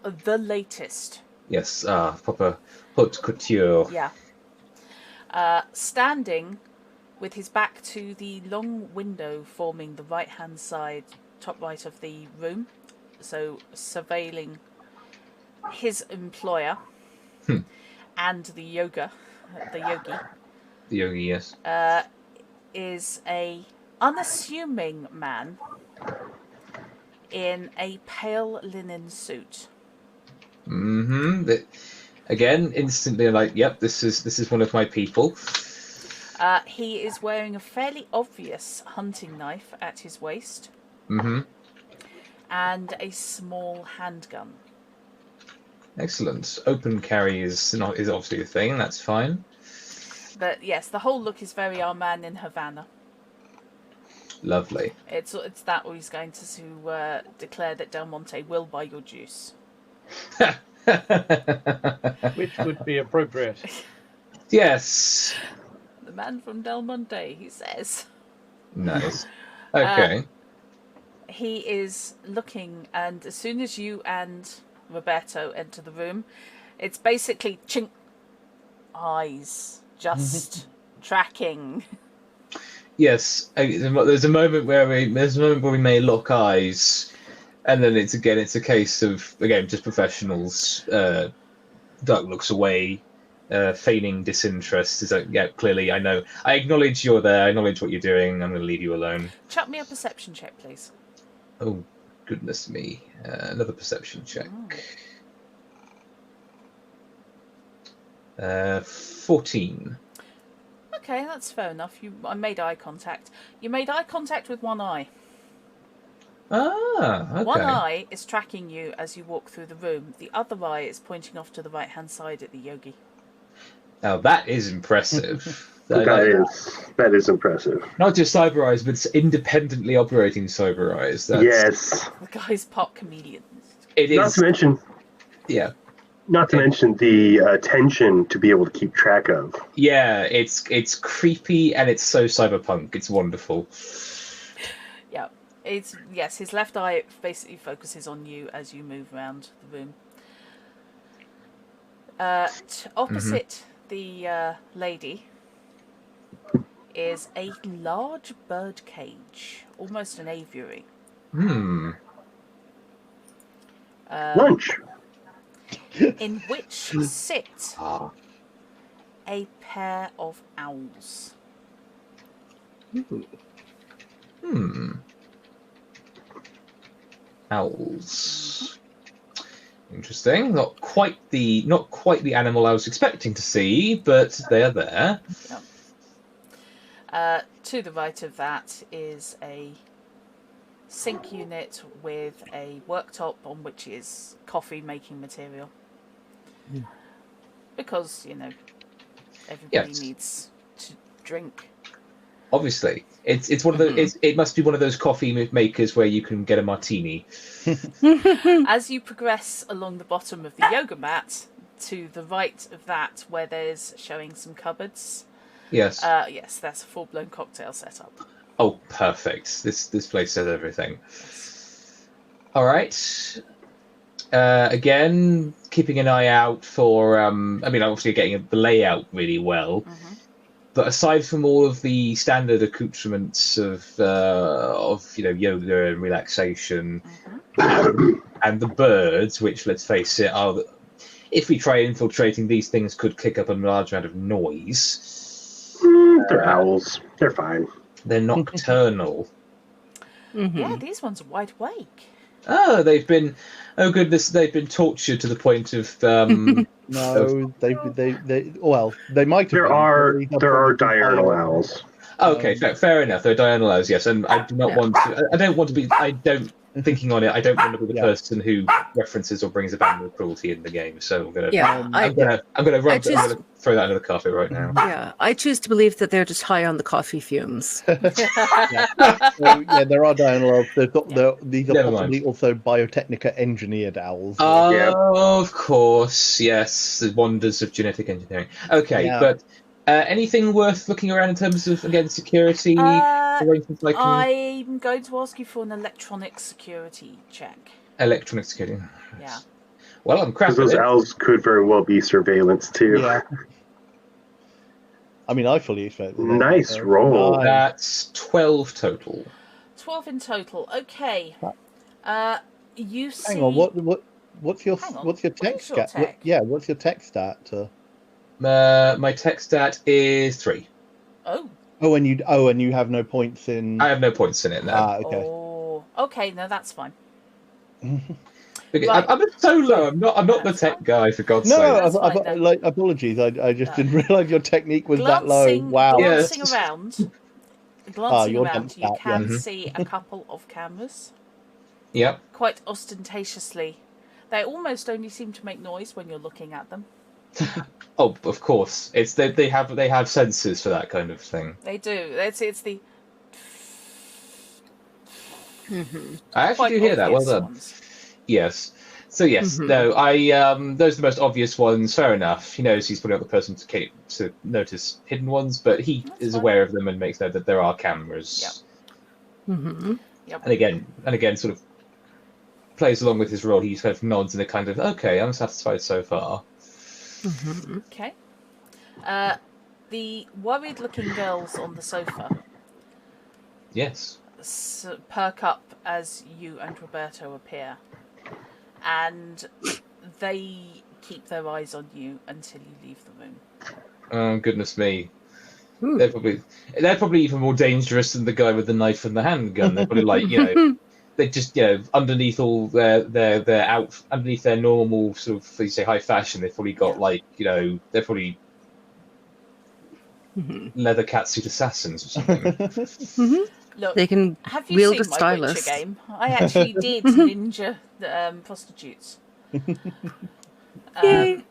the latest. Yes, proper haute couture. Yeah. Standing with his back to the long window forming the right-hand side, top right of the room, so surveilling his employer and the yogi. The yogi, yes. Is a unassuming man in a pale linen suit. Again, instantly like, yep, this is one of my people. He is wearing a fairly obvious hunting knife at his waist. And a small handgun. Excellent. Open carry is obviously a thing. That's fine. But yes, the whole look is very our man in Havana. Lovely. It's that where he's going to declare that Del Monte will buy your juice. Which would be appropriate. Yes. The man from Del Monte, he says. Nice. Okay. He is looking, and as soon as you and Roberto enter the room, it's basically chink, eyes, just tracking. Yes, there's a moment where we may lock eyes, and then it's a case of just professionals. Duck looks away, feigning disinterest. Is like, clearly I know. I acknowledge you're there. I acknowledge what you're doing. I'm going to leave you alone. Chuck me a perception check, please. Oh, goodness me! Another perception check. 14. Okay, that's fair enough. I made eye contact. You made eye contact with one eye. Ah, okay. One eye is tracking you as you walk through the room. The other eye is pointing off to the right-hand side at the yogi. Now that is impressive. That is impressive. Not just cyber eyes, but it's independently operating cyber eyes. Yes. The guy's part comedian. It is. Not to mention. Yeah. Not to mention the tension to be able to keep track of. Yeah, it's creepy and it's so cyberpunk. It's wonderful. Yeah, his left eye basically focuses on you as you move around the room. Opposite the lady is a large bird cage, almost an aviary. Lunch. In which sit a pair of owls. Owls. Interesting. Not quite the animal I was expecting to see, but they are there. To the right of that is a sink unit with a worktop on which is coffee making material. Because, everybody needs to drink. Obviously, it's one of those. It must be one of those coffee makers where you can get a martini. As you progress along the bottom of the yoga mat, to the right of that, where there's showing some cupboards. Yes. Yes, that's a full-blown cocktail setup. Oh, perfect. This place says everything. All right. Again, keeping an eye out for. Obviously getting the layout really well. But aside from all of the standard accoutrements of yoga and relaxation, and the birds, which, let's face it, if we try infiltrating, these things could kick up a large amount of noise. They're owls. They're fine. They're nocturnal. Yeah, these ones are wide awake. Oh, they've been tortured to the point of. No, they might have. There are diurnal owls. Okay, fair enough. They're diurnal owls, yes, and I do not want to. I don't want to be. I don't. Thinking on it, I don't want to be the person who references or brings up animal cruelty in the game. So I'm gonna. I'm gonna throw that under the carpet right now. Yeah, I choose to believe that they're just high on the coffee fumes. So, there are diurnal owls. These are possibly also Biotechnica engineered owls. Oh, of course, yes, the wonders of genetic engineering. Okay, but anything worth looking around in terms of, again, security arrangements? I'm going to ask you for an electronic security check. Electronic security. Yeah. Well, I'm crap. Because those owls could very well be surveillance too. Yeah. I fully expect that. Nice roll. That's 12 total. 12 in total. Okay. You see. Hang on. What's your tech stat? What's your tech stat? My tech stat is 3. Oh. And you have no points in. I have no points in it now. Okay. Oh. Okay. No, that's fine. Okay, right. I'm so low. I'm not the tech guy, for God's sake. No, apologies. I just didn't realise your technique was that low. Wow. Glancing around, you can see a couple of cameras. Yep. Quite ostentatiously. They almost only seem to make noise when you're looking at them. Oh, of course. It's they have sensors for that kind of thing. They do. It's the. I actually do hear that. Well done. Ones. Yes. So yes, no. Those are the most obvious ones. Fair enough. He knows he's probably not the person to notice hidden ones, but he is aware of them and makes note that there are cameras. Yep. Yep. And again, sort of plays along with his role. He kind of nods in a kind of, okay, I'm satisfied so far. Okay. The worried-looking girls on the sofa. Yes. Perk up as you and Roberto appear, and they keep their eyes on you until you leave the room. Oh, goodness me. They're probably even more dangerous than the guy with the knife and the handgun. They're probably they just underneath all their underneath their normal sort of, you say, high fashion, they've probably got they're probably leather catsuit assassins or something. Look, they can have you wield seen a stylus. My Witcher game? I actually did ninja prostitutes. Well,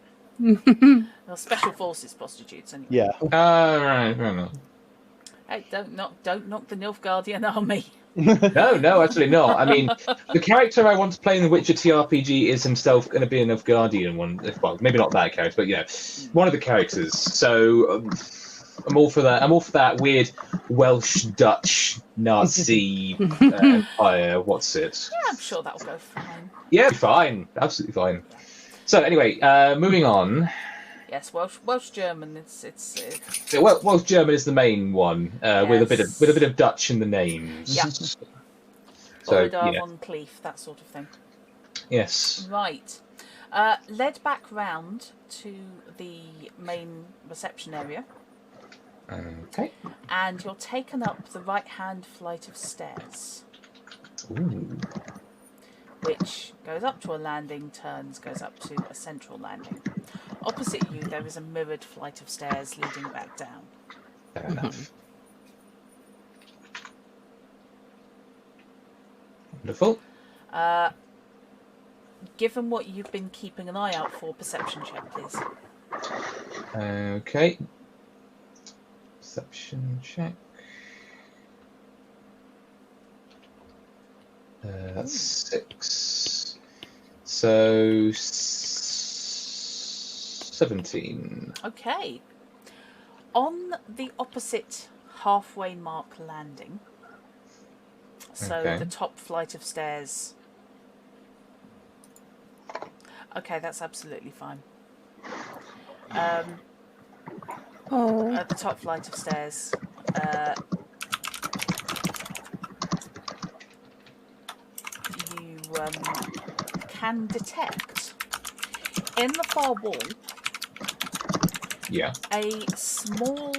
special forces prostitutes, anyway. Yeah. Right, fair enough. Hey, don't knock the Nilfgaardian army. No, actually not. I mean, the character I want to play in the Witcher TRPG is himself going to be a Nilfgaardian one. Well, maybe not that character, but one of the characters. So I'm all for that. I'm all for that weird Welsh Dutch Nazi empire. What's it? Yeah, I'm sure that'll go fine. Yeah, fine, absolutely fine. So anyway, moving on. Yes, Welsh German. It's So Welsh German is the main one, with a Yes. bit of Dutch in the names. Yeah. So Bolidar yeah. von Cleef, that sort of thing. Yes. Right. Led back round to the main reception area. Okay. And you're taken up the right-hand flight of stairs. Ooh. Which goes up to a landing, turns, goes up to a central landing. Opposite you, there is a mirrored flight of stairs leading back down. Fair enough. Wonderful. Given what you've been keeping an eye out for, perception check, please. Okay. Perception check. That's 6. So 17. Okay. On the opposite halfway mark landing, so Okay. the top flight of stairs. Okay, that's absolutely fine. At the top flight of stairs, you can detect in the far wall Yeah. a small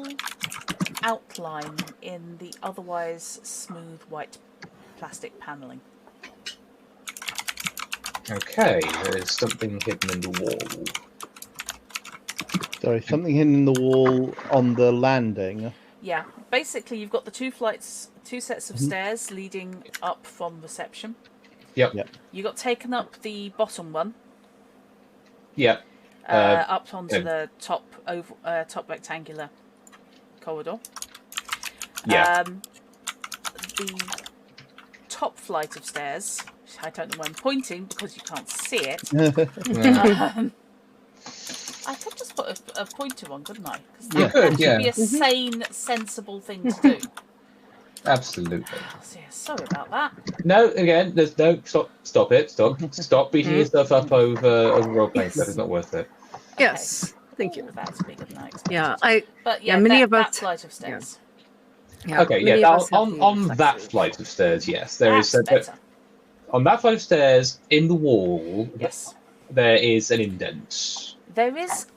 outline in the otherwise smooth white plastic panelling. Okay. There's something hidden in the wall. Sorry, something hidden in the wall on the landing. Yeah, basically you've got the two sets of stairs leading up from reception. Yep. You got taken up the bottom one. Yep. Up onto the top rectangular corridor. Yeah. The top flight of stairs. I don't know where I'm pointing because you can't see it. I could just put a pointer on, couldn't I? That would be a sane, sensible thing to do. Absolutely. So, yeah, sorry about that. No, again, there's no stop it. Stop beating yourself up over role playing stuff. It's not worth it. Yes. Thank you. That's bigger than I expected. Yeah, But yeah, many that, of us. that flight of stairs. Yeah, Okay, many yeah. of us have On the that reflexes. flight of stairs, yes, there is. That's better. On that flight of stairs, in the wall, Yes. there is an indent. There is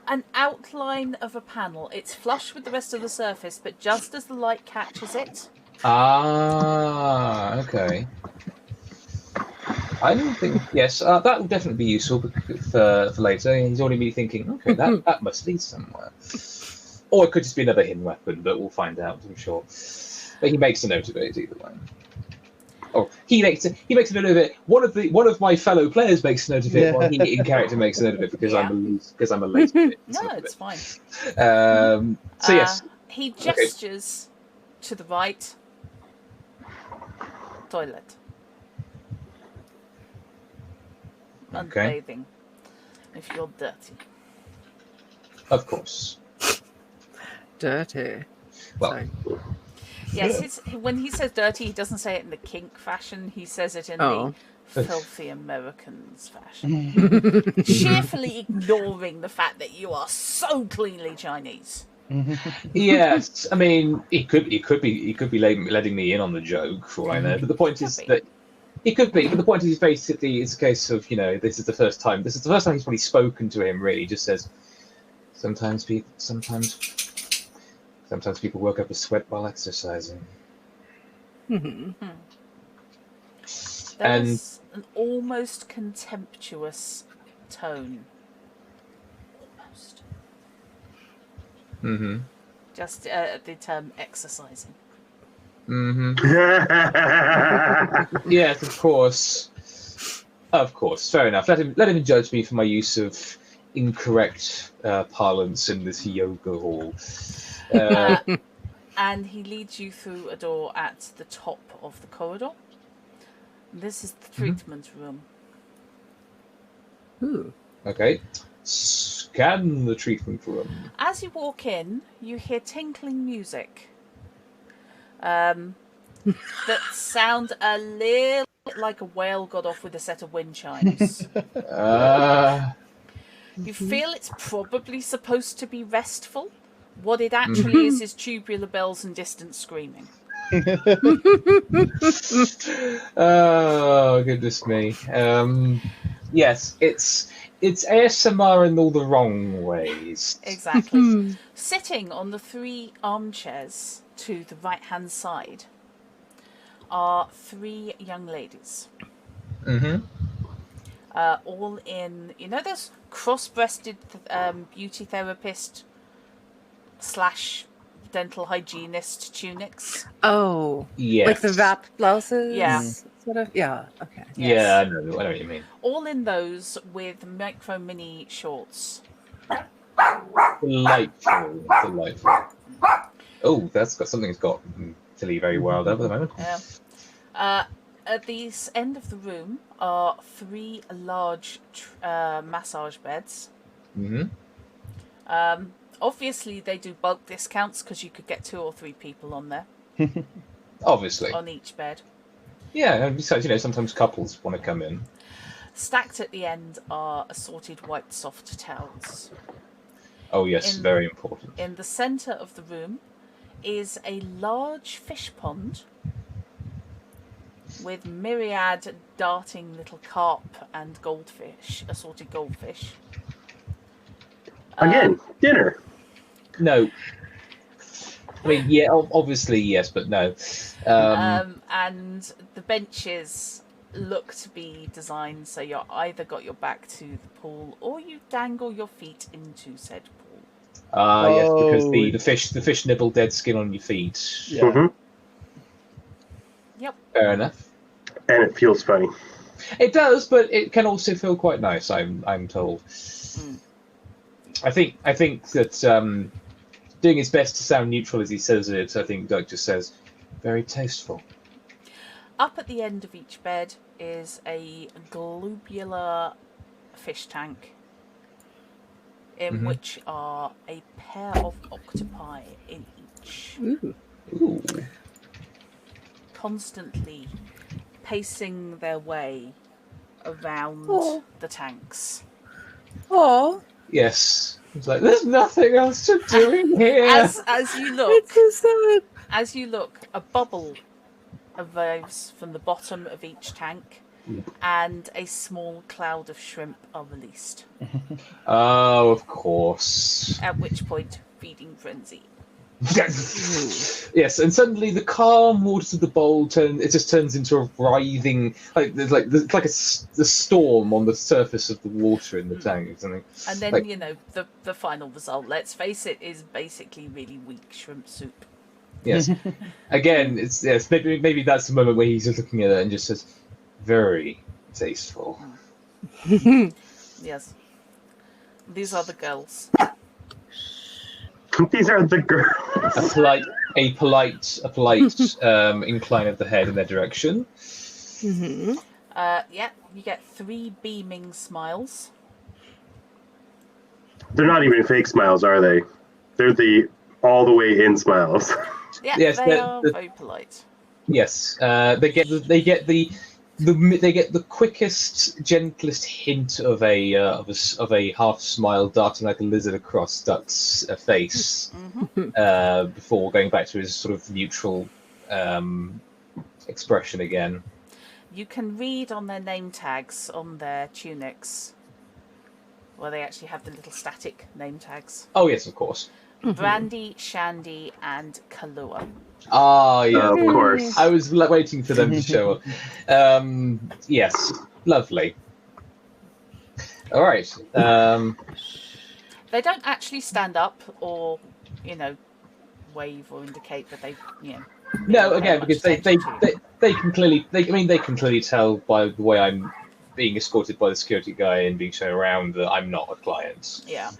an outline of a panel. It's flush with the rest of the surface, but just as the light catches it. Ah, okay. I don't think. Yes, that will definitely be useful for later. He's already been thinking, okay, that must lead somewhere. Or it could just be another hidden weapon, but we'll find out, I'm sure. But he makes a note of it either way. Oh, he makes a note of it. One of my fellow players makes a note of it, while he in character makes a note of it because I'm a lazy. No, it's fine. So yes, he gestures to the right. Toilet. And bathing. If you're dirty. Of course. Dirty. Well. Sorry. Yes, when he says dirty, he doesn't say it in the kink fashion. He says it in the filthy Americans fashion. Cheerfully ignoring the fact that you are so cleanly Chinese. Yes, I mean, he could be letting me in on the joke, for all I know. But the point is that he could be. But the point is, basically, it's a case of this is the first time he's probably spoken to him. Really, just says sometimes people work up a sweat while exercising. There's an almost contemptuous tone. Almost. Just the term exercising. Yes, of course. Fair enough. Let him judge me for my use of incorrect parlance in this yoga hall. And he leads you through a door at the top of the corridor. This is the treatment room. Ooh. Okay. Scan the treatment room. As you walk in, you hear tinkling music that sound a little bit like a whale got off with a set of wind chimes. You feel it's probably supposed to be restful. What it actually is tubular bells and distant screaming. Oh, goodness me. Yes, it's ASMR in all the wrong ways. Exactly. Sitting on the 3 armchairs to the right-hand side are 3 young ladies. All in, those cross-breasted beauty therapist / dental hygienist tunics. Oh, Yes. like the wrap blouses. Yeah. Sort of. Yeah. Okay. Yes. Yeah, I know what you mean. All in those with micro mini shorts. Delightful. Oh, that's got something that's got Tilly very wild up at the moment. Yeah. At the end of the room are 3 large massage beds. Obviously, they do bulk discounts because you could get 2 or 3 people on there. Obviously. On each bed. Yeah, and besides, sometimes couples want to come in. Stacked at the end are assorted white soft towels. Oh, yes, very important. In the centre of the room is a large fish pond with myriad darting little carp and goldfish, assorted goldfish. Again, dinner. No. I mean, yeah, obviously yes, but no. And the benches look to be designed so you're either got your back to the pool or you dangle your feet into said pool. Yes, because the fish nibble dead skin on your feet. Yeah. Yep. Fair enough. And it feels funny. It does, but it can also feel quite nice. I'm told. I think that doing his best to sound neutral as he says it, I think Doug just says, very tasteful. Up at the end of each bed is a globular fish tank in which are a pair of octopi in each. Ooh. Constantly pacing their way around the tanks. Oh. Yes. It's like, there's nothing else to do in here. As you look, It's so sad. as you look, a bubble arrives from the bottom of each tank, and a small cloud of shrimp are released. Oh, of course. At which point, feeding frenzy. Yes, and suddenly the calm waters of the bowl just turns into a writhing, the storm on the surface of the water in the tank or something. And then the final result, let's face it, is basically really weak shrimp soup. Yes. Again, maybe that's the moment where he's just looking at it and just says, very tasteful. Yes. These are the girls. These are the girls. A polite incline of the head in their direction. Yeah, you get 3 beaming smiles. They're not even fake smiles, are they? They're the all the way in smiles. Yeah, Yes, they are very polite. Yes, they get the quickest, gentlest hint of a half smile darting like a lizard across Duck's face before going back to his sort of neutral expression again. You can read on their name tags on their tunics, where they actually have the little static name tags. Oh yes, of course. Brandy, Shandy, and Kahlua. Ah, yeah, of course. I was waiting for them to show up. Yes, lovely. All right. They don't actually stand up or, wave or indicate that they, No, again, because they can clearly tell by the way I'm being escorted by the security guy and being shown around that I'm not a client. Yeah.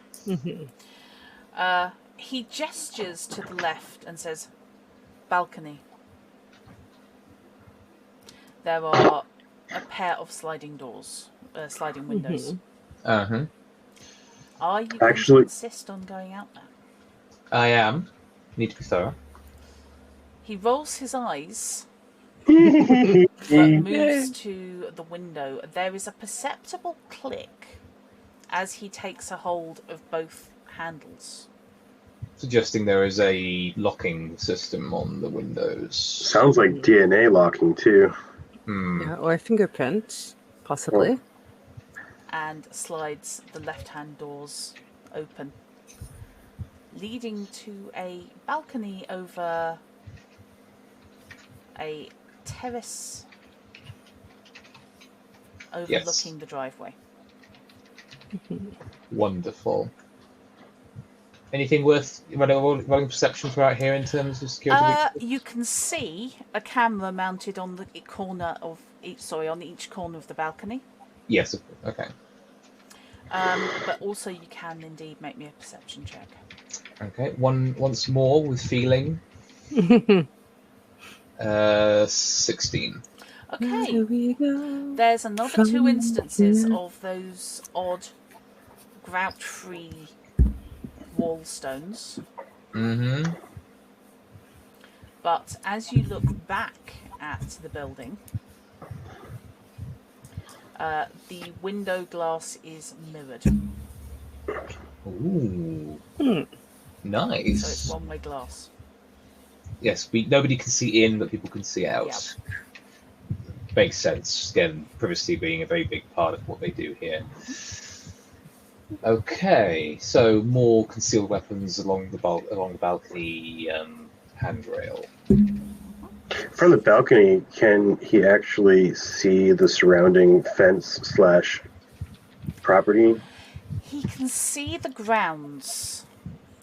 He gestures to the left and says, balcony. There are a pair of sliding windows. Uh-huh. Are you going to insist on going out there? I am. Need to be thorough. He rolls his eyes, but moves to the window. There is a perceptible click as he takes a hold of both handles. Suggesting there is a locking system on the windows. Sounds like DNA locking too. Yeah, or a fingerprint, possibly. And slides the left-hand doors open, leading to a balcony over a terrace overlooking the driveway. Wonderful. Anything worth rolling perception for out here in terms of security? You can see a camera mounted on the corner of each corner of the balcony. Yes. Okay. But also you can indeed make me a perception check. Okay. Once more with feeling. 16. Okay. There's another 2 instances of those odd grout-free wall stones. Mm-hmm. But as you look back at the building, the window glass is mirrored. Ooh. Nice. So it's one-way glass. Yes, nobody can see in, but people can see out. Yep. Makes sense. Again, privacy being a very big part of what they do here. Okay, so more concealed weapons along the balcony handrail. From the balcony, can he actually see the surrounding fence / property? He can see the grounds.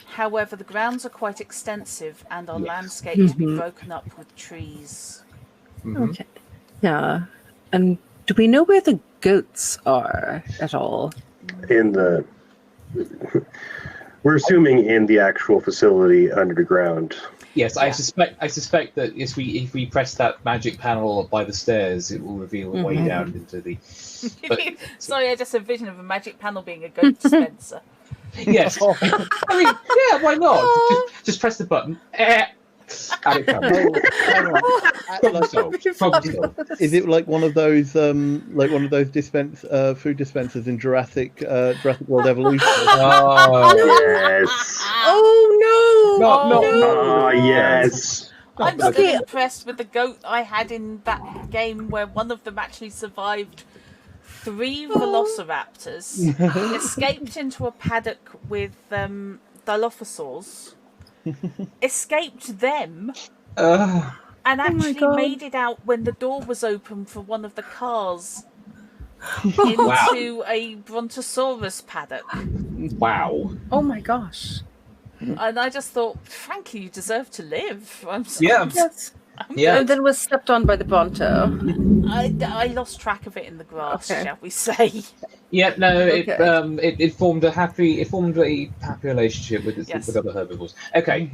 However, the grounds are quite extensive and are landscaped to be broken up with trees. Okay. Yeah. And do we know where the goats are at all? We're assuming in the actual facility under the ground. Yes, yeah. I suspect that if we press that magic panel by the stairs, it will reveal a way down into the. Sorry, I just had a vision of a magic panel being a goat dispenser. Yes. I mean, yeah, why not? Just press the button. And it comes. Problem solved. Is it like one of those food dispensers in Jurassic World Evolution? Oh yes. Oh no! Oh yes. I'm still impressed with the goat I had in that game where one of them actually survived 3 velociraptors, escaped into a paddock with dilophosaurs, escaped them, and actually made it out when the door was open for one of the cars into a brontosaurus paddock. Wow. Oh my gosh. And I just thought, frankly, you deserve to live. I'm And then was stepped on by the Bronto. I lost track of it in the grass, shall we say? Yeah, no, it formed a happy relationship with other herbivores. Okay,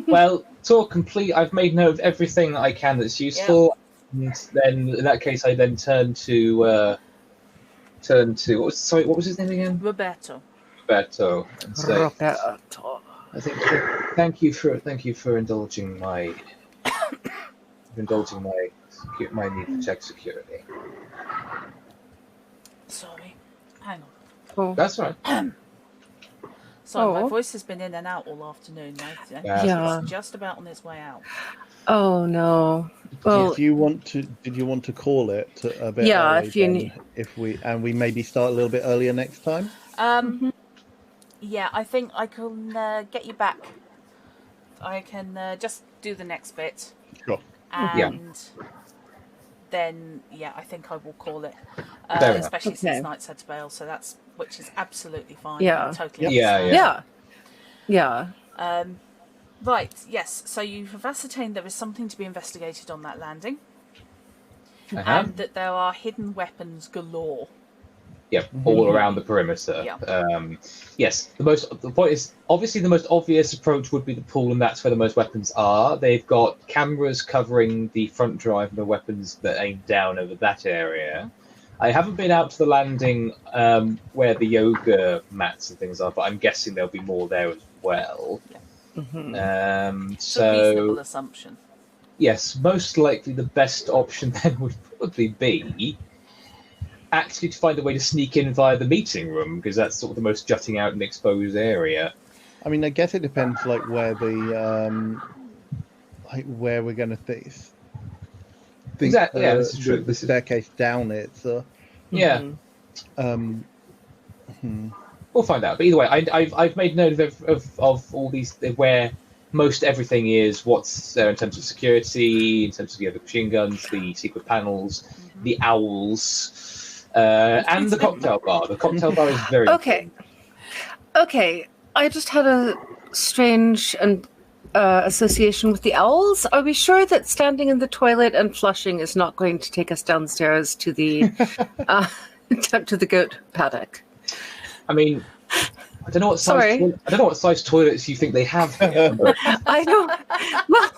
well, talk complete. I've made note of everything that I can that's useful. And then in that case, I then turn to what was his name again? Roberto. And say, Roberto. I think thank you for indulging my need to check security. Sorry, hang on. Oh. That's right. Sorry, my voice has been in and out all afternoon. It's just about on its way out. Oh no. Well, did you want to call it a bit? Yeah, early if we maybe start a little bit earlier next time. Yeah, I think I can get you back. I can just do the next bit. Sure. And then, I think I will call it. Especially since Knight's had to bail, which is absolutely fine. Yeah. Totally. Yeah. Right. Yes. So you have ascertained there is something to be investigated on that landing, and that there are hidden weapons galore. Yep, all around the perimeter. Yeah. Yes, the point is obviously the most obvious approach would be the pool, and that's where the most weapons are. They've got cameras covering the front drive and the weapons that aim down over that area. I haven't been out to the landing where the yoga mats and things are, but I'm guessing there'll be more there as well. Yeah. It's a reasonable assumption. Yes, most likely the best option then would probably be actually to find a way to sneak in via the meeting room, because that's sort of the most jutting out and exposed area. I mean, I guess it depends, like where where we're going to think. Exactly. Yeah, this is true. The staircase down it. So. Yeah. We'll find out. But either way, I've made note of all these where most everything is. What's there in terms of security, in terms of the machine guns, the secret panels, the owls, and the cocktail bar. The cocktail bar is very important. Okay. I just had a strange association with the owls. Are we sure that standing in the toilet and flushing is not going to take us downstairs to the to the goat paddock? I mean, I don't know what size toilets you think they have here. But... I know. Well,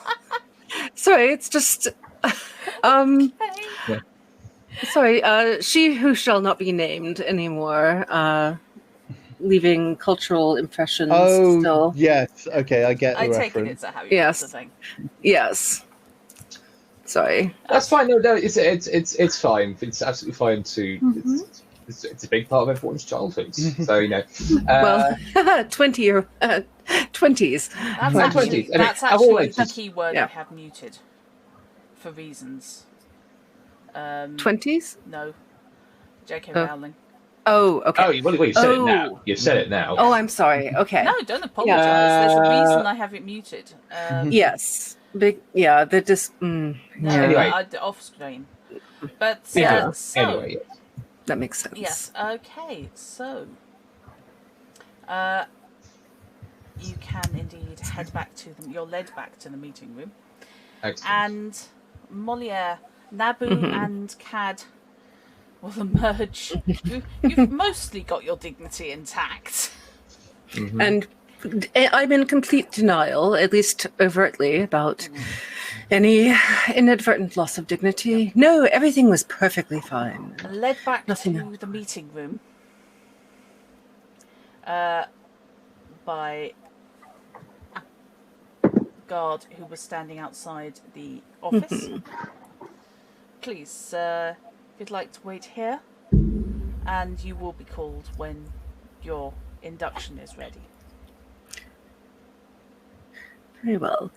sorry, it's just. Sorry, she who shall not be named anymore. Leaving cultural impressions. Still. Yes. Okay, I get the reference. I take it it's a Harry Potter thing. Yes. Sorry. That's fine. No, it's fine. It's absolutely fine to. It's a big part of everyone's childhood, so you know. Well, 20s. That's actually the key word I have muted for reasons. 20s? No, J.K. Rowling. Oh, okay. Oh, well, you've said it now. You've said it now. Oh, I'm sorry. Okay. No, don't apologise. There's a reason I have it muted. Yes. They're just. Anyway, off screen. But anyway. That makes sense. Yes. Okay. So, you can indeed head back to them. You're led back to the meeting room. Excellent. And Moliere, Naboo, and Cad will emerge. You've mostly got your dignity intact. And I'm in complete denial, at least overtly, about any inadvertent loss of dignity. No, everything was perfectly fine. Led back to the meeting room by a guard who was standing outside the office. Please, if you'd like to wait here, and you will be called when your induction is ready. Very well.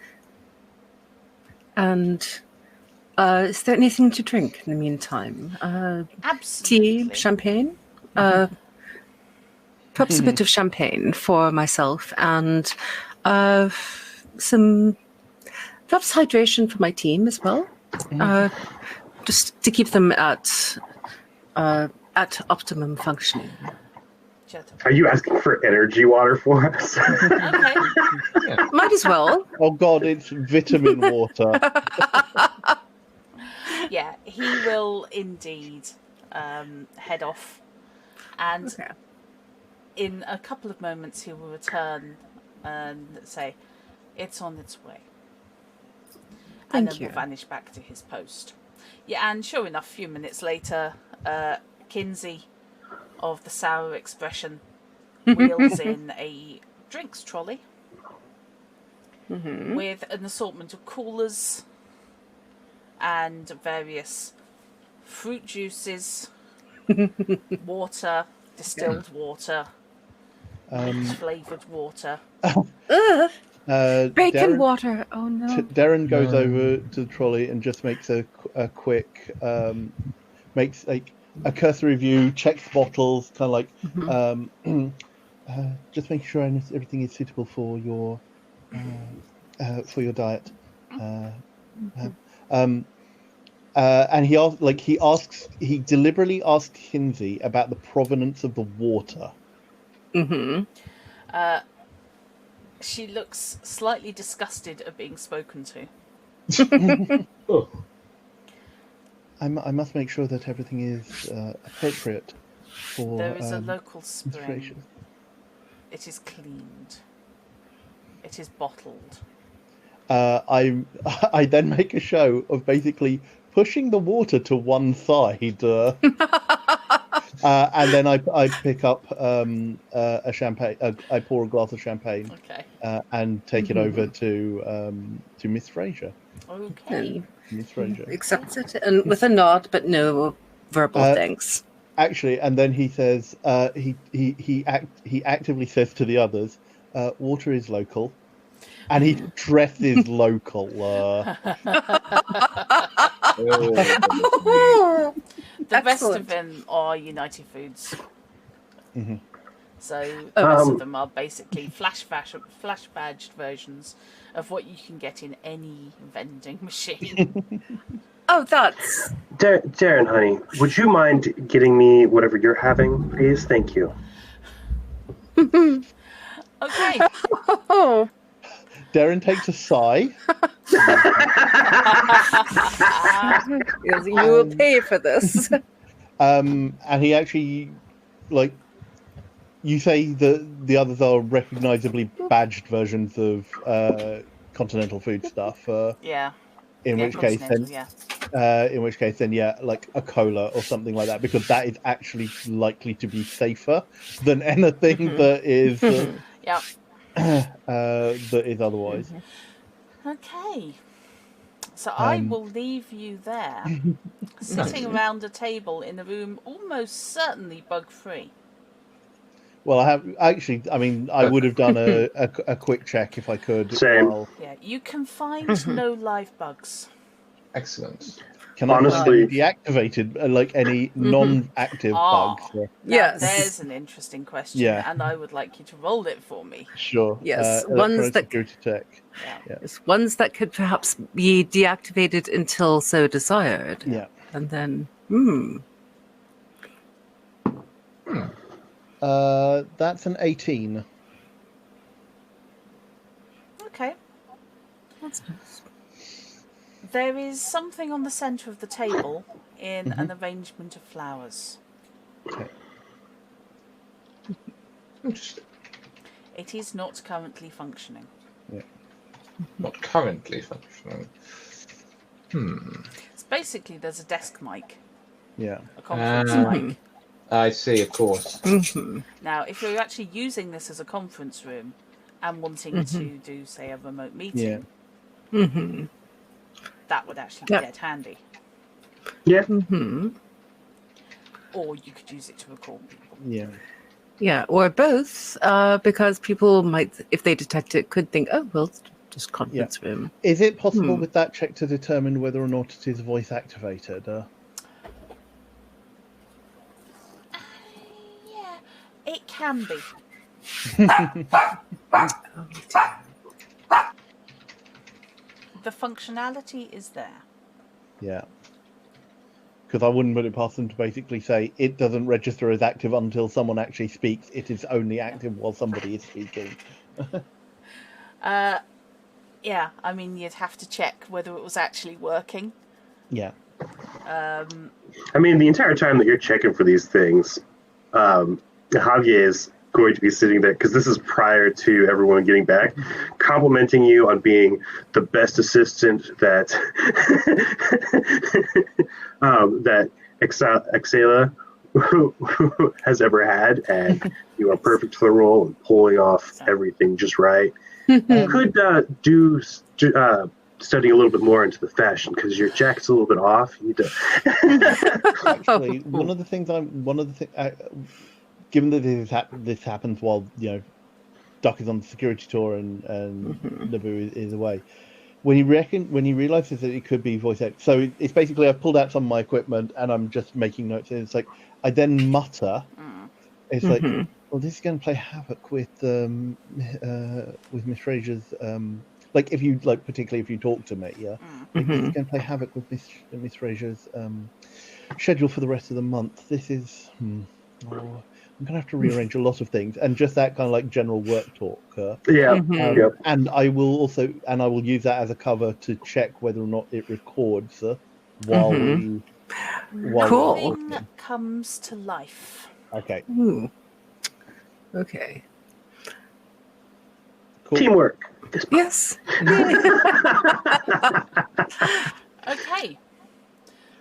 And is there anything to drink in the meantime? Absolutely. Tea, champagne? Perhaps a bit of champagne for myself, and some perhaps hydration for my team as well. Just to keep them at optimum functioning. Are you asking for energy water for us? Okay. Might as well. Oh God, it's vitamin water. Yeah, he will indeed head off, and in a couple of moments he will return and say, "It's on its way," and then will vanish back to his post. Yeah, and sure enough, a few minutes later, Kinsey of the Sour Expression wheels in a drinks trolley with an assortment of coolers and various fruit juices, water, distilled water, flavoured water. Bacon water. Oh no. Darren goes over to the trolley and just makes a quick makes like a cursory view, checks bottles, kind of like just making sure everything is suitable for your diet. And he deliberately asks Kinsey about the provenance of the water. She looks slightly disgusted at being spoken to. I must make sure that everything is appropriate for. There is a local spring. It is cleaned. It is bottled. I then make a show of basically pushing the water to one side, and then I pick up a champagne. I pour a glass of champagne, and take it over to Miss Fraser. Okay. Miss Fraser accepts it, and with a nod, but no verbal thanks. Actually, and then he says, he actively says to the others, water is local, and he dresses local. The rest of them are United Foods. Mm-hmm. So the rest of them are basically flash badged versions of what you can get in any vending machine. Oh, that's... Darren, honey, would you mind getting me whatever you're having, please? Thank you. Okay. Oh. Darren takes a sigh. You will pay for this. And he actually, like, you say that the others are recognizably badged versions of continental food stuff. Yeah. In which case, then, yeah, like a cola or something like that, because that is actually likely to be safer than anything that is. That is otherwise. Okay. So I will leave you there, sitting around a table in a room almost certainly bug-free. Well, I would have done a quick check if I could. Same. Yeah, you can find no live bugs. Excellent. Can I honestly deactivated like any non-active bugs? Yes, there's an interesting question, and I would like you to roll it for me. Sure. Yes, ones that security tech. Yes, ones that could perhaps be deactivated until so desired. Yeah, and then. That's an 18. Okay. That's nice. There is something on the centre of the table in an arrangement of flowers. Okay. Interesting. It is not currently functioning. Yeah. Not currently functioning. It's basically there's a desk mic. Yeah. A conference mic. I see, of course. Now, if you're actually using this as a conference room and wanting to do, say, a remote meeting, that would actually be dead handy. Yeah. Or you could use it to record people. Yeah. Yeah, or both, because people might, if they detect it, could think, oh, well, it's just conference room. Is it possible with that check to determine whether or not it is voice activated? Yeah, it can be. The functionality is there. Yeah. Because I wouldn't put it past them to basically say it doesn't register as active until someone actually speaks. It is only active while somebody is speaking. Yeah, I mean, you'd have to check whether it was actually working. Yeah. I mean, the entire time that you're checking for these things, Javier is going to be sitting there, because this is prior to everyone getting back, complimenting you on being the best assistant that that Exela has ever had, and you are perfect for the role and pulling off everything just right. You could study a little bit more into the fashion, because your jacket's a little bit off. You need to. Actually, one of the things given that this happens while Duck is on the security tour and Naboo is away, when he realizes that it could be voice act, so it's basically I've pulled out some of my equipment and I'm just making notes, and it's like I then mutter, it's like, well, this is going to play havoc with Miss Fraser's like if you particularly if you talk to me, this is going to play havoc with Miss Fraser's schedule for the rest of the month. This is I'm going to have to rearrange a lot of things, and just that kind of general work talk. And I will use that as a cover to check whether or not it records while Nothing comes to life. Okay. Ooh. Okay. Cool. Teamwork. Yes. Okay.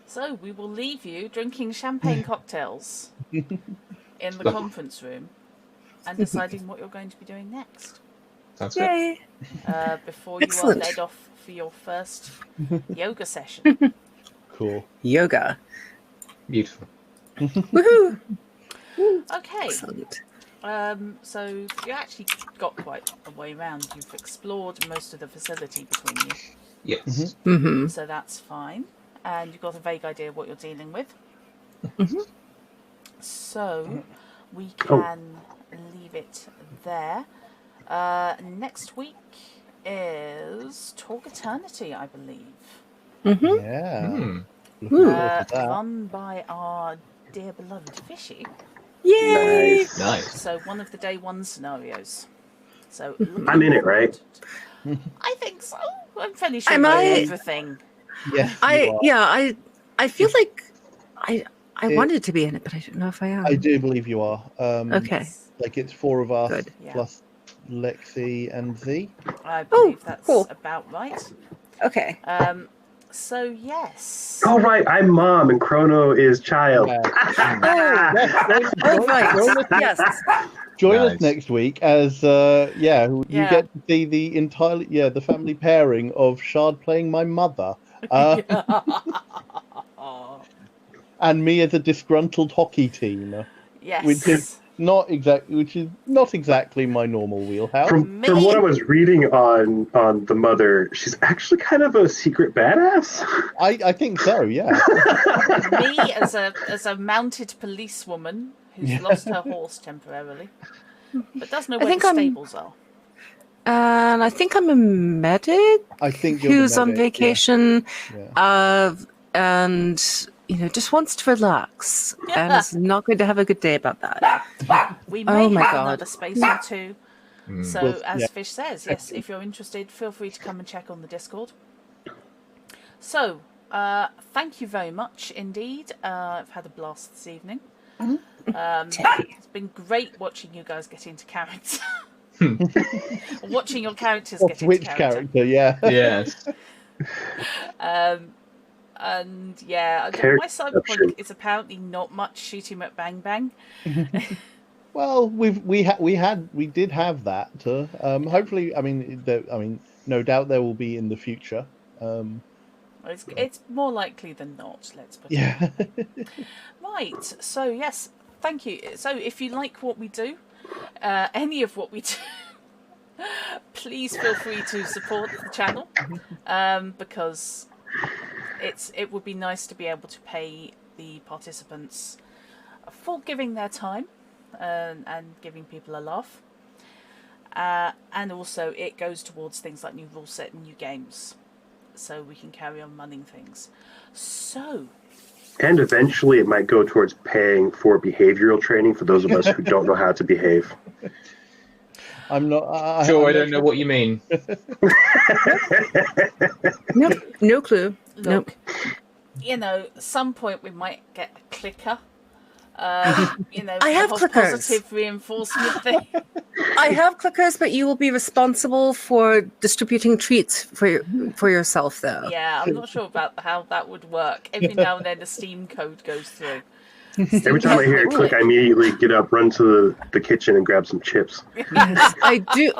So we will leave you drinking champagne cocktails in the conference room and deciding what you're going to be doing next. Sounds good. Before you are led off for your first yoga session. Cool. Yoga. Beautiful. Woohoo! Okay. Excellent. So you actually got quite a way around. You've explored most of the facility between you. Yes. Mm-hmm. So that's fine. And you've got a vague idea of what you're dealing with. Mm-hmm. So we can leave it there. Next week is Talk Eternity, I believe. Mm-hmm. Yeah. Hmm. Looking forward to that. Run by our dear beloved Fishy. Yay! Nice. So one of the day one scenarios. So I'm in it, right? I think so. I'm fairly sure Am you know I- everything. Yes, you are. I feel like I It- wanted to be in it, but I don't know if I am. I do believe you are. Okay. Like it's 4 of us Good. Yeah. plus Lexi and Z. I believe that's cool. about right. Okay. So yes. Oh, right. I'm mom and Chrono is child. Oh, right. Yes. Join Nice. us next week as you Yeah. get to see the family pairing of Shard playing my mother and me as a disgruntled hockey team, Yes. which is not exactly my normal wheelhouse. From what I was reading on the mother, she's actually kind of a secret badass. I think so, yeah. Me as a mounted policewoman who's lost her horse temporarily, but does know I where think the I'm- stables are. And I think I'm a medic I think you're the who's on medic, yeah. vacation, Yeah. and just wants to relax and is not going to have a good day about that. We may Oh my have God. another space or two. So, Well, as yeah. Fish says, yes, if you're interested, feel free to come and check on the Discord. So, thank you very much indeed. I've had a blast this evening. It's been great watching you guys get into character. Watching your characters Or get which into character. character, yeah. Yes. And yeah, Character my Cyberpunk option. is apparently not much shooting at bang bang. Well, we did have that. Hopefully, no doubt there will be in the future. It's more likely than not. Let's put it. Yeah. Right. So yes, thank you. So if you like what we do, any of what we do, please feel free to support the channel, because it would be nice to be able to pay the participants for giving their time and giving people a laugh. And also it goes towards things like new rule set and new games, so we can carry on running things. So. And eventually it might go towards paying for behavioral training for those of us who don't know how to behave. I'm not. Sure, I'm I not don't know what you mean. Nope, no clue. Look, at some point we might get a clicker. I the have whole clickers. positive reinforcement thing. I have clickers, but you will be responsible for distributing treats for yourself, though. Yeah, I'm not sure about how that would work. Every now and then a Steam code goes through. Every time I hear it click, I immediately get up, run to the kitchen, and grab some chips. Yes, I do.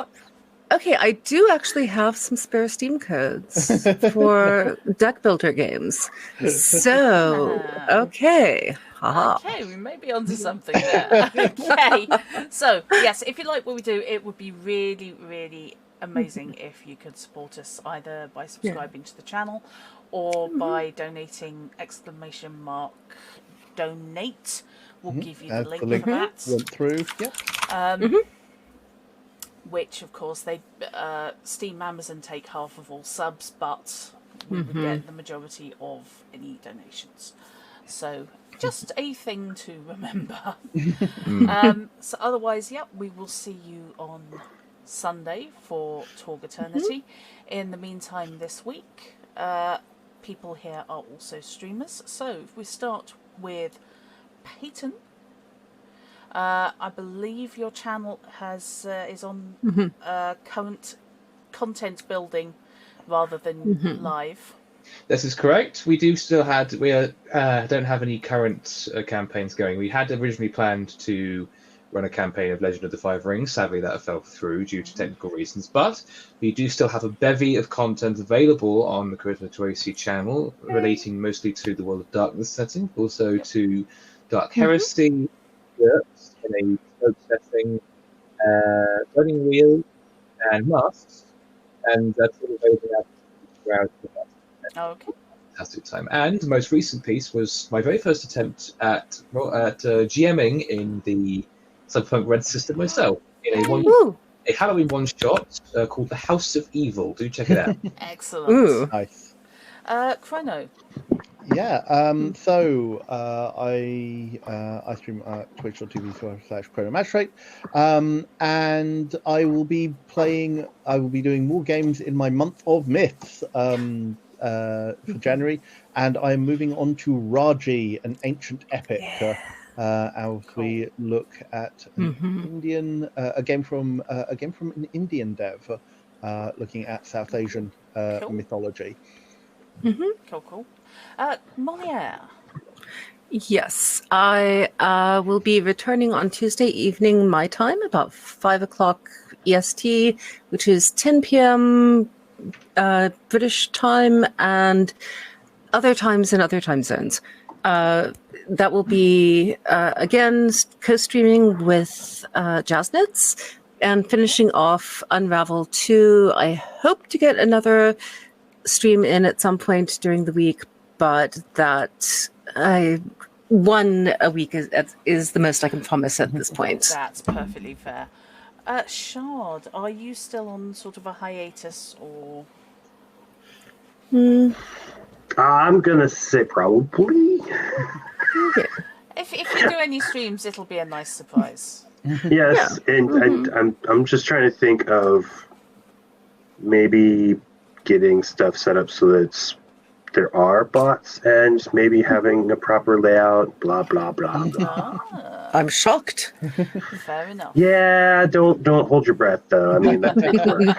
Okay, I do actually have some spare Steam codes for deck builder games. So, okay. Haha. Okay, we may be onto something there. Okay, so yes, if you like what we do, it would be really, really amazing if you could support us either by subscribing to the channel or by donating !donate. We'll give you the link for that. Went through. Yep. Which, of course, they Steam, Amazon take half of all subs, but we would get the majority of any donations. So, just a thing to remember. So, otherwise, we will see you on Sunday for Talk Eternity. In the meantime, this week, people here are also streamers. So, if we start with Peyton. I believe your channel is on current content building rather than live. This is correct. We do still don't have any current campaigns going. We had originally planned to run a campaign of Legend of the Five Rings. Sadly, that fell through due to technical reasons. But we do still have a bevy of content available on the Charisma to AC channel, relating mostly to the World of Darkness setting, also to Dark Heresy, Jerks in a smoke setting, Burning Wheel, and Masks, and that's sort of everything else throughout the last Okay. fantastic time. And the most recent piece was my very first attempt at GMing in the Cyberpunk Red system myself in a Halloween one-shot called The House of Evil. Do check it out. Excellent. Nice. Chrono. Yeah. So I stream at twitch.tv/chronomagistrate, and I will be doing more games in my month of myths for January, and I'm moving on to Raji, an ancient epic. As we look at an Indian a game from an Indian dev, looking at South Asian mythology. Cool. Moliere. Yes, I will be returning on Tuesday evening my time, about 5 o'clock EST, which is 10 p.m. British time, and other times in other time zones. That will be, again, co-streaming with Jazznits, and finishing off Unravel 2. I hope to get another stream in at some point during the week, but that one a week is the most I can promise at this point. That's perfectly fair. Shard, are you still on sort of a hiatus, or? I'm gonna say probably. If you do any streams, it'll be a nice surprise. Yes, and I'm just trying to think of maybe getting stuff set up so that there are bots and maybe having a proper layout. Blah blah blah blah. I'm shocked. Fair enough. Yeah, don't hold your breath though. I mean that takes work.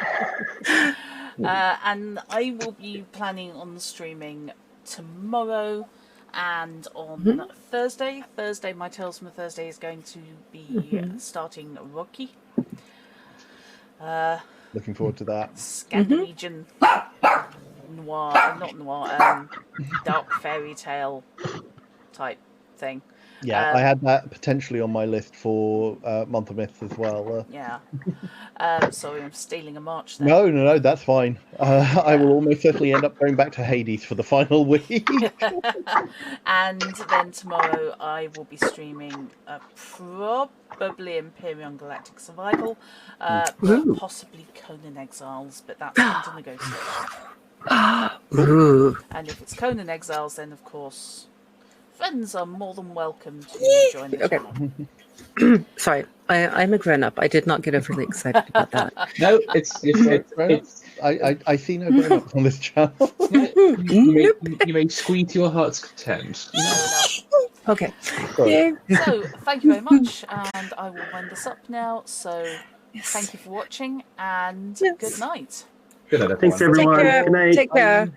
And I will be planning on streaming tomorrow and on Thursday. My Tales from a Thursday is going to be starting Rocky. Looking forward to that. Scandinavian dark fairy tale type thing. Yeah, I had that potentially on my list for Month of Myths as well. Yeah. Sorry, I'm stealing a march there. No, that's fine. I will almost certainly end up going back to Hades for the final week. And then tomorrow I will be streaming probably Imperium Galactic Survival, but possibly Conan Exiles, but that's under negotiation. And if it's Conan Exiles, then of course friends are more than welcome to join the channel. Sorry, I'm a grown-up. I did not get overly excited about that. No, it's I see no grown-ups on this channel. You may squeeze your heart's content. Okay. So, thank you very much, and I will wind this up now. So, thank you for watching, and good night. Good night, everyone. Thanks everyone. Good night. Take care.